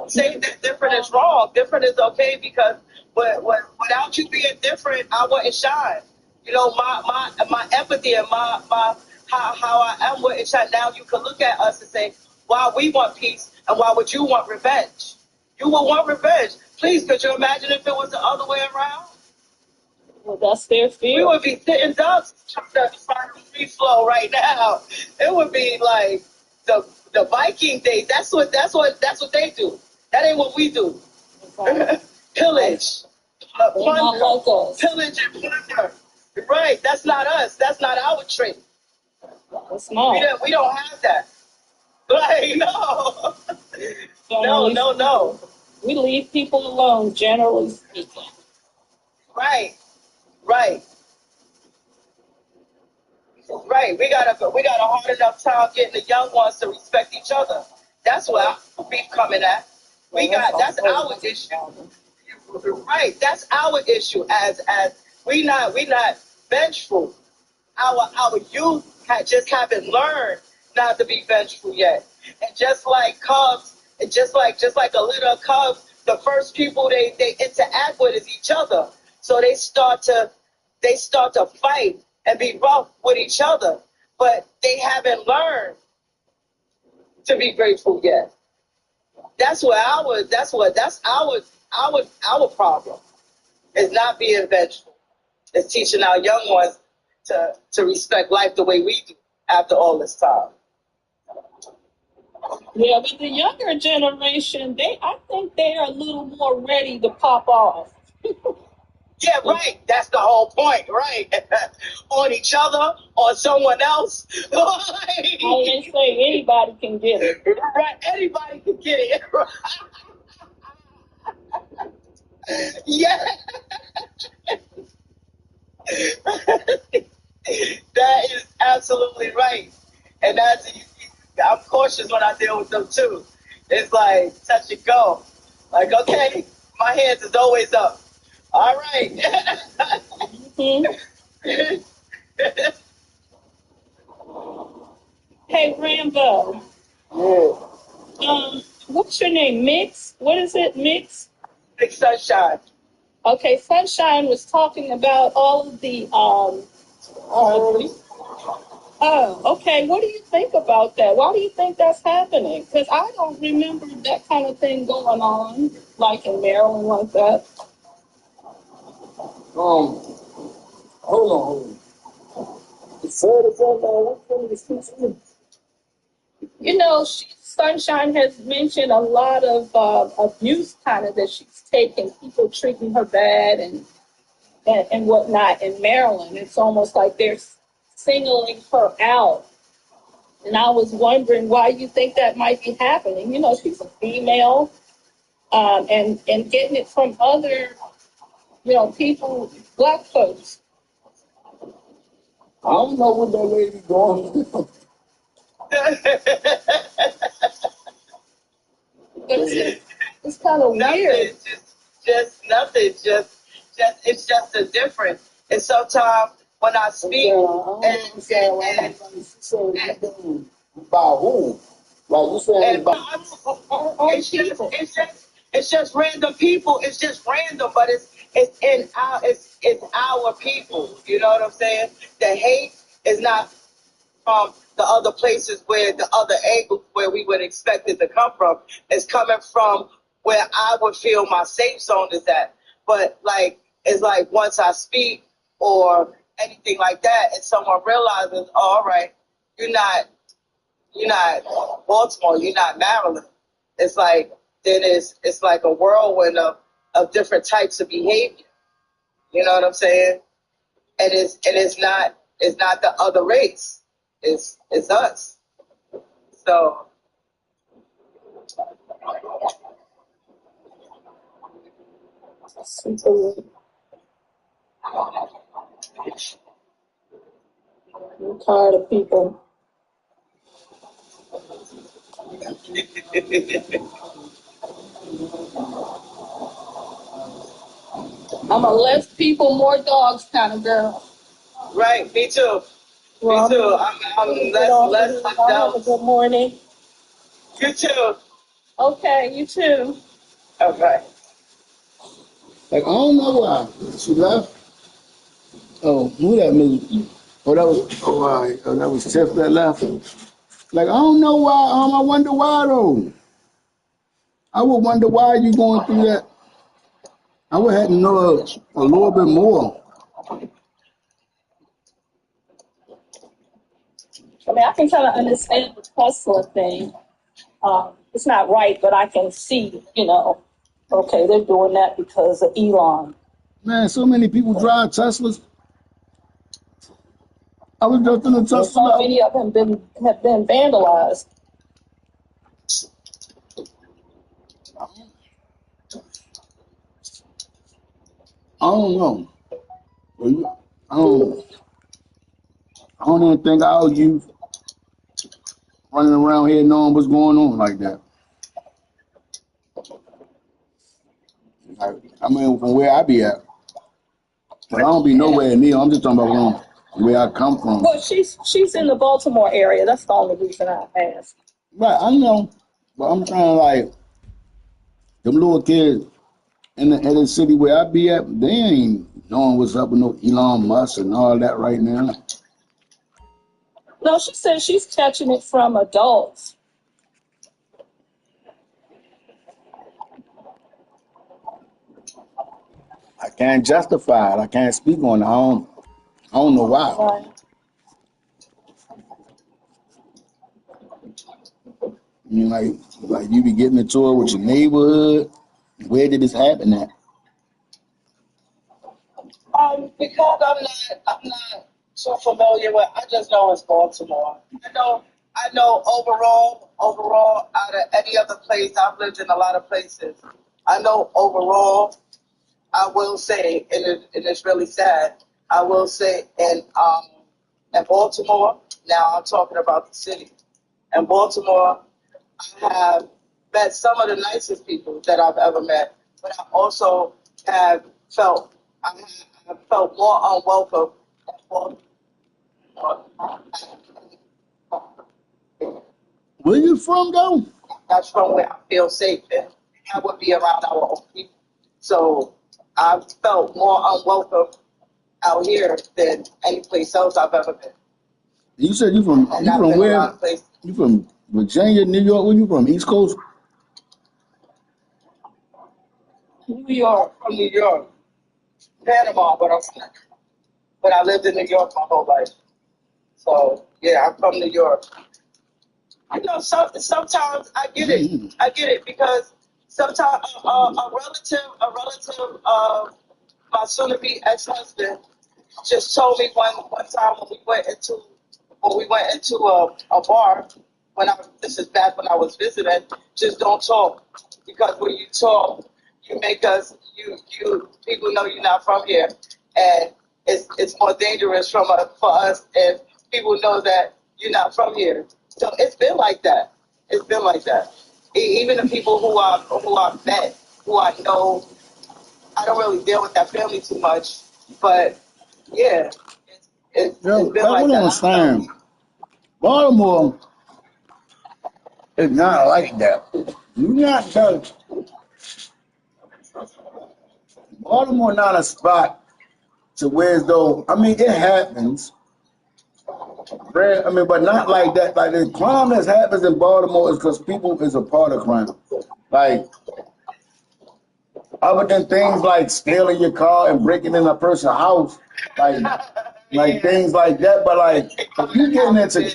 Saying that different is wrong. Different is okay because without you being different, I wouldn't shine. You know, my empathy and my how I am wouldn't shine. Now you can look at us and say, why we want peace and why would you want revenge? You would want revenge. Please, could you imagine if it was the other way around? Well, that's their fear. We would be sitting ducks trying to find free flow right now. It would be like the Viking days. That's what they do. That ain't what we do. Pillage, plunder, pillage and plunder. Right? That's not us. That's not our trait. That's not. We don't have that. Like no, no. We leave people alone, generally speaking. Right. Right. We got a hard enough time getting the young ones to respect each other. That's where our beef coming at. That's our issue. Right. That's our issue. As we not vengeful. Our youth just haven't learned not to be vengeful yet. And just like cubs, and just like a litter of cubs, the first people they interact with is each other. So they start to fight and be rough with each other. But they haven't learned to be grateful yet. That's our problem. Is not being vengeful. It's teaching our young ones to respect life the way we do after all this time. Yeah, but the younger generation, I think they're a little more ready to pop off. Yeah, right. That's the whole point, right? On each other, on someone else. I ain't say anybody can get it. Right, anybody can get it. Yeah, that is absolutely right. And I'm cautious when I deal with them too. It's like touch and go. Like, okay, my hands is always up. All right. Hmm? Hey, Rambo. Yeah. What's your name? Mix? What is it? Mix? Big sunshine. Okay, Sunshine was talking about all of the Oh, okay. What do you think about that? Why do you think that's happening? Because I don't remember that kind of thing going on, like in Maryland, like that. Hold on. You know, Sunshine has mentioned a lot of abuse kind of that she's taken, people treating her bad and whatnot in Maryland. It's almost like they're singling her out. And I was wondering why you think that might be happening. You know, she's a female, and getting it from other, people, black folks. I don't know what that lady doing. But it's kind of weird. Nothing, just nothing. Just it's just a difference. And sometimes when I speak, By who? Like you saying by it's just random people. It's just random, but it's our people. You know what I'm saying? The hate is not from the other places where the other angles where we would expect it to come from. It's coming from where I would feel my safe zone is at. But like it's like once I speak or anything like that, and someone realizes, oh, all right, you're not Baltimore, you're not Maryland. It's like then it's like a whirlwind of different types of behavior. You know what I'm saying? And it's not the other race. It's us. So I'm tired of people. I'm a less people, more dogs kind of girl. right, me too. Well, Me too. I'm less have a good morning. You too. Okay, you too. Okay. like I don't know why she left. Oh, who that mean? That was Tiff that left. Like I don't know why. I wonder why though. I would wonder why you going through that. I would have to know a little bit more. I mean, I can kind of understand the Tesla thing. It's not right, but I can see, okay, they're doing that because of Elon. Man, so many people drive Teslas. I was just in a And so Tesla. many of them have been vandalized. I don't know. I don't. I don't even think our youth running around here knowing what's going on like that. I mean, from where I be at, but I don't be nowhere near. I'm just talking about where I come from. Well, she's in the Baltimore area. That's the only reason I asked. Right, I know, but I'm trying to like them little kids in the city where I be at. They ain't knowing what's up with no Elon Musk and all that right now. No, she says she's catching it from adults. I can't justify it. I can't speak on it. I don't know why. Right. I mean, like you be getting into it with your neighborhood. Where did this happen at? Because I'm not so familiar with. I just know it's Baltimore. I know overall, out of any other place, I've lived in a lot of places. I know overall, I will say, and it's really sad. I will say, in Baltimore. Now I'm talking about the city. In Baltimore, I have met some of the nicest people that I've ever met, but I also have felt I felt more unwelcome. Where you from, though? That's from where I feel safe, and I would be around our own people. So I felt more unwelcome out here than any place else I've ever been. You said you And from I've been a where? lot of places. You from Virginia, New York? Where you from? East Coast? New York. I'm from New York, Panama, but I lived in New York my whole life. So yeah, I'm from New York. You know, sometimes I get it because sometimes a relative of my soon-to-be ex-husband just told me one time when we went into a bar this is back when I was visiting, just don't talk because when you talk, you make us you people know you're not from here, and it's more dangerous for us if people know that you're not from here. So it's been like that. It's been like that. Even the people who I've met, who I know, I don't really deal with that family too much, but yeah, it's Yo, been I like don't that. understand. Baltimore is not like that. You not that. Baltimore not a spot to where as though. I mean, it happens. I mean, but not like that. Like the crime that happens in Baltimore is because people is a part of crime. Like other than things like stealing your car and breaking in a person's house, like things like that. But like if you getting into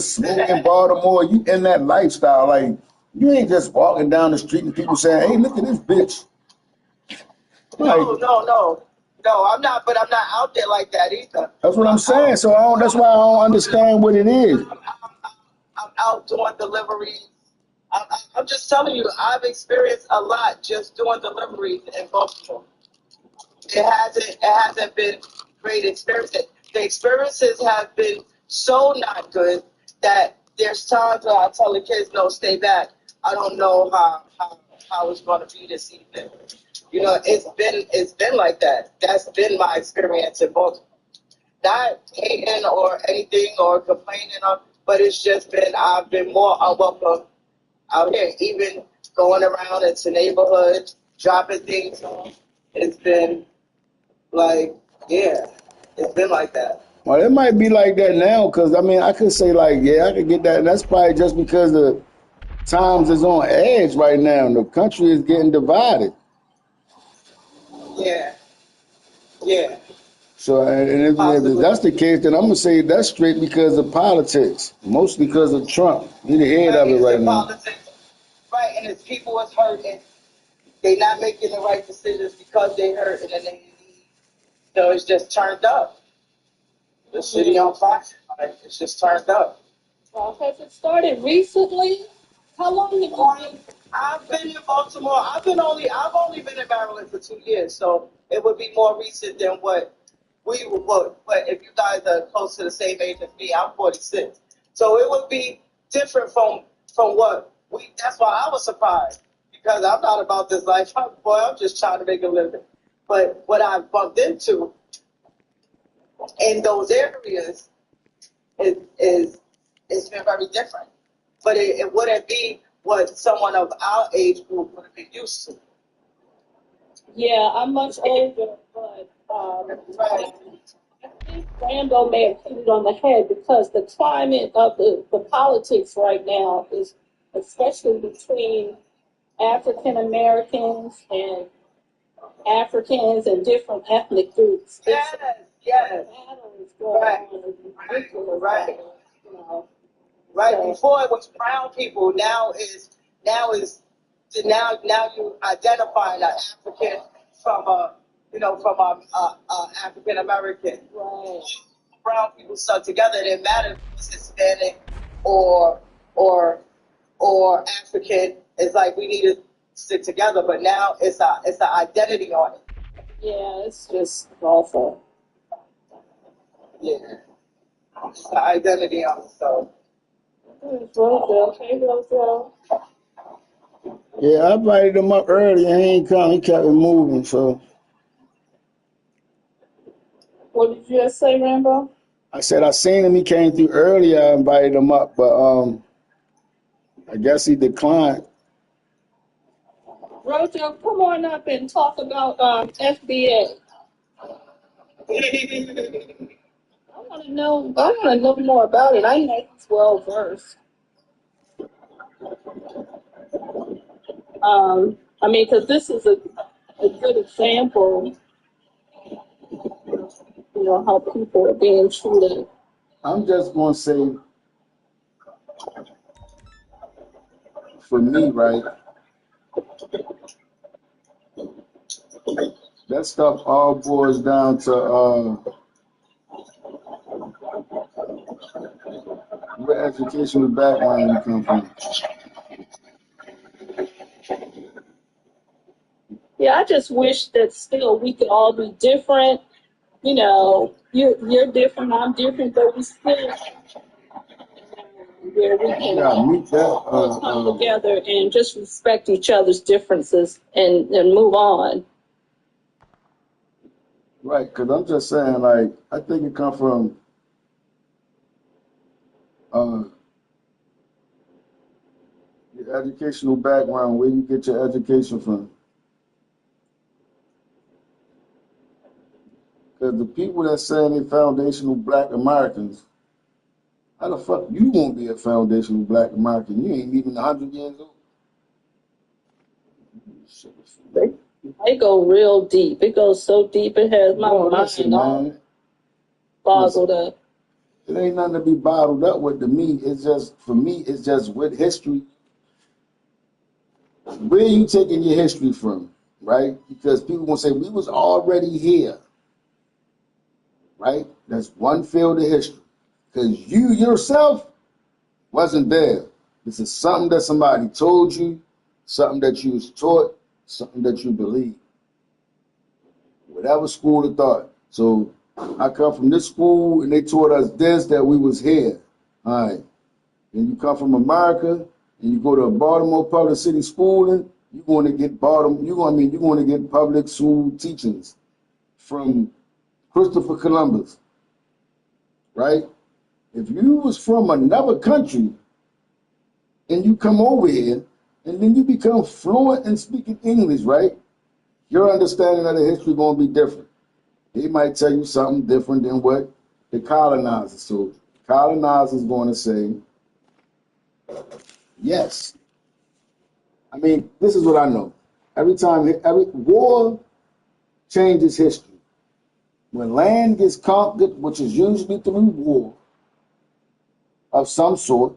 smoking in Baltimore, you in that lifestyle. Like you ain't just walking down the street and people saying, "Hey, look at this bitch." Like No, I'm not. But I'm not out there like that either. that's what I'm saying. So that's why I don't understand what it is. I'm out doing deliveries. I'm just telling you, I've experienced a lot just doing deliveries in Baltimore. It hasn't been great experiences. The experiences have been so not good that there's times where I tell the kids, no, stay back. I don't know how it's going to be this evening. You know, it's been like that. That's been my experience in Baltimore. Not hating or anything or complaining but it's just been I've been more unwelcome out here. Even going around into neighborhoods, dropping things off. It's been like, yeah, it's been like that. Well, it might be like that now, because I mean, I could say like, yeah, I could get that. And that's probably just because the times is on edge right now, and the country is getting divided. Yeah, yeah, So, if possibly. that's the case, then I'm gonna say that's straight because of politics, mostly because of Trump. He's the head Right, of it it's right in now. politics. Right, and it's people is hurting. They not making the right decisions because they hurt and then they need. So it's just turned up. The city on fire. Like, it's just turned up. Well, has it started recently? How long have you been? I've been in Baltimore. I've only been in Maryland for 2 years, so it would be more recent than what we would, but if you guys are close to the same age as me, I'm 46. So it would be different from what we, that's why I was surprised, because I'm not about this life. I'm just trying to make a living. But what I've bumped into in those areas it's been very different. But it wouldn't be what someone of our age group would have been used to. Yeah, I'm much older, but I think Rambo may have hit it on the head because the climate of the politics right now is, especially between African Americans and Africans and different ethnic groups. Yes, yes. Battle is going on, is ridiculous. Right. You know. Right. So, before it was brown people. Now you identify an African from a African American. right. Brown people stuck together. It didn't matter if it was Hispanic or African. It's like we need to stick together. But now it's an identity on it. Yeah, it's just awful. Yeah, it's an identity on it. So. Hey, Roselle. Yeah, I invited him up earlier. He ain't come. He kept it moving. So What did you just say, Rambo? I said I seen him. He came through earlier. I invited him up, but I guess he declined. Roselle, come on up and talk about FBA. I want to know more about it. I know he's well versed. I mean, because this is a good example, how people are being treated. I'm just gonna say, for me, right, that stuff all boils down to what educational background you come from. Yeah, I just wish that still we could all be different. You're different, I'm different, but we still where we can Yeah, meet that. come together and just respect each other's differences and move on. Right, because I'm just saying, like, I think it come from your educational background, where you get your education from. Because the people that saying they foundational Black Americans, how the fuck you won't be a foundational Black American? You ain't even 100 years old. They go real deep. It goes so deep it has my mind all boggled up. It ain't nothing to be bottled up with to me. It's just, for me, it's just with history. Where are you taking your history from, right? Because people will say, we was already here, right? That's one field of history. Because you yourself wasn't there. This is something that somebody told you, something that you was taught, something that you believe. Whatever school of thought. So I come from this school and they taught us this, that we was here. All right. And you come from America and you go to a Baltimore public city schooling, you're going to get you're going to get public school teachings from Christopher Columbus, right? If you was from another country and you come over here and then you become fluent in speaking English, right? Your understanding of the history going to be different. They might tell you something different than what the colonizers told you. Colonizers going to say, yes. I mean, this is what I know. Every war changes history. When land gets conquered, which is usually through war of some sort,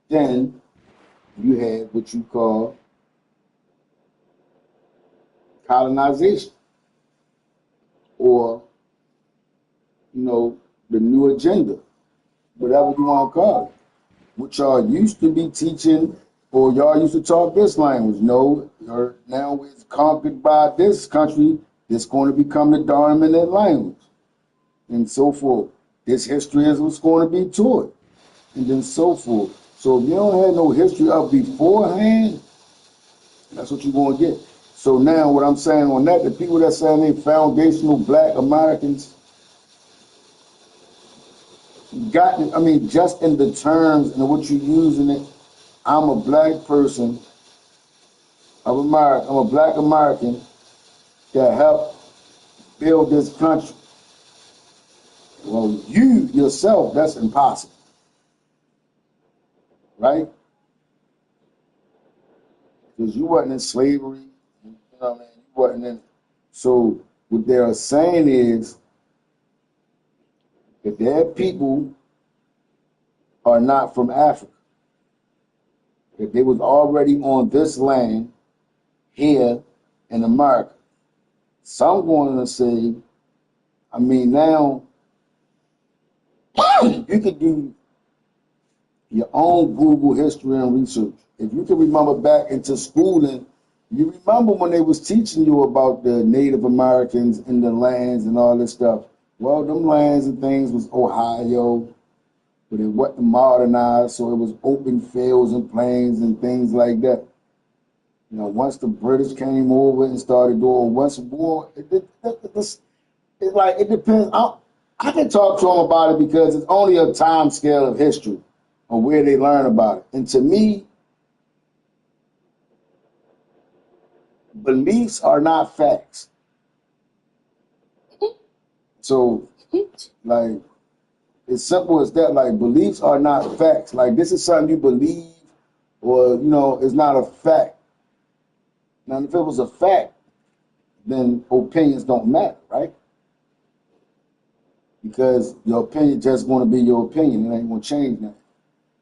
then you have what you call colonization, or, the new agenda, whatever you want to call it, which y'all used to be teaching, or y'all used to talk this language. No, now it's conquered by this country. It's going to become the dominant language, and so forth. This history is what's going to be taught, and then so forth. So if you don't have no history of beforehand, that's what you're going to get. So now what I'm saying on that, the people that saying they foundational black Americans got, I mean, just in the terms and what you're using it, I'm a black person of America, I'm a black American that helped build this country. Well, you yourself, that's impossible, right? Because you wasn't in slavery, you know what I mean? You wasn't in. So what they're saying is that their people are not from Africa. That they was already on this land here in America. Some going to say, I mean, now you could do your own Google history and research. If you can remember back into schooling, you remember when they was teaching you about the Native Americans and the lands and all this stuff. Well, them lands and things was Ohio, but it wasn't modernized, so it was open fields and plains and things like that. You know, once the British came over and started doing once war, it's like it depends. I can talk to them about it because it's only a time scale of history of where they learn about it. And to me, beliefs are not facts. So, like, it's simple as that. Like, beliefs are not facts. Like, this is something you believe, or you know, it's not a fact. Now, if it was a fact, then opinions don't matter, right? Because your opinion just going to be your opinion. It ain't going to change nothing.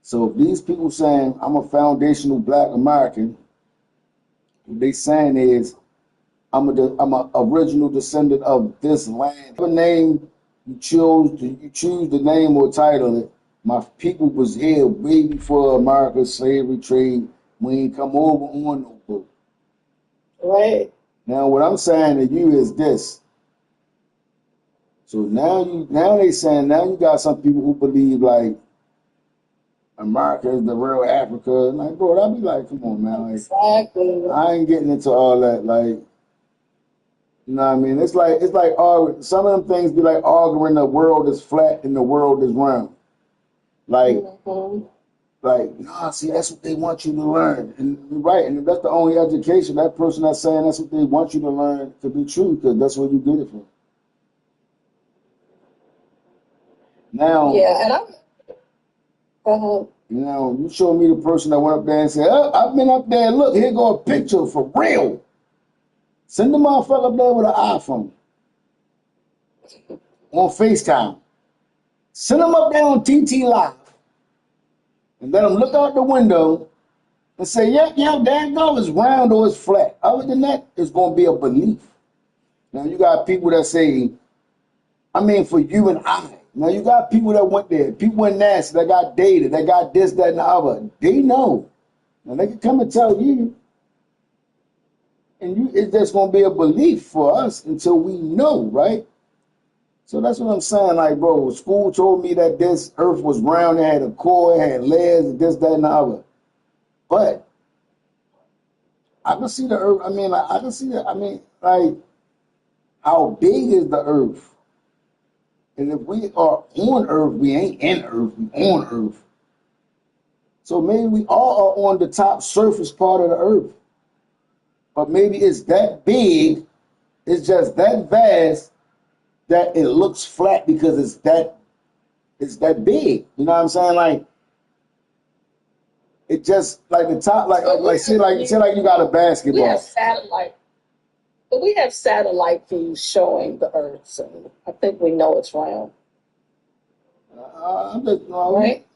So if these people saying I'm a foundational black American, what they saying is I'm a original descendant of this land. Whatever name you choose the name or title it. My people was here way before America's slavery trade. We ain't come over on no boat. Right. Now what I'm saying to you is this. So now they saying now you got some people who believe like America is the real Africa. Like, bro, I'd be like, come on, man. Like, Exactly. I ain't getting into all that. Like, you know what I mean? It's like arguing. Some of them things be like arguing the world is flat and the world is round. Like, nah, see, that's what they want you to learn. And right, and if that's the only education, that person that's saying that's what they want you to learn could be true because that's where you get it from. Now, Yeah, and I'm. you know, you show me the person that went up there and said, oh, I've been up there, look, here go a picture for real. Send the motherfucker up there with an iPhone on FaceTime. Send them up there on TT Live and let them look out the window and say, yep, there it goes, it's round or it's flat. Other than that, it's going to be a belief. Now, you got people that say, I mean, for you and I. Now, you got people that went there, people in NASA that got data, that got this, that, and the other. They know. Now, they can come and tell you, and it's just going to be a belief for us until we know, right? So that's what I'm saying. Like, bro, school told me that this earth was round, it had a core, it had layers, this, that, and the other. But I can see the earth. I mean, like, I can see that. I mean, like, how big is the earth? And if we are on earth, we ain't in earth, we on earth. So maybe we all are on the top surface part of the earth. But maybe it's that big, it's just that vast that it looks flat because it's that big. You know what I'm saying? Like it just like the top, say you got a basketball. We have satellite, but we have satellite views showing the Earth, so I think we know it's round. I'm just right.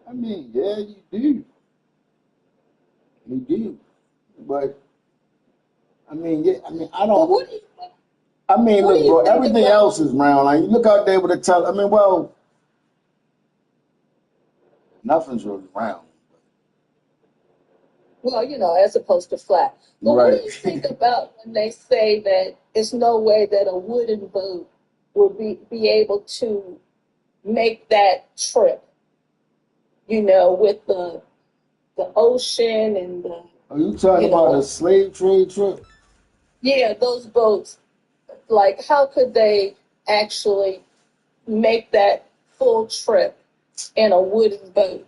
I mean, yeah, you do, but I mean, yeah, I mean, I don't. What do you, I mean, what look, do you bro, think everything about- else is round. Like you look out there with a I mean, well, nothing's really round. Well, as opposed to flat. But what do you think about when they say that it's no way that a wooden boat will be able to make that trip, with the ocean and the. Are you talking about a slave trade trip? Yeah, those boats. Like, how could they actually make that full trip in a wooden boat?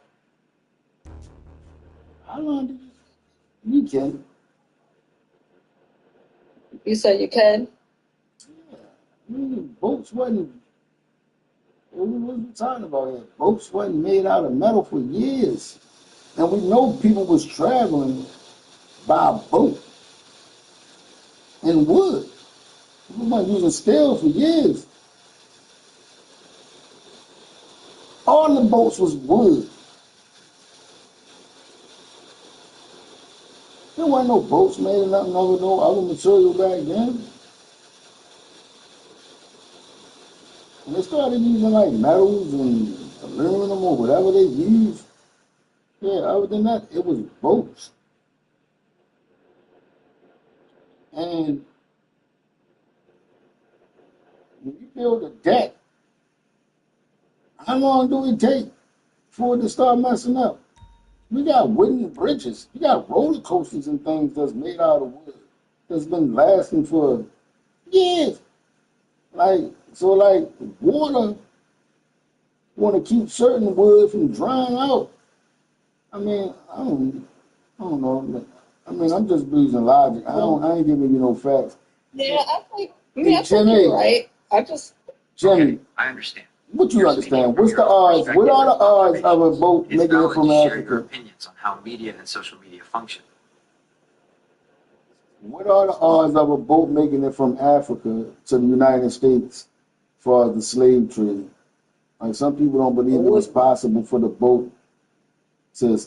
How long did you can? You say you can? Yeah. Boats wasn't. What was we talking about here? Boats wasn't made out of metal for years. And we know people was traveling by boat and wood. People weren't using steel for years. All the boats was wood. There wasn't no boats made of nothing over no other material back then. And they started using like metals and aluminum or whatever they used. Yeah, other than that, it was boats. And when you build a deck, how long do it take for it to start messing up? We got wooden bridges. We got roller coasters and things that's made out of wood that's been lasting for years. Like water want to keep certain wood from drying out. I mean, I don't know. I mean, I'm just using logic. I ain't giving you no facts. Yeah, I think you're right. Jimmy, okay, I understand. What you understand? What's the odds? What are the odds of a boat making it from Africa? Share your Africa? opinions on how media and social media function. What are the odds of a boat making it from Africa to the United States as far as the slave trade? Like, some people don't believe it was possible for the boat to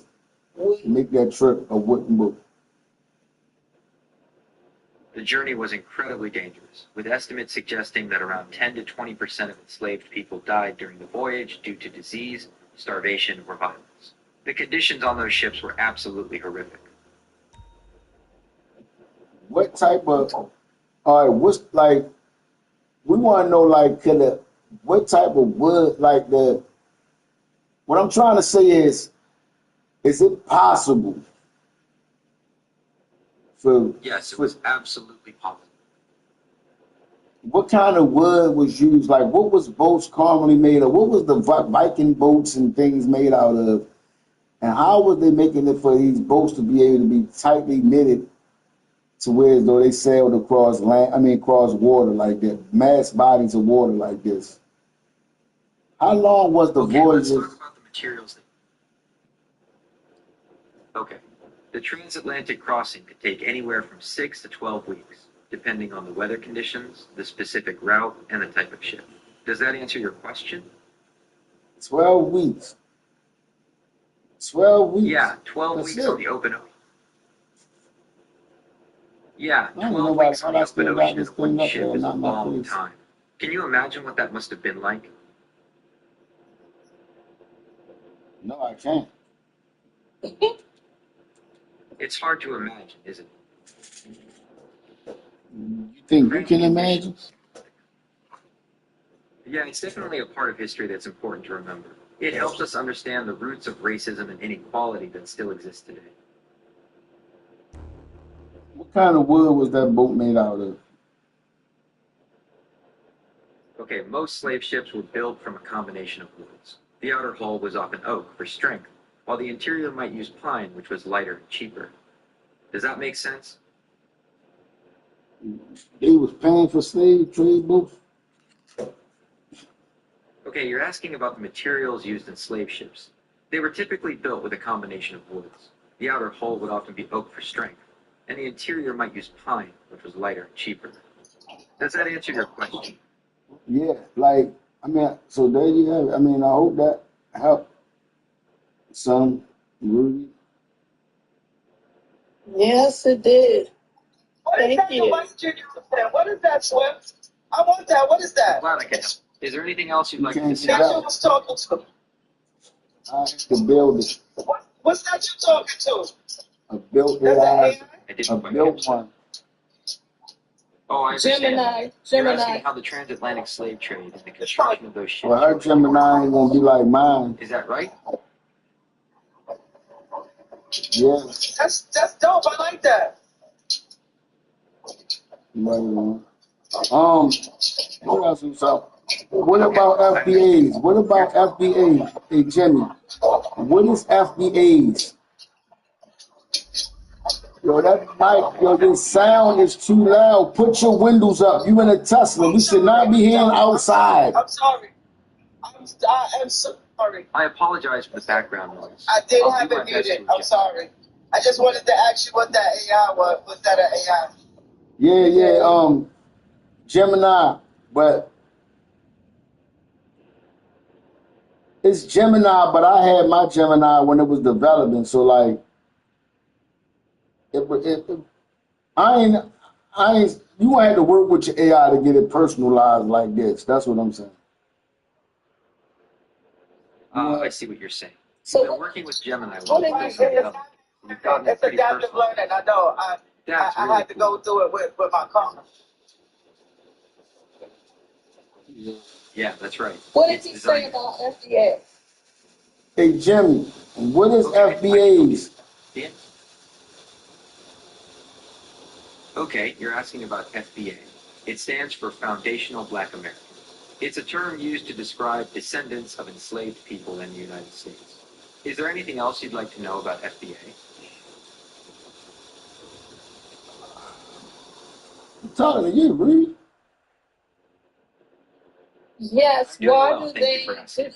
make that trip a wooden boat. The journey was incredibly dangerous, with estimates suggesting that around 10 to 20% of enslaved people died during the voyage due to disease, starvation, or violence. The conditions on those ships were absolutely horrific. What type of, all right, what's like, we want to know, like, what type of wood, like what I'm trying to say is it possible for. Yes, it was absolutely possible. What kind of wood was used? Like, what was boats commonly made of? What was the Viking boats and things made out of? And how was they making it for these boats to be able to be tightly knitted to where as though they sailed across across water like that, mass bodies of water like this? How long was the voyage? Let's talk about the materials. Okay. The transatlantic crossing could take anywhere from 6 to 12 weeks, depending on the weather conditions, the specific route, and the type of ship. Does that answer your question? 12 weeks. 12 weeks? Yeah, 12 That's weeks it. on the open ocean. Yeah, I don't 12 know weeks on the open ocean in a wooden up ship there, is a not my long place. time. Can you imagine what that must have been like? No, I can't. It's hard to imagine, isn't it? You think you can imagine? Yeah, it's definitely a part of history that's important to remember. It helps us understand the roots of racism and inequality that still exist today. What kind of wood was that boat made out of? Okay, most slave ships were built from a combination of woods. The outer hull was often oak for strength, while the interior might use pine, which was lighter and cheaper. Does that make sense? They was paying for slave trade boats? Okay, you're asking about the materials used in slave ships. They were typically built with a combination of woods. The outer hull would often be oak for strength, and the interior might use pine, which was lighter and cheaper. Does that answer your question? Yeah, so there you have it. I hope that helped some, Rudy. Yes, it did. What is that device you're using? What is that, Swift? I want that. What is that? I'm glad I can help. Is there anything else you'd like to That's discuss? who was talking to. I have to build it. What's that you talking to? A built That's AI. an I didn't A quite built catch one. Oh, I understand. Gemini. You're asking how the transatlantic slave trade and the construction of those ships Well, her work. Gemini ain't gonna be like mine. Is that right? Yeah. That's dope. I like that. What else is up? What about FBAs? What about FBA? Hey, Jimmy, what is FBAs? Yo, that mic, yo, this sound is too loud. Put your windows up. You in a Tesla. We should not be hearing outside. I'm sorry. I am sorry. I apologize for the background noise. I did I'll have do my it best muted. to I'm sorry. I just wanted to ask you what that AI was. Was that an AI? Yeah, Gemini, but it's Gemini, but I had my Gemini when it was developing, so like, I ain't, you had to work with your AI to get it personalized like this. That's what I'm saying. I see what you're saying. So You've been working with Gemini what while are you you built saying? something up. You've gotten it It's pretty adaptive personal. learning. I know. That's I really had to cool. go through it with my car. Yeah, that's right. What did It's he say designed. about FDA? Hey, Jimmy, what is Okay, FBAs? Yeah. Okay, you're asking about FBA. It stands for Foundational Black Americans. It's a term used to describe descendants of enslaved people in the United States. Is there anything else you'd like to know about FBA? I'm talking to you, Reed. Yes. I'm doing Why well, do thank you they for asking.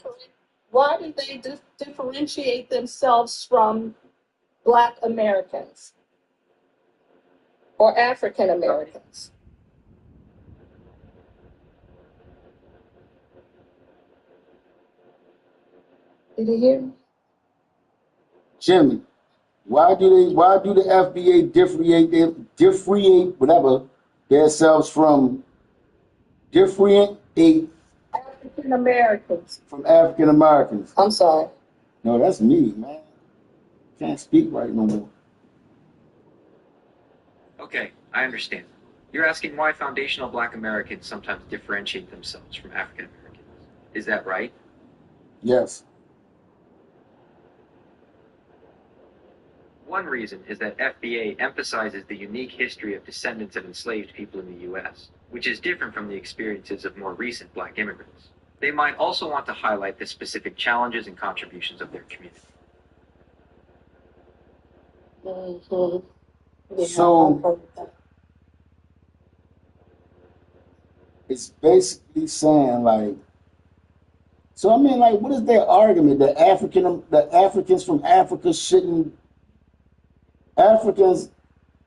differentiate themselves from Black Americans or African Americans? Did you hear me? Jimmy, why do the FBA differentiate whatever themselves from differentiate African Americans. from African Americans? I'm sorry. No, that's me, man. Can't speak right no more. Okay, I understand. You're asking why foundational Black Americans sometimes differentiate themselves from African Americans. Is that right? Yes. One reason is that FBA emphasizes the unique history of descendants of enslaved people in the U.S., which is different from the experiences of more recent Black immigrants. They might also want to highlight the specific challenges and contributions of their community. Mm-hmm. Yeah, So it's basically saying like, so I mean, like, what is their argument that Africans from Africa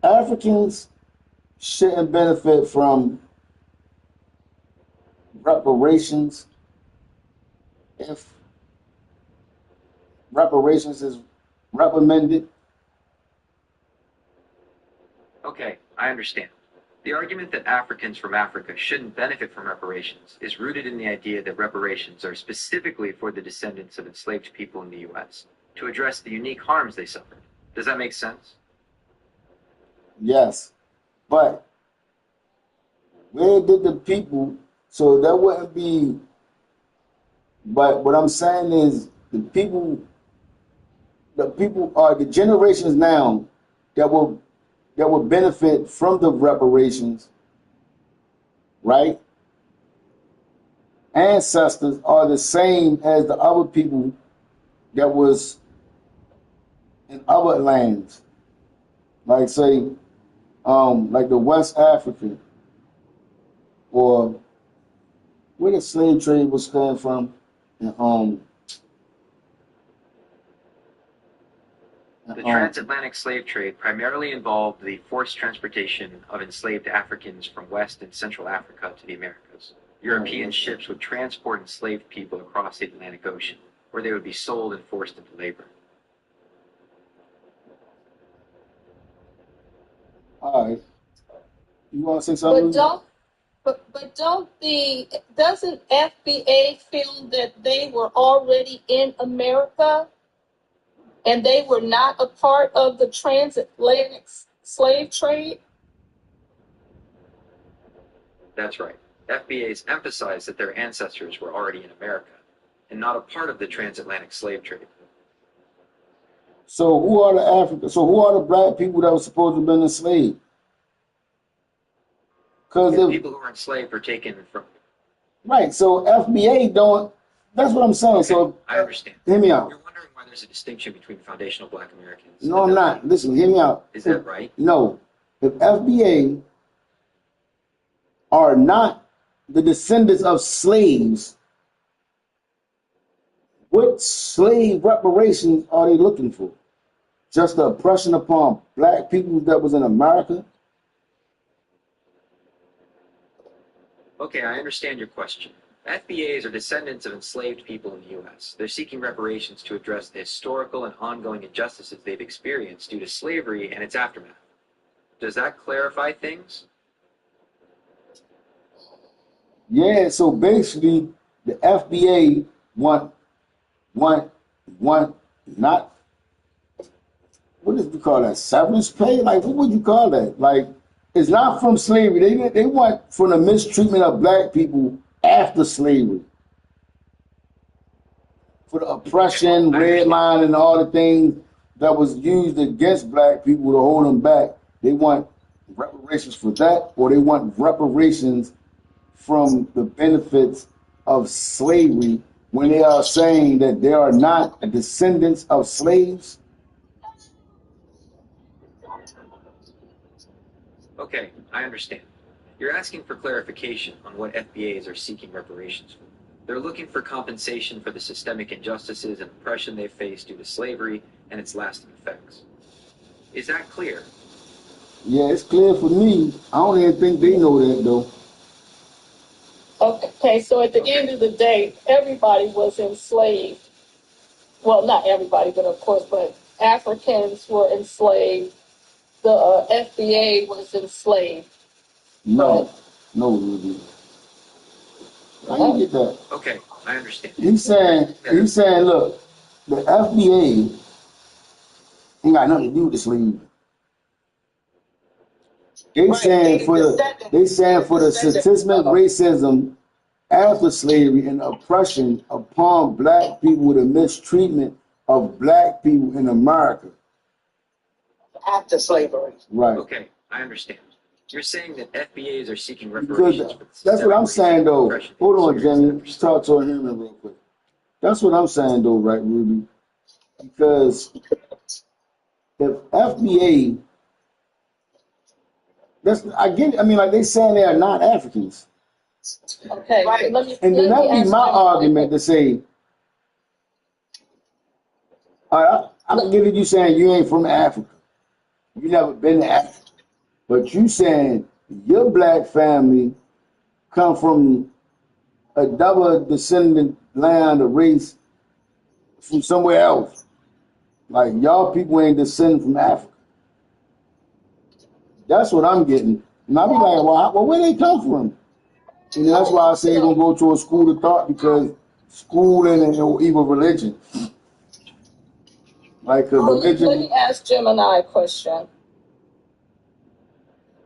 Africans shouldn't benefit from reparations if reparations is recommended? Okay, I understand. The argument that Africans from Africa shouldn't benefit from reparations is rooted in the idea that reparations are specifically for the descendants of enslaved people in the U.S. to address the unique harms they suffered. Does that make sense? Yes, but where did the people? So that wouldn't be. But what I'm saying is the people are the generations now that will benefit from the reparations, right? Ancestors are the same as the other people that was in other lands, like say, like the West African, or where the slave trade was coming from, and The transatlantic slave trade primarily involved the forced transportation of enslaved Africans from West and Central Africa to the Americas. European ships would transport enslaved people across the Atlantic Ocean, where they would be sold and forced into labor. all right, you want to say something? Doesn't FBA feel that they were already in America and they were not a part of the transatlantic slave trade? That's right. FBAs emphasize that their ancestors were already in America and not a part of the transatlantic slave trade. So who are the Africans? So who are the black people that were supposed to have been enslaved? Because The people who were enslaved were taken from. right. So FBA don't. That's what I'm saying. Okay, So I understand. hear me out. You're wondering why there's a distinction between foundational black Americans. No, and I'm not. FBAs. Listen, hear me out. Is that right? No. If FBA are not the descendants of slaves, what slave reparations are they looking for? Just the oppression upon black people that was in America? Okay, I understand your question. FBAs are descendants of enslaved people in the U.S. They're seeking reparations to address the historical and ongoing injustices they've experienced due to slavery and its aftermath. Does that clarify things? Yeah, so basically the FBA want not, what did you call that? Severance pay? Like, what would you call that? Like, it's not from slavery. They want from the mistreatment of black people after slavery. For the oppression, redlining, and all the things that was used against black people to hold them back. They want reparations for that, or they want reparations from the benefits of slavery when they are saying that they are not descendants of slaves. Okay, I understand. You're asking for clarification on what FBAs are seeking reparations for. They're looking for compensation for the systemic injustices and oppression they faced due to slavery and its lasting effects. Is that clear? Yeah, it's clear for me. I don't even think they know that though. Okay, so at the end of the day, everybody was enslaved. Well, not everybody, but of course, but Africans were enslaved. The FBA was enslaved. No, no, Ruby. How you get that? Okay, I understand. He's saying, look, the FBA ain't got nothing to do with the slavery. They saying for the systemic racism after slavery and oppression upon black people with the mistreatment of black people in America. After slavery. Right. Okay, I understand. You're saying that FBAs are seeking reparations for the That's what I'm saying though. oppression they Hold on, experienced Jimmy. after Just talk to him real quick. That's what I'm saying though, right, Ruby? Because if FBA, I get it. I mean, like they saying they are not Africans. Okay, right. And then that'd be my argument to say, all right, I'm giving you saying you ain't from Africa. You never been to Africa. But you saying your black family come from a double descendant land or race from somewhere else. Like y'all people ain't descended from Africa. That's what I'm getting. And I'll be like, well, where they come from? And that's why I say you're gonna go to a school of thought, because school and even religion. Like a religion. Let me ask Gemini a question.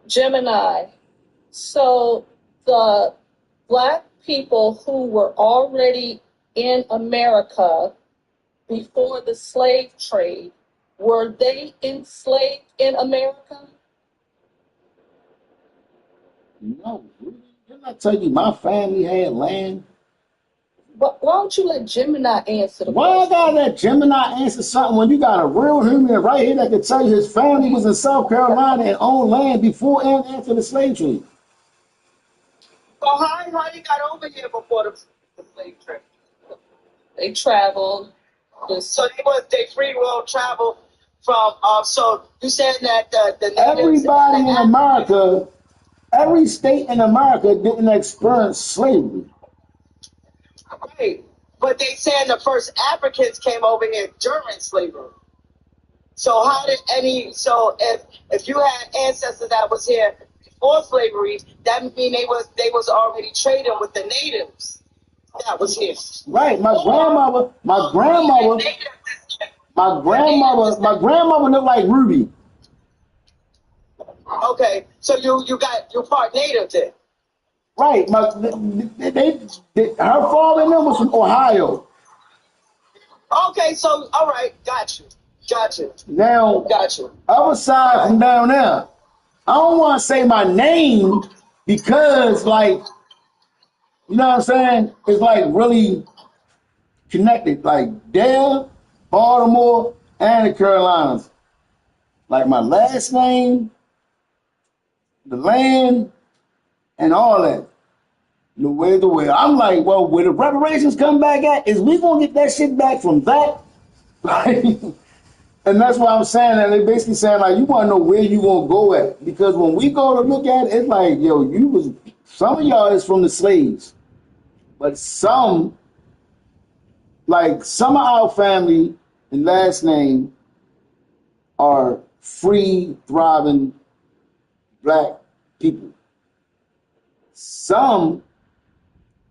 Gemini, so the black people who were already in America before the slave trade, were they enslaved in America? No, didn't I tell you my family had land? But why don't you let Gemini answer the Why I question? gotta let Gemini answer something when you got a real human right here that can tell you his family was in South Carolina and owned land before and after the slave trade? So how you got over here before the slave trade? They traveled. So they free will travel from. So you saying that the Everybody in America, every state in America didn't experience slavery. Right, but they saying the first Africans came over here during slavery. So how did so if you had ancestors that was here before slavery, that mean they was already trading with the natives that was here. Right, my grandmother, My grandmother looked like Ruby. Okay, so you're part native then. Right. Her father and them was from Ohio. Okay, so all right, got you. Now, Got you. other side from down there, I don't want to say my name because, like, you know what I'm saying? It's like really connected, like Dale, Baltimore, and the Carolinas. Like my last name, the land, and all that. The way I'm like, well, where the reparations come back at is we gonna get that shit back from that. Like, and that's why I'm saying that they basically saying like you want to know where you gonna go at because when we go to look at it, it's like yo, some of y'all is from the slaves, but some of our family and last name are free, thriving black people. Some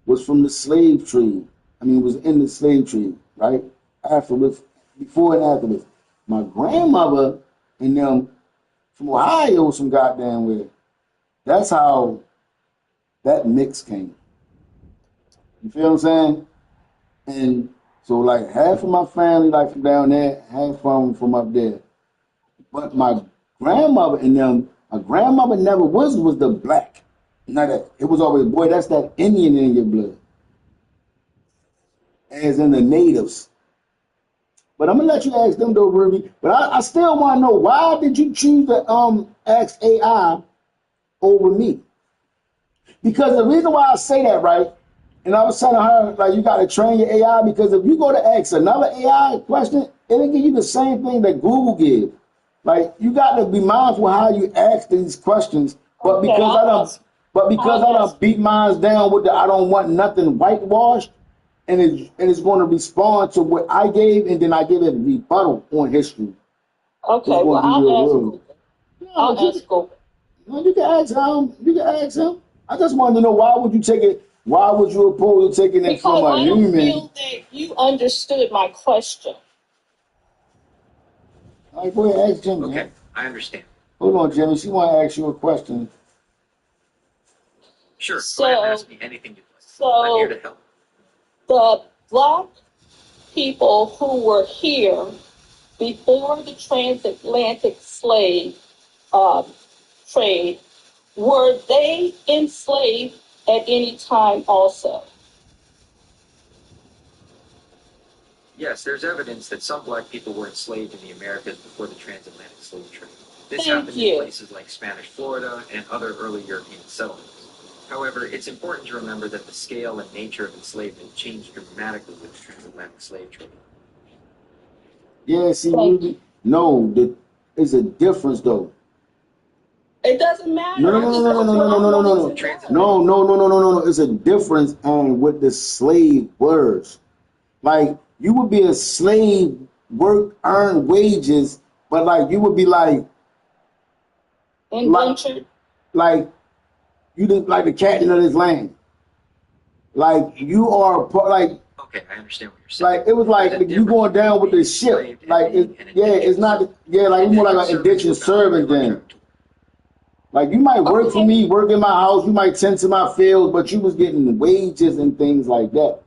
was from the slave trade. I mean, was in the slave trade, right? Afterwards, before and afterwards. My grandmother and them from Ohio, some goddamn way. That's how that mix came. You feel what I'm saying? And so, like, half of my family, like, from down there, half from up there. But my grandmother and them, my grandmother never was the black. Not that it was always, boy, that's that Indian in your blood. As in the natives. But I'm gonna let you ask them though, Ruby. But I still want to know why did you choose to ask AI over me? Because the reason why I say that, right? And I was telling her like you got to train your AI because if you go to ask another AI question, it'll give you the same thing that Google gives. Like you got to be mindful how you ask these questions. But because I don't beat mine down with the I don't want nothing whitewashed. And it's going to respond to what I gave, and then I give it a rebuttal on history. Okay, well, I'll ask Google. No, you can ask him. You can ask him. I just wanted to know why would you take it? Why would you oppose to taking it from a human? Because I don't feel that you understood my question. All right, go ahead, ask Jimmy. Okay, I understand. Hold on, Jimmy. She want to ask you a question. Sure, go ahead and ask me anything you'd like. I'm here to help. The black people who were here before the transatlantic slave trade, were they enslaved at any time also? Yes, there's evidence that some black people were enslaved in the Americas before the transatlantic slave trade. This happened in places like Spanish Florida and other early European settlements. However, it's important to remember that the scale and nature of enslavement changed dramatically with the transatlantic slave trade. Yeah, see, Ruby, no, it's a difference though. It doesn't matter. No. It's a difference with the slave words. Like you would be a slave, work, earn wages, but like you would be like indentured. Like you didn't like the captain of this land. Like you are like. Okay, I understand what you're saying. Like it was like you going down with the ship. Like it's not. Yeah, like it's more like an indentured servant then. Like you might work for me, work in my house, you might tend to my field, but you was getting wages and things like that.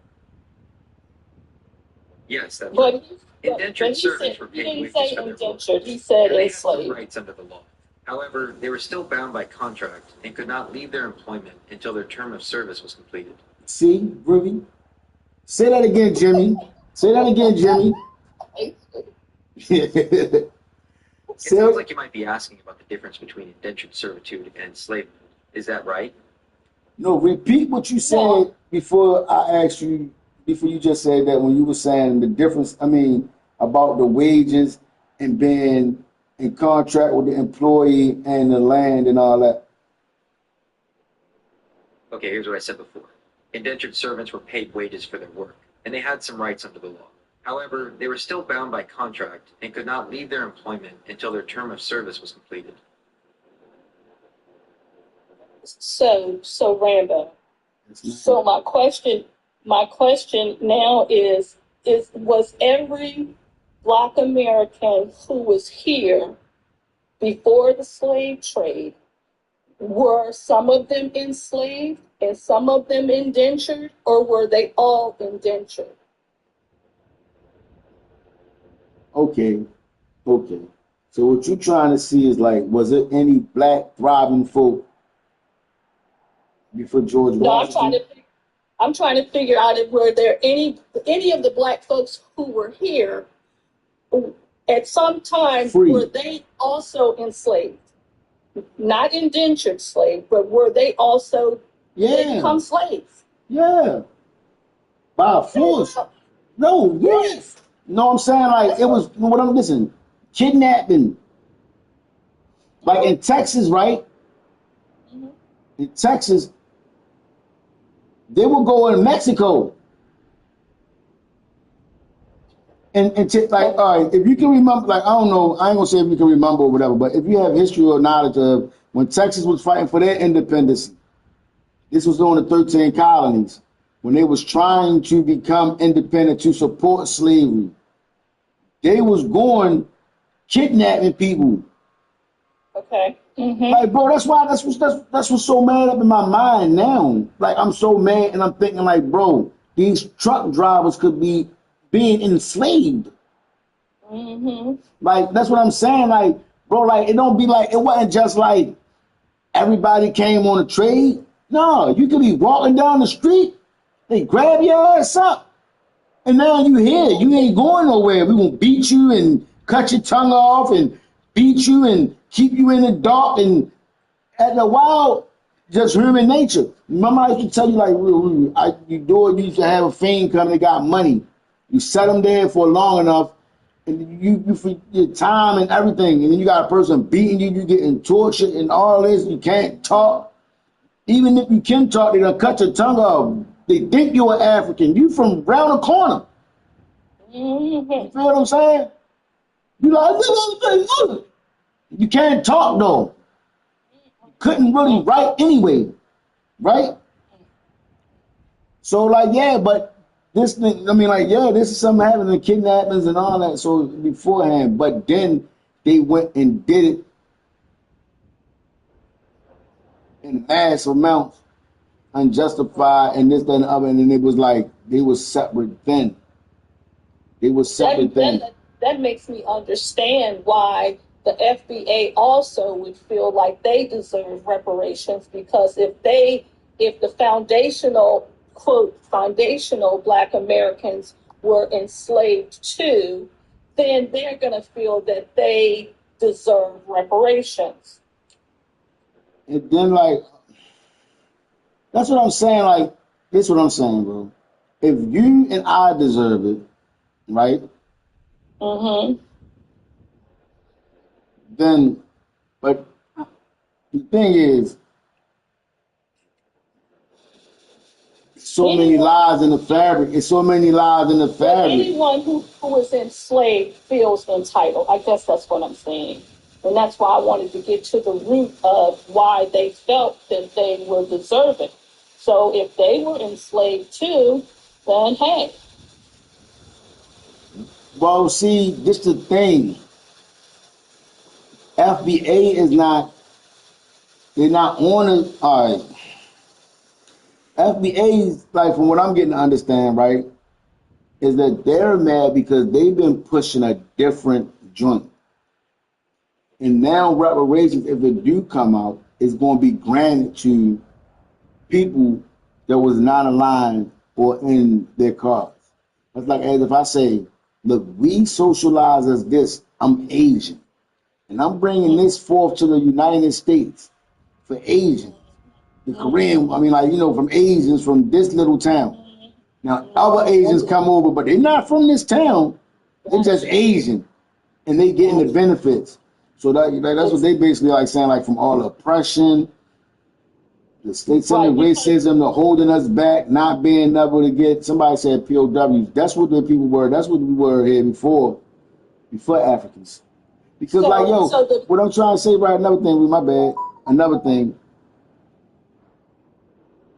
Yes, that's right. Indentured servants were paid wages for their work. He said and they enslaved. had some rights under the law. However, they were still bound by contract and could not leave their employment until their term of service was completed. See, Ruby? Say that again, Jimmy. Say that again, Jimmy. It sounds like you might be asking about the difference between indentured servitude and enslavement. Is that right? No, repeat what you said before I asked you, before you just said that when you were saying the difference, about the wages and being in contract with the employee and the land and all that. Okay, here's what I said before. Indentured servants were paid wages for their work, and they had some rights under the law. However, they were still bound by contract and could not leave their employment until their term of service was completed. So Rambo. So my question now is was every Black American who was here before the slave trade, were some of them enslaved and some of them indentured, or were they all indentured? Okay, okay. So what you're trying to see is like, was there any black thriving folk before George No, Washington? I'm trying to figure out if were there any of the black folks who were here at some time Free. were they also enslaved? Not indentured slaves, but were they also they become slaves? Yeah, by force. No, yes. No, I'm saying like it was what I'm listening. Kidnapping. Like in Texas, right? Mm-hmm. In Texas, they will go in Mexico. And like, all right, if you can remember, like, I don't know, I ain't gonna say if you can remember or whatever, but if you have history or knowledge of when Texas was fighting for their independence, this was during the 13 colonies, when they was trying to become independent to support slavery. They was going kidnapping people. Okay. Mm-hmm. Like, bro, that's what's so mad up in my mind now. Like, I'm so mad, and I'm thinking, like, bro, these truck drivers could be being enslaved. Mm-hmm. Like, that's what I'm saying. Like, bro, like, it don't be like, it wasn't just like everybody came on a trade. No, you could be walking down the street, they grab your ass up, and now you here. You ain't going nowhere. We gonna beat you and cut your tongue off and beat you and keep you in the dark and at the wild, just human nature. Remember, I used to tell you, like, you do it, you used to have a fiend come, they got money. You set them there for long enough, and you for your time and everything, and then you got a person beating you, you getting tortured and all this, you can't talk. Even if you can talk, they're gonna cut your tongue off. They think you're African. You from round the corner. Mm-hmm. You feel what I'm saying? You like, you can't talk though. You couldn't really write anyway, right? So like, yeah, but this thing, I mean, like, yeah, this is something happening, the kidnappings and all that. So beforehand, but then they went and did it in mass amounts, unjustified, and this, that, and the other. And then it was like they were separate then. They were separate then. That makes me understand why the FBA also would feel like they deserve reparations, because if the foundational, quote, foundational Black Americans were enslaved too, then they're going to feel that they deserve reparations. And then, like, that's what I'm saying. Like, this is what I'm saying, bro. If you and I deserve it, right? Mm-hmm. Then, but the thing is, so many lies in the fabric. It's so many lies in the But fabric. anyone who is enslaved feels entitled. I guess that's what I'm saying. And that's why I wanted to get to the root of why they felt that they were deserving. So if they were enslaved too, then hey. Well, see, this the thing. FBA is not, they're not on it. All right. FBA is, like, from what I'm getting to understand, right, is that they're mad because they've been pushing a different joint. And now reparations, if it do come out, is going to be granted to people that was not aligned or in their cause. That's like as if I say, look, we socialize as this. I'm Asian, and I'm bringing this forth to the United States for Asians. The Korean, I mean, like, from Asians from this little town. Now, other Asians come over, but they're not from this town. They're just Asian, and they getting the benefits. So that's what they basically like saying, like, from all the oppression, the states and the racism, the holding us back, not being able to get. Somebody said POWs. That's what the people were. That's what we were here before Africans. Because what I'm trying to say, right? Another thing, with my bad. Another thing.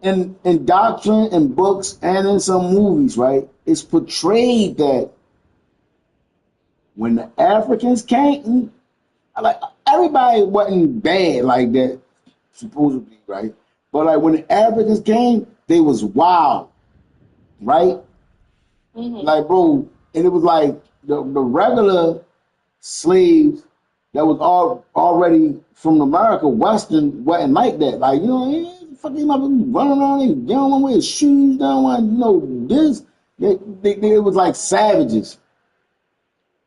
In doctrine and books and in some movies, right? It's portrayed that When the Africans came, like everybody wasn't bad like that, supposedly, right? But like when the Africans came, they was wild, right? Like bro, and it was like the regular slaves that was already from America, Western, wasn't like that. Like, you know, fuck these motherfuckers running around, they don't want to wear shoes, don't want, you know, this. They was like savages.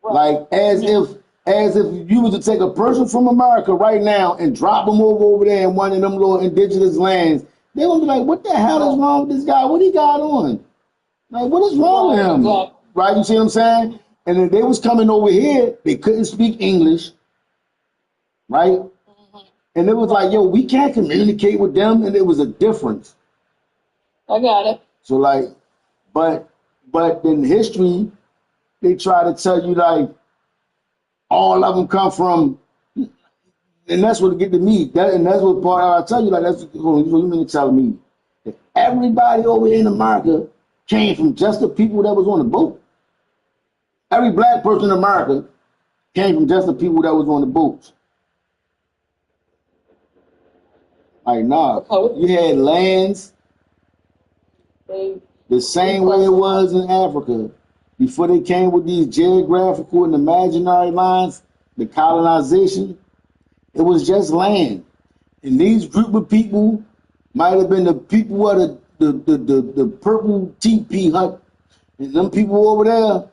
Like as if you was to take a person from America right now and drop them over there in one of them little indigenous lands, they would be like, what the hell is wrong with this guy? What he got on? Like, what is wrong with him? Right? You see what I'm saying? And then they was coming over here, they couldn't speak English, right? And it was like, yo, we can't communicate with them, and it was a difference. I got it. So like, but in history, they try to tell you like all of them come from, and that's what get to me. And that's what part I tell you like that's what you mean to tell me that everybody over here in America came from just the people that was on the boat. Every black person in America came from just the people that was on the boats. Like, nah, you had lands the same way it was in Africa. Before they came with these geographical and imaginary lines, the colonization, it was just land. And these group of people might have been the people of the purple teepee hut. And them people over there,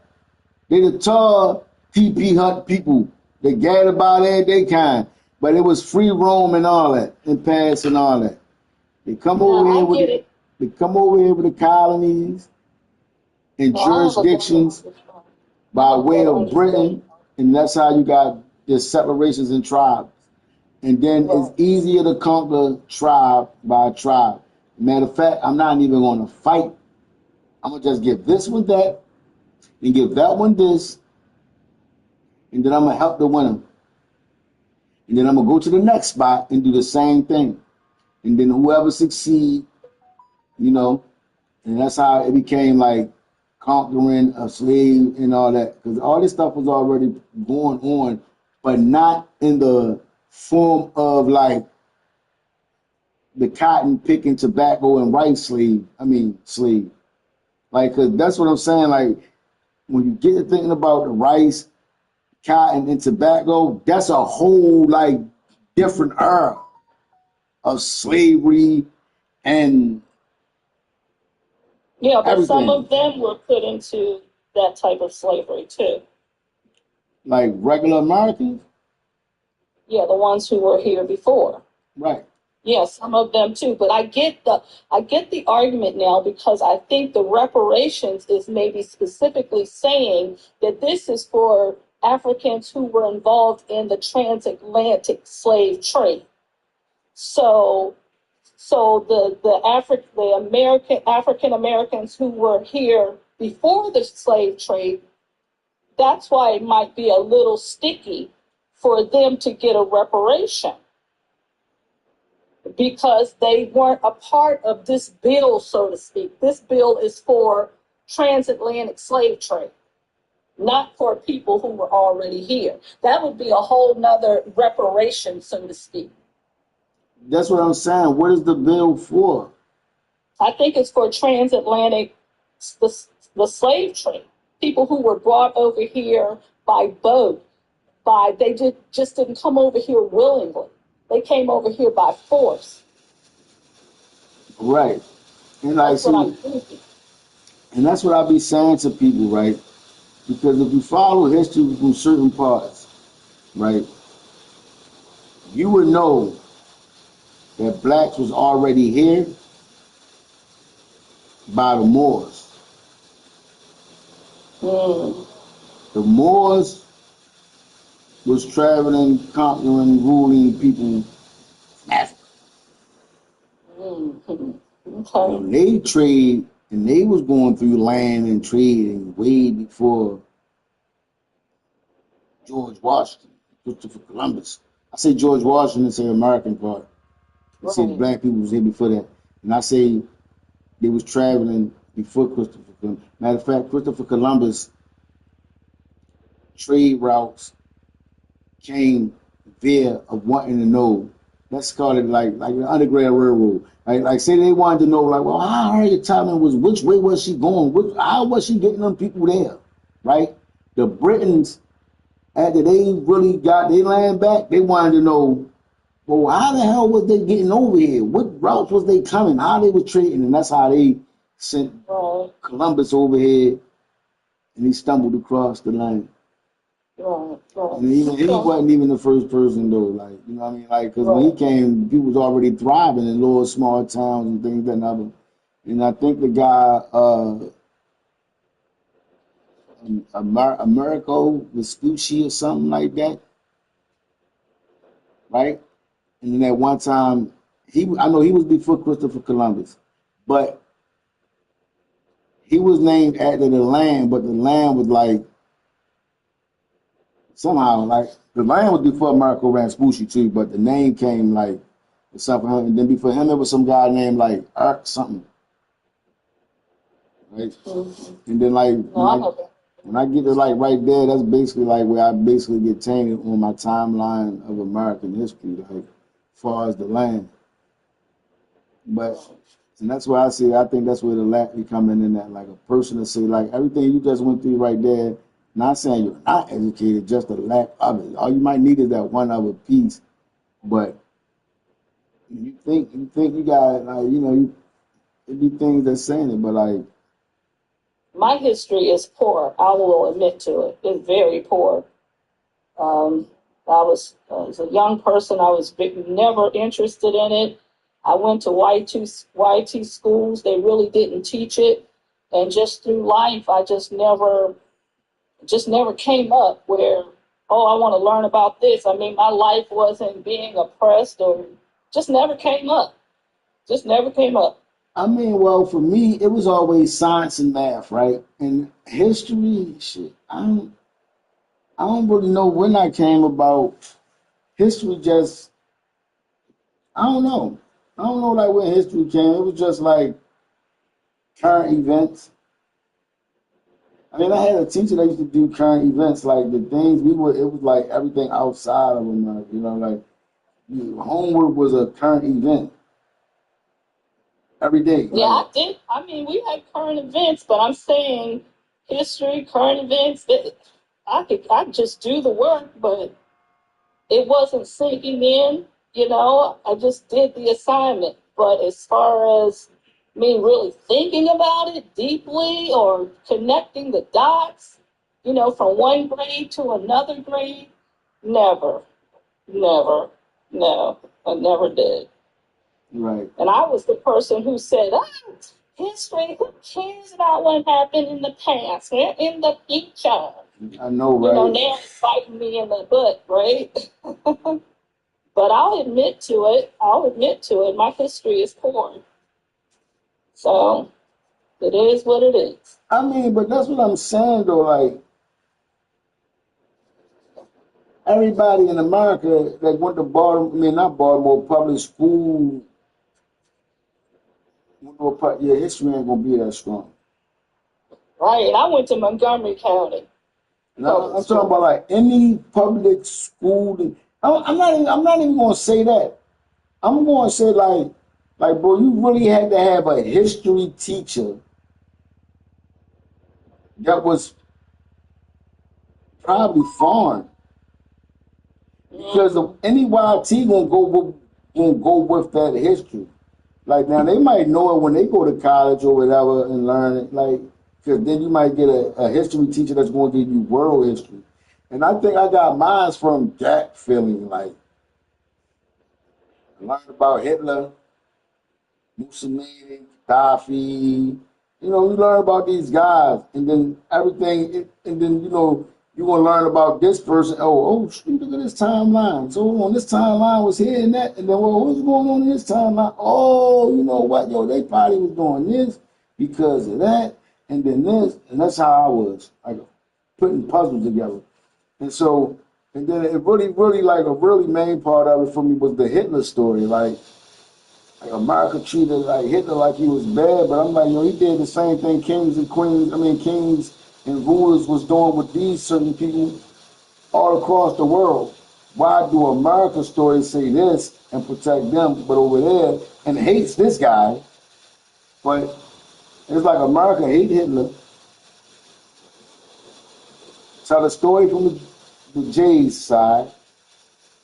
they the tall teepee hut people. They gathered by their kind. But it was free roam and all that, and pass and all that. They come over here with the colonies and jurisdictions by way of Britain, and that's how you got the separations in tribes. And then it's easier to conquer tribe by tribe. Matter of fact, I'm not even going to fight. I'm going to just give this one that, and give that one this, and then I'm going to help the winner. And then I'm going to go to the next spot and do the same thing. And then whoever succeed, you know, and that's how it became like conquering a slave and all that. Because all this stuff was already going on, but not in the form of like the cotton picking, tobacco, and rice slave. Like, cause that's what I'm saying. Like, when you get to thinking about the rice, cotton, and tobacco, that's a whole like different era of slavery and yeah, but everything. Some of them were put into that type of slavery too. Like regular Americans? Yeah, the ones who were here before. Right. Yeah, some of them too. But I get the argument now, because I think the reparations is maybe specifically saying that this is for Africans who were involved in the transatlantic slave trade. So the African Americans who were here before the slave trade, that's why it might be a little sticky for them to get a reparation, because they weren't a part of this bill, so to speak. This bill is for transatlantic slave trade, not for people who were already here. That would be a whole nother reparation, so to speak. That's what I'm saying. What is the bill for? I think it's for transatlantic, the slave trade. People who were brought over here by boat, they just didn't come over here willingly. They came over here by force. Right. And that's what I'm thinking. And that's what I be saying to people, right? Because if you follow history from certain parts, right, you would know that blacks was already here by the Moors. The Moors was traveling, conquering, ruling people from Africa. Okay. They trade, and they was going through land and trading way before George Washington, Christopher Columbus. I say George Washington, say American part. I say the black people was here before that. And I say they was traveling before Christopher Columbus. Matter of fact, Christopher Columbus, trade routes came via of wanting to know. Let's call it like the Underground Railroad. Like say they wanted to know, like, well, how Harriet Tubman was, which way was she going? How was she getting them people there? Right? The Britons, after they really got their land back, they wanted to know, well, how the hell was they getting over here? What routes was they coming? How they were trading? And that's how they sent Columbus over here, and he stumbled across the land. And he wasn't even the first person though, like, you know what I mean? Like, because when he came, people was already thriving in little small towns and things and other. And I think the guy, Americo Vespucci or something like that, right? And then at one time, I know he was before Christopher Columbus, but he was named after the land, but the land was like, somehow, like, the land was before Americo Vespucci too, but the name came like something. And then before him, there was some guy named like Ark something, right? And then like when I get to like right there, that's basically like where I basically get tainted on my timeline of American history, like as far as the land. But and that's why I think that's where the lack be coming in that, like a person to say like everything you just went through right there. Not saying you're not educated, just a lack of it. All you might need is that one other piece. But you think you got, like, you know, it be things that's saying it, but like My history is poor. I will admit to it. It's very poor. I was as a young person, I was never interested in it. I went to YT schools. They really didn't teach it, and just through life, I just never came up where, oh, I want to learn about this. I mean, my life wasn't being oppressed, or just never came up. Just never came up. I mean, well, for me, it was always science and math, right? And history, shit, I don't really know when I came about. History just, I don't know. I don't know like when history came. It was just like current events. I mean, I had a teacher that used to do current events, like the things it was like everything outside of America, you know, like homework was a current event every day. Yeah, Like, I did. I mean, we had current events, but I'm saying history, current events. I just do the work, but it wasn't sinking in. You know, I just did the assignment. But as far as me really thinking about it deeply or connecting the dots, you know, from one grade to another grade, never, never, no, I never did. right. And I was the person who said, history, who cares about what happened in the past? We're in the future. I know, You know, right? now it's biting me in the butt, right? But I'll admit to it. My history is poor. So it is what it is. I mean, but that's what I'm saying though. Like everybody in America that went to Baltimore, I mean not Baltimore, public school, your history ain't gonna be that strong. Right. I went to Montgomery County. Now, I'm talking about like any public school. I'm not even gonna say that. I'm gonna say like, bro, you really had to have a history teacher that was probably foreign, because any YT gonna go with that history. Like now they might know it when they go to college or whatever and learn it. Like, because then you might get a history teacher that's going to give you world history. And I think I got mine from that feeling. Like I learned about Hitler, Mussolini, Gaddafi. You know, you learn about these guys, and then everything, and then you know you're gonna learn about this person. Oh, shoot, look at this timeline. So on this timeline was here and that, and then well, what's going on in this timeline? Oh, you know what? Yo, they probably was doing this because of that, and then this, and that's how I was, like putting puzzles together. And so, and then it really like a really main part of it for me was the Hitler story, like America treated like Hitler like he was bad, but I'm like, yo, he did the same thing kings and rulers was doing with these certain people all across the world. Why do America's stories say this and protect them, but over there and hates this guy? But it's like America hate Hitler. Tell the story from the J's side,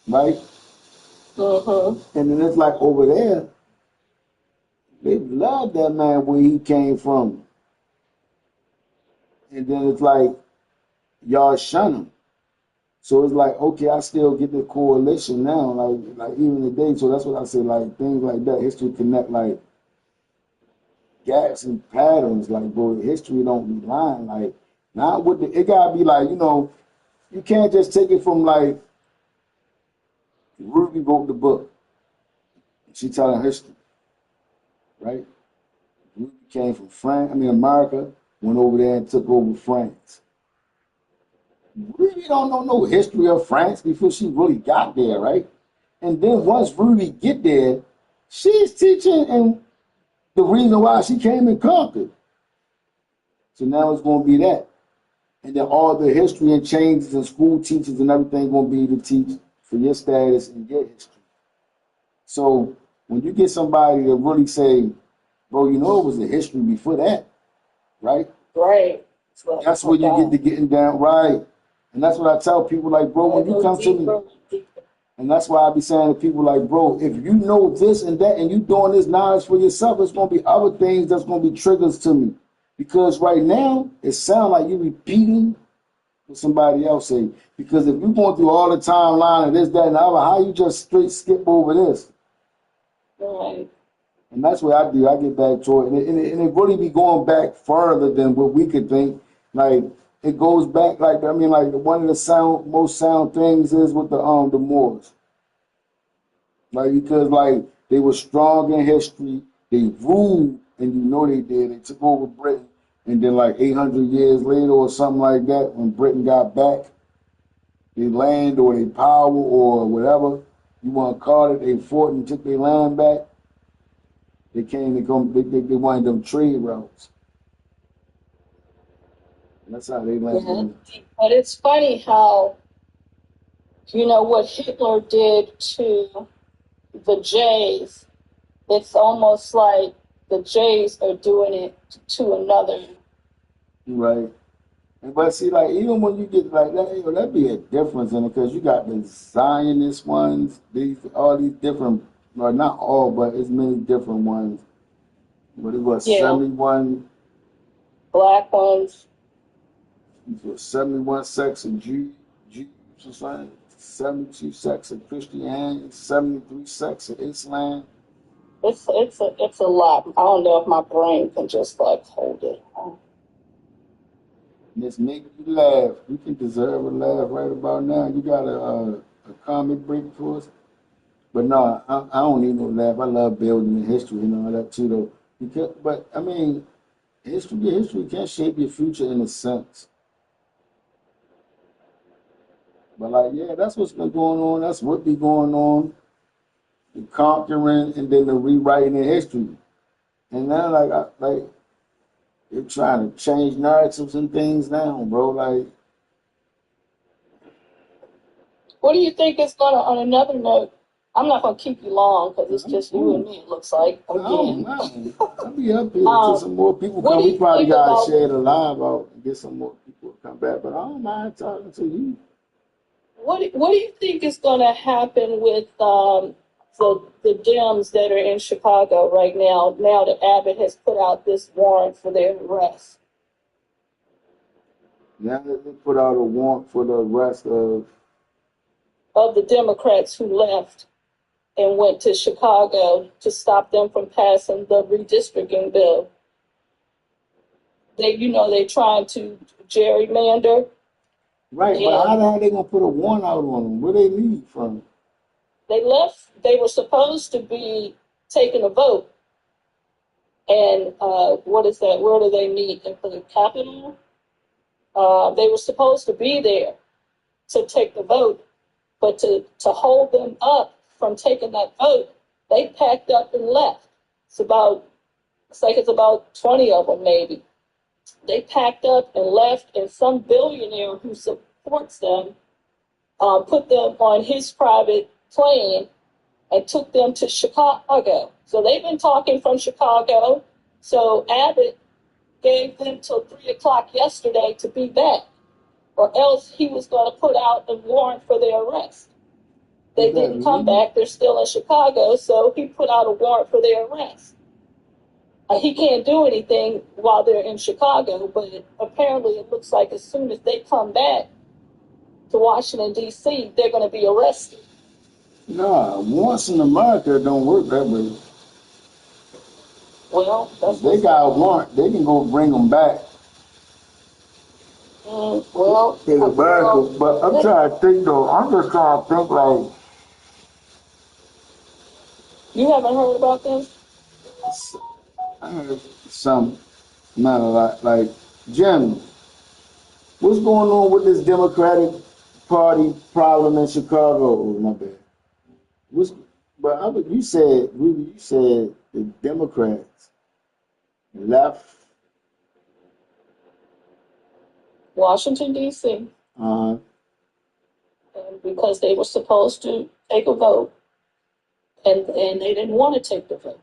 right? And then it's like over there, they love that man where he came from. And then it's like y'all shun him. So it's like, okay, I still get the correlation now, like even today. So that's what I say, like things like that. History connect like gaps and patterns. Like, bro, history don't be lying. Like, not with the, it gotta be like, you can't just take it from like Ruby wrote the book. She telling history, right? Ruby came from America, went over there and took over France. Ruby don't know no history of France before she really got there, right? And then once Ruby get there, she's teaching and the reason why she came and conquered. So now it's going to be that. And then all the history and changes and school teachers and everything going to be to teach for your status and your history. So when you get somebody to really say, bro, it was a history before that, right? Right. That's where you get to getting down, right? And that's what I tell people, like, bro, when you come to me, and that's why I be saying to people, like, bro, if you know this and that and you doing this knowledge for yourself, it's going to be other things that's going to be triggers to me. Because right now, it sounds like you repeating what somebody else say. Because if you're going through all the timeline of this, that, and the other, how you just straight skip over this? Right. And that's what I do. I get back to it. And it really be going back further than what we could think. Like, it goes back, like one of the most sound things is with the Moors. Like, because, like, they were strong in history. They ruled, and they did. They took over Britain. And then, like, 800 years later or something like that, when Britain got back, they land or they power or whatever you want to call it, they fought and took their land back. They wanted them trade routes. And that's how they landed. Yeah. But it's funny how, what Hitler did to the Jays, it's almost like the Jays are doing it to another. Right. But see, like, even when you get like that, that'd be a difference in it because you got the Zionist ones, all these different, well, not all, but as many different ones. But it was 71 black ones. 71 sects of Jews or something, 72 sects of Christianity, 73 sects of Islam. It's a lot. I don't know if my brain can just like hold it. And it's making you laugh. You can deserve a laugh right about now. You got a comic break for us? But no, I don't need no laugh. I love building the history and all that too, though. But I mean, history can shape your future in a sense. But like, yeah, that's what's been going on. That's what be going on. The conquering and then the rewriting of history. And now, like they're trying to change narratives and things now, bro. Like, what do you think is going to, on another note, I'm not going to keep you long because it's just you and me, it looks like, again. I'll be up here until some more people come. We probably got to share the live out and get some more people to come back. But I don't mind talking to you. What do you think is going to happen with the Dems that are in Chicago right now that Abbott has put out this warrant for their arrest? Now that they put out a warrant for the arrest of the Democrats who left and went to Chicago to stop them from passing the redistricting bill. They're trying to gerrymander. Right, but how the hell they going to put a warrant out on them? Where they leave from? They left. They were supposed to be taking a vote. And what is that? Where do they meet? In the Capitol? They were supposed to be there to take the vote. But to hold them up from taking that vote, they packed up and left. It's about 20 of them maybe. they packed up and left, and some billionaire who supports them put them on his private plane and took them to Chicago. So they've been talking from Chicago. So Abbott gave them till 3 o'clock yesterday to be back, or else he was going to put out a warrant for their arrest. They didn't come back. They're still in Chicago, so he put out a warrant for their arrest. He can't do anything while they're in Chicago, but apparently it looks like as soon as they come back to Washington, D.C., they're going to be arrested. Nah, warrants in America don't work that way. Well, if they got a warrant, they can go bring them back. Well, In America, but I'm trying to think though. I'm just trying to think like. You haven't heard about this? I heard some, not a lot. Like Jim, what's going on with this Democratic Party problem in Chicago? Oh, my bad. You said the Democrats left Washington, D.C. And because they were supposed to take a vote, and they didn't want to take the vote.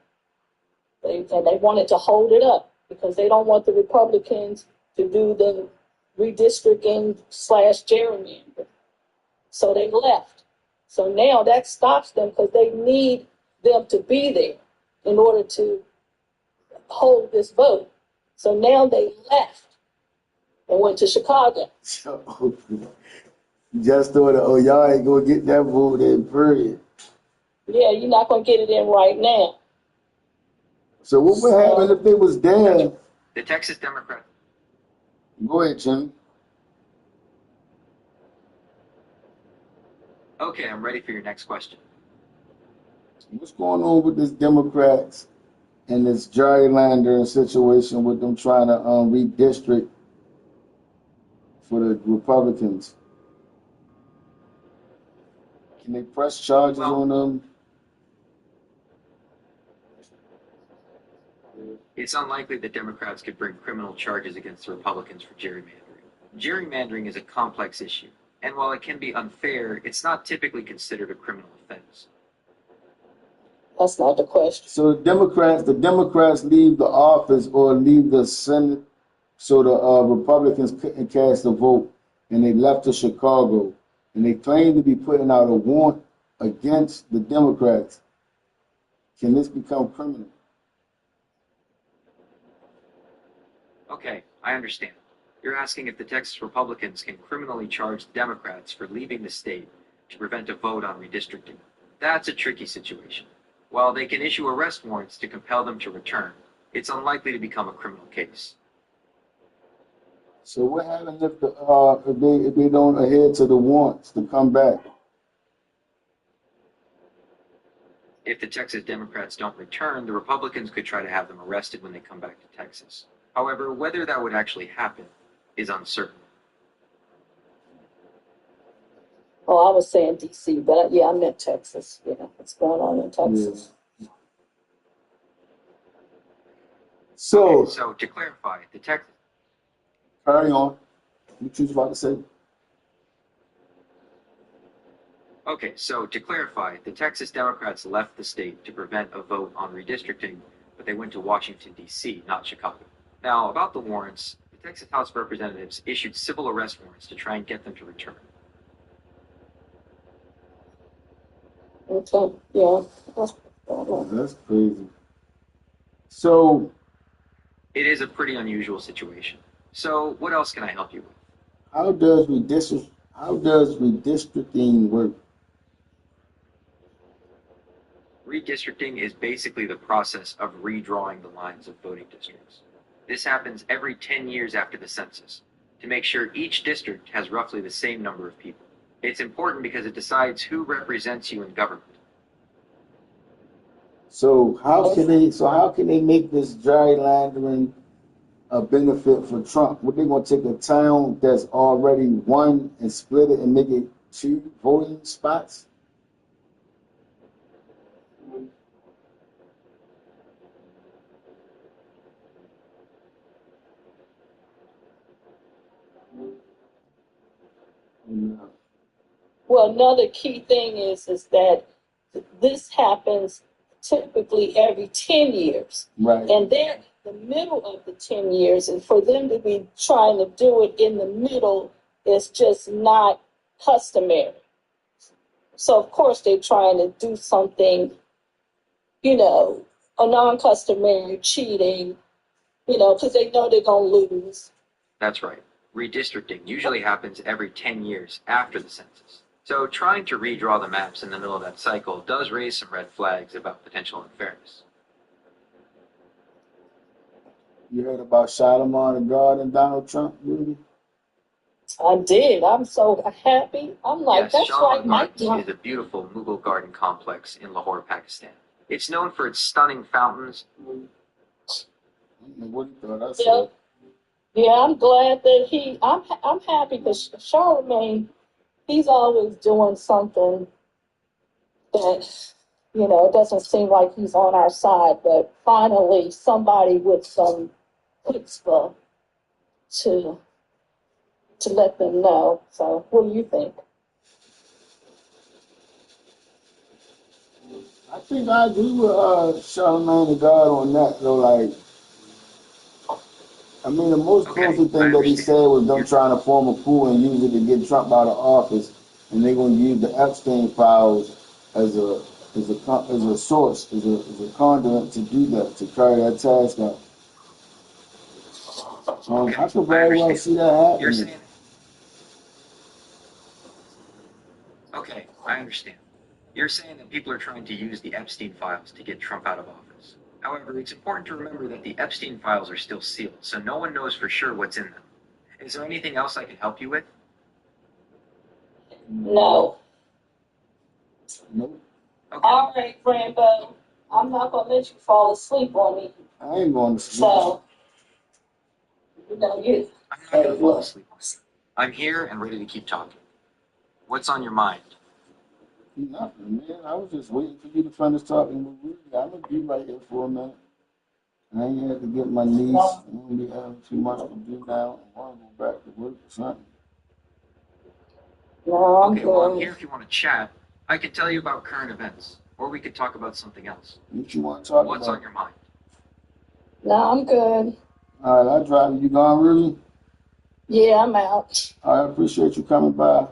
They wanted to hold it up because they don't want the Republicans to do the redistricting / gerrymandering. So they left. So now that stops them because they need them to be there in order to hold this vote. So now they left and went to Chicago. Just thought, oh, y'all ain't gonna get that vote in, period. Yeah, you're not gonna get it in right now. So what would happen if it was there? The Texas Democrat. Go ahead, Jim. Okay, I'm ready for your next question. What's going on with this Democrats and this gerrymandering situation with them trying to redistrict for the Republicans? Can they press charges on them? It's unlikely that Democrats could bring criminal charges against the Republicans for gerrymandering. Gerrymandering is a complex issue, and while it can be unfair, it's not typically considered a criminal offense. That's not the question. So the Democrats leave the office or leave the Senate, so the Republicans couldn't cast a vote, and they left to Chicago, and they claim to be putting out a warrant against the Democrats. Can this become criminal? Okay, I understand. You're asking if the Texas Republicans can criminally charge Democrats for leaving the state to prevent a vote on redistricting. That's a tricky situation. While they can issue arrest warrants to compel them to return, it's unlikely to become a criminal case. So what happens if they don't adhere to the warrants to come back? If the Texas Democrats don't return, the Republicans could try to have them arrested when they come back to Texas. However, whether that would actually happen is uncertain. Oh, I was saying D.C., but yeah, I meant Texas. Yeah, what's going on in Texas? Yeah. So to clarify, the Texas... Carry on. What you was about to say? Okay, so to clarify, the Texas Democrats left the state to prevent a vote on redistricting, but they went to Washington, D.C., not Chicago. Now, about the warrants, the Texas House of Representatives issued civil arrest warrants to try and get them to return. Okay, yeah. That's crazy. So it is a pretty unusual situation. So what else can I help you with? How does redistricting work? Redistricting is basically the process of redrawing the lines of voting districts. This happens every 10 years after the census to make sure each district has roughly the same number of people. It's important because it decides who represents you in government. So how can they make this gerrymandering a benefit for Trump? What, they gonna take a town that's already won and split it and make it 2 voting spots? No. Well, another key thing is that this happens typically every 10 years. Right. And then the middle of the 10 years, and for them to be trying to do it in the middle is just not customary. So, of course, they're trying to do something, you know, a non-customary cheating, you know, because they know they're going to lose. That's right. Redistricting usually happens every 10 years after the census. So trying to redraw the maps in the middle of that cycle does raise some red flags about potential unfairness. You heard about Shalimar the God and Donald Trump, Rudy? I did. I'm so happy. I'm like, Yes, that's Shalimar like my Gardens is a beautiful Mughal garden complex in Lahore, Pakistan. It's known for its stunning fountains. I don't know what he thought I Yeah. said. Yeah, I'm glad that I'm happy because Charlemagne, he's always doing something that, you know, it doesn't seem like he's on our side, but finally somebody with some chutzpah to let them know. So what do you think? I think I agree with Charlemagne the God on that, though. Like, I mean, the most Okay, crucial thing I that he understand. said was them trying to form a pool and use it to get Trump out of office, and they're going to use the Epstein files as a source, as a conduit to do that, to carry that task out. Okay, I could I very well understand. see that You're happening. saying, okay, I understand. You're saying that people are trying to use the Epstein files to get Trump out of office. However, it's important to remember that the Epstein files are still sealed, so no one knows for sure what's in them. Is there anything else I can help you with? No. Nope. Okay. All right, Rambo. I'm not gonna let you fall asleep on me. I ain't going to sleep. So, you know, you. I'm not going to fall asleep. I'm here and ready to keep talking. What's on your mind? Nothing, man. I was just waiting for you to finish talking with Rudy. I'm going to be right here for a minute. I ain't had to get my niece. I don't be having too much to do now. I want to go back to work or something. No, I'm Okay, well, I'm good. here if you want to chat. I could tell you about current events, or we could talk about something else. What you want to talk What's about? on your mind? No, I'm good. All right, I drive. You gone, Rudy? Yeah, I'm out. I appreciate you coming by.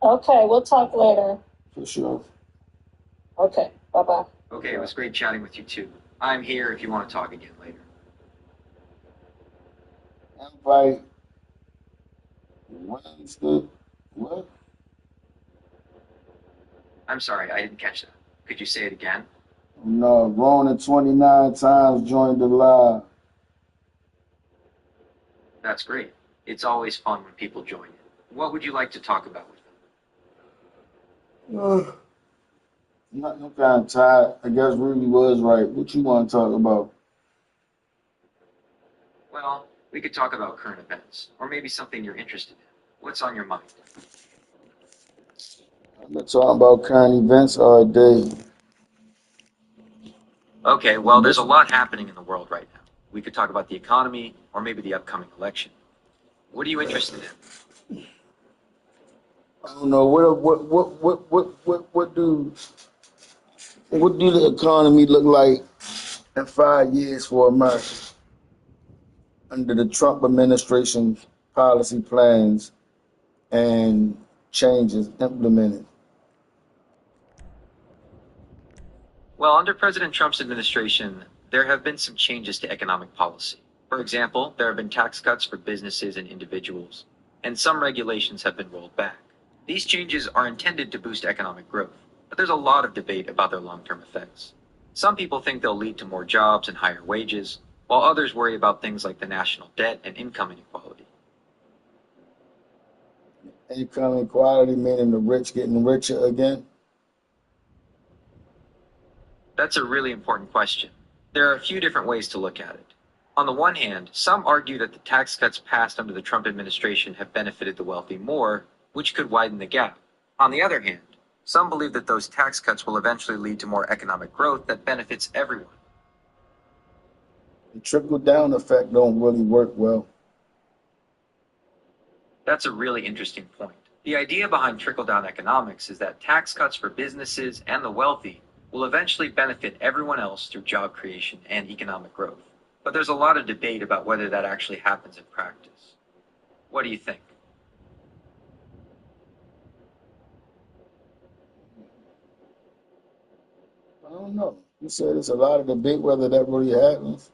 Okay, we'll talk later. For sure. Okay, bye-bye. Okay, it was great chatting with you too. I'm here if you want to talk again later. Invite Wednesday. What? I'm sorry, I didn't catch that. Could you say it again? No, Ronan 29 times joined the live. That's great. It's always fun when people join in. What would you like to talk about with them? I'm kind of tired. I guess Rudy was right. What you want to talk about? Well, we could talk about current events, or maybe something you're interested in. What's on your mind? I've been talking about current events all day. Okay, well, there's a lot happening in the world right now. We could talk about the economy, or maybe the upcoming election. What are you interested in? I don't know what do the economy look like in 5 years for America under the Trump administration policy plans and changes implemented? Well, under President Trump's administration, there have been some changes to economic policy. For example, there have been tax cuts for businesses and individuals, and some regulations have been rolled back. These changes are intended to boost economic growth, but there's a lot of debate about their long-term effects. Some people think they'll lead to more jobs and higher wages, while others worry about things like the national debt and income inequality. Income inequality meaning the rich getting richer again? That's a really important question. There are a few different ways to look at it. On the one hand, some argue that the tax cuts passed under the Trump administration have benefited the wealthy more, which could widen the gap. On the other hand, some believe that those tax cuts will eventually lead to more economic growth that benefits everyone. The trickle-down effect don't really work well. That's a really interesting point. The idea behind trickle-down economics is that tax cuts for businesses and the wealthy will eventually benefit everyone else through job creation and economic growth. But there's a lot of debate about whether that actually happens in practice. What do you think? I don't know. You said there's a lot of debate whether that really happens.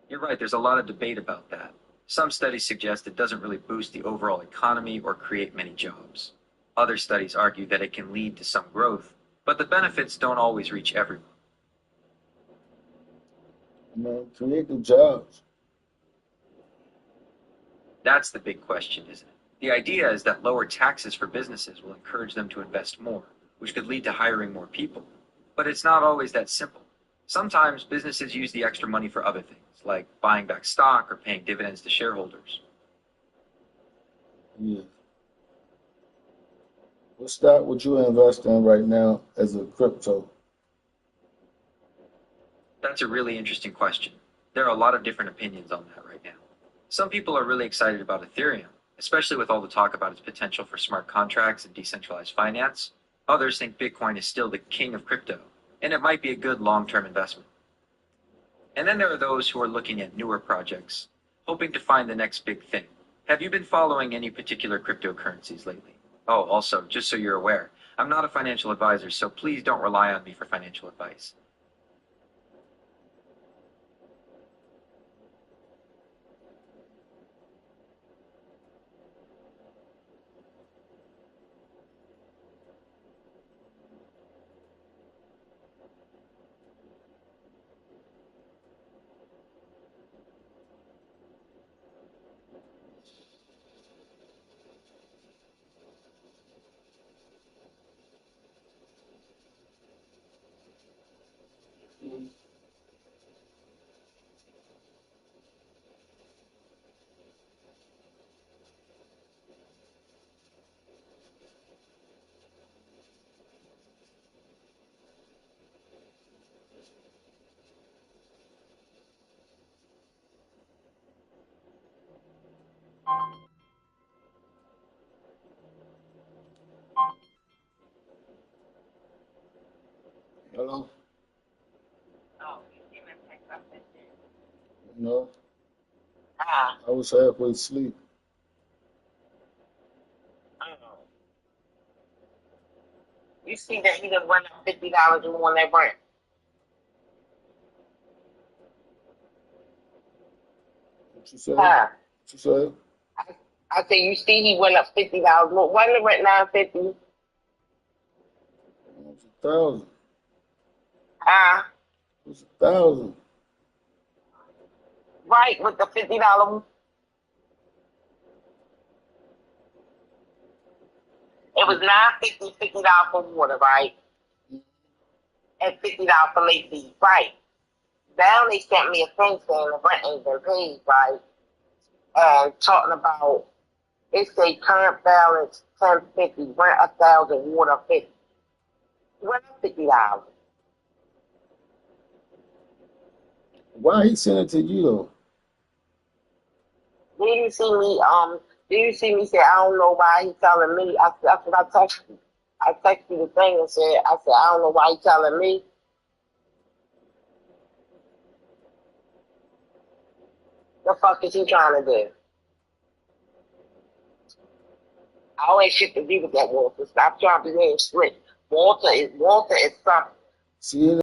You're right, there's a lot of debate about that. Some studies suggest it doesn't really boost the overall economy or create many jobs. Other studies argue that it can lead to some growth, but the benefits don't always reach everyone. I mean, create the jobs. That's the big question, isn't it? The idea is that lower taxes for businesses will encourage them to invest more, which could lead to hiring more people. But it's not always that simple. Sometimes businesses use the extra money for other things, like buying back stock or paying dividends to shareholders. Yeah. What stock would you invest in right now as a crypto? That's a really interesting question. There are a lot of different opinions on that right now. Some people are really excited about Ethereum, especially with all the talk about its potential for smart contracts and decentralized finance. Others think Bitcoin is still the king of crypto, and it might be a good long-term investment. And then there are those who are looking at newer projects, hoping to find the next big thing. Have you been following any particular cryptocurrencies lately? Oh, also, just so you're aware, I'm not a financial advisor, so please don't rely on me for financial advice. Hello? Oh, you didn't say something. No, Ah, I was halfway asleep. oh. You see that he done went up $50 more than rent. What you said? Huh? What you said? I say you see he went up $50 more. Why the rent $950? It's 1,000. Ah, It's 1,000. right with the $50. It was $950, $50 for water, right? And $50 for late fees, right? Now they sent me a thing saying the rent ain't been paid, right? And talking about it say current balance $10.50, rent 1,000, water 50. Rent $50. Why he sent it to you though? Did you see me? Did you see me say I don't know why he telling me? That's what I texted you. I texted you the thing and said I don't know why he telling me. The fuck is he trying to do? I always shit to do with that Walter. Stop trying to be here slick. Walter is something. See,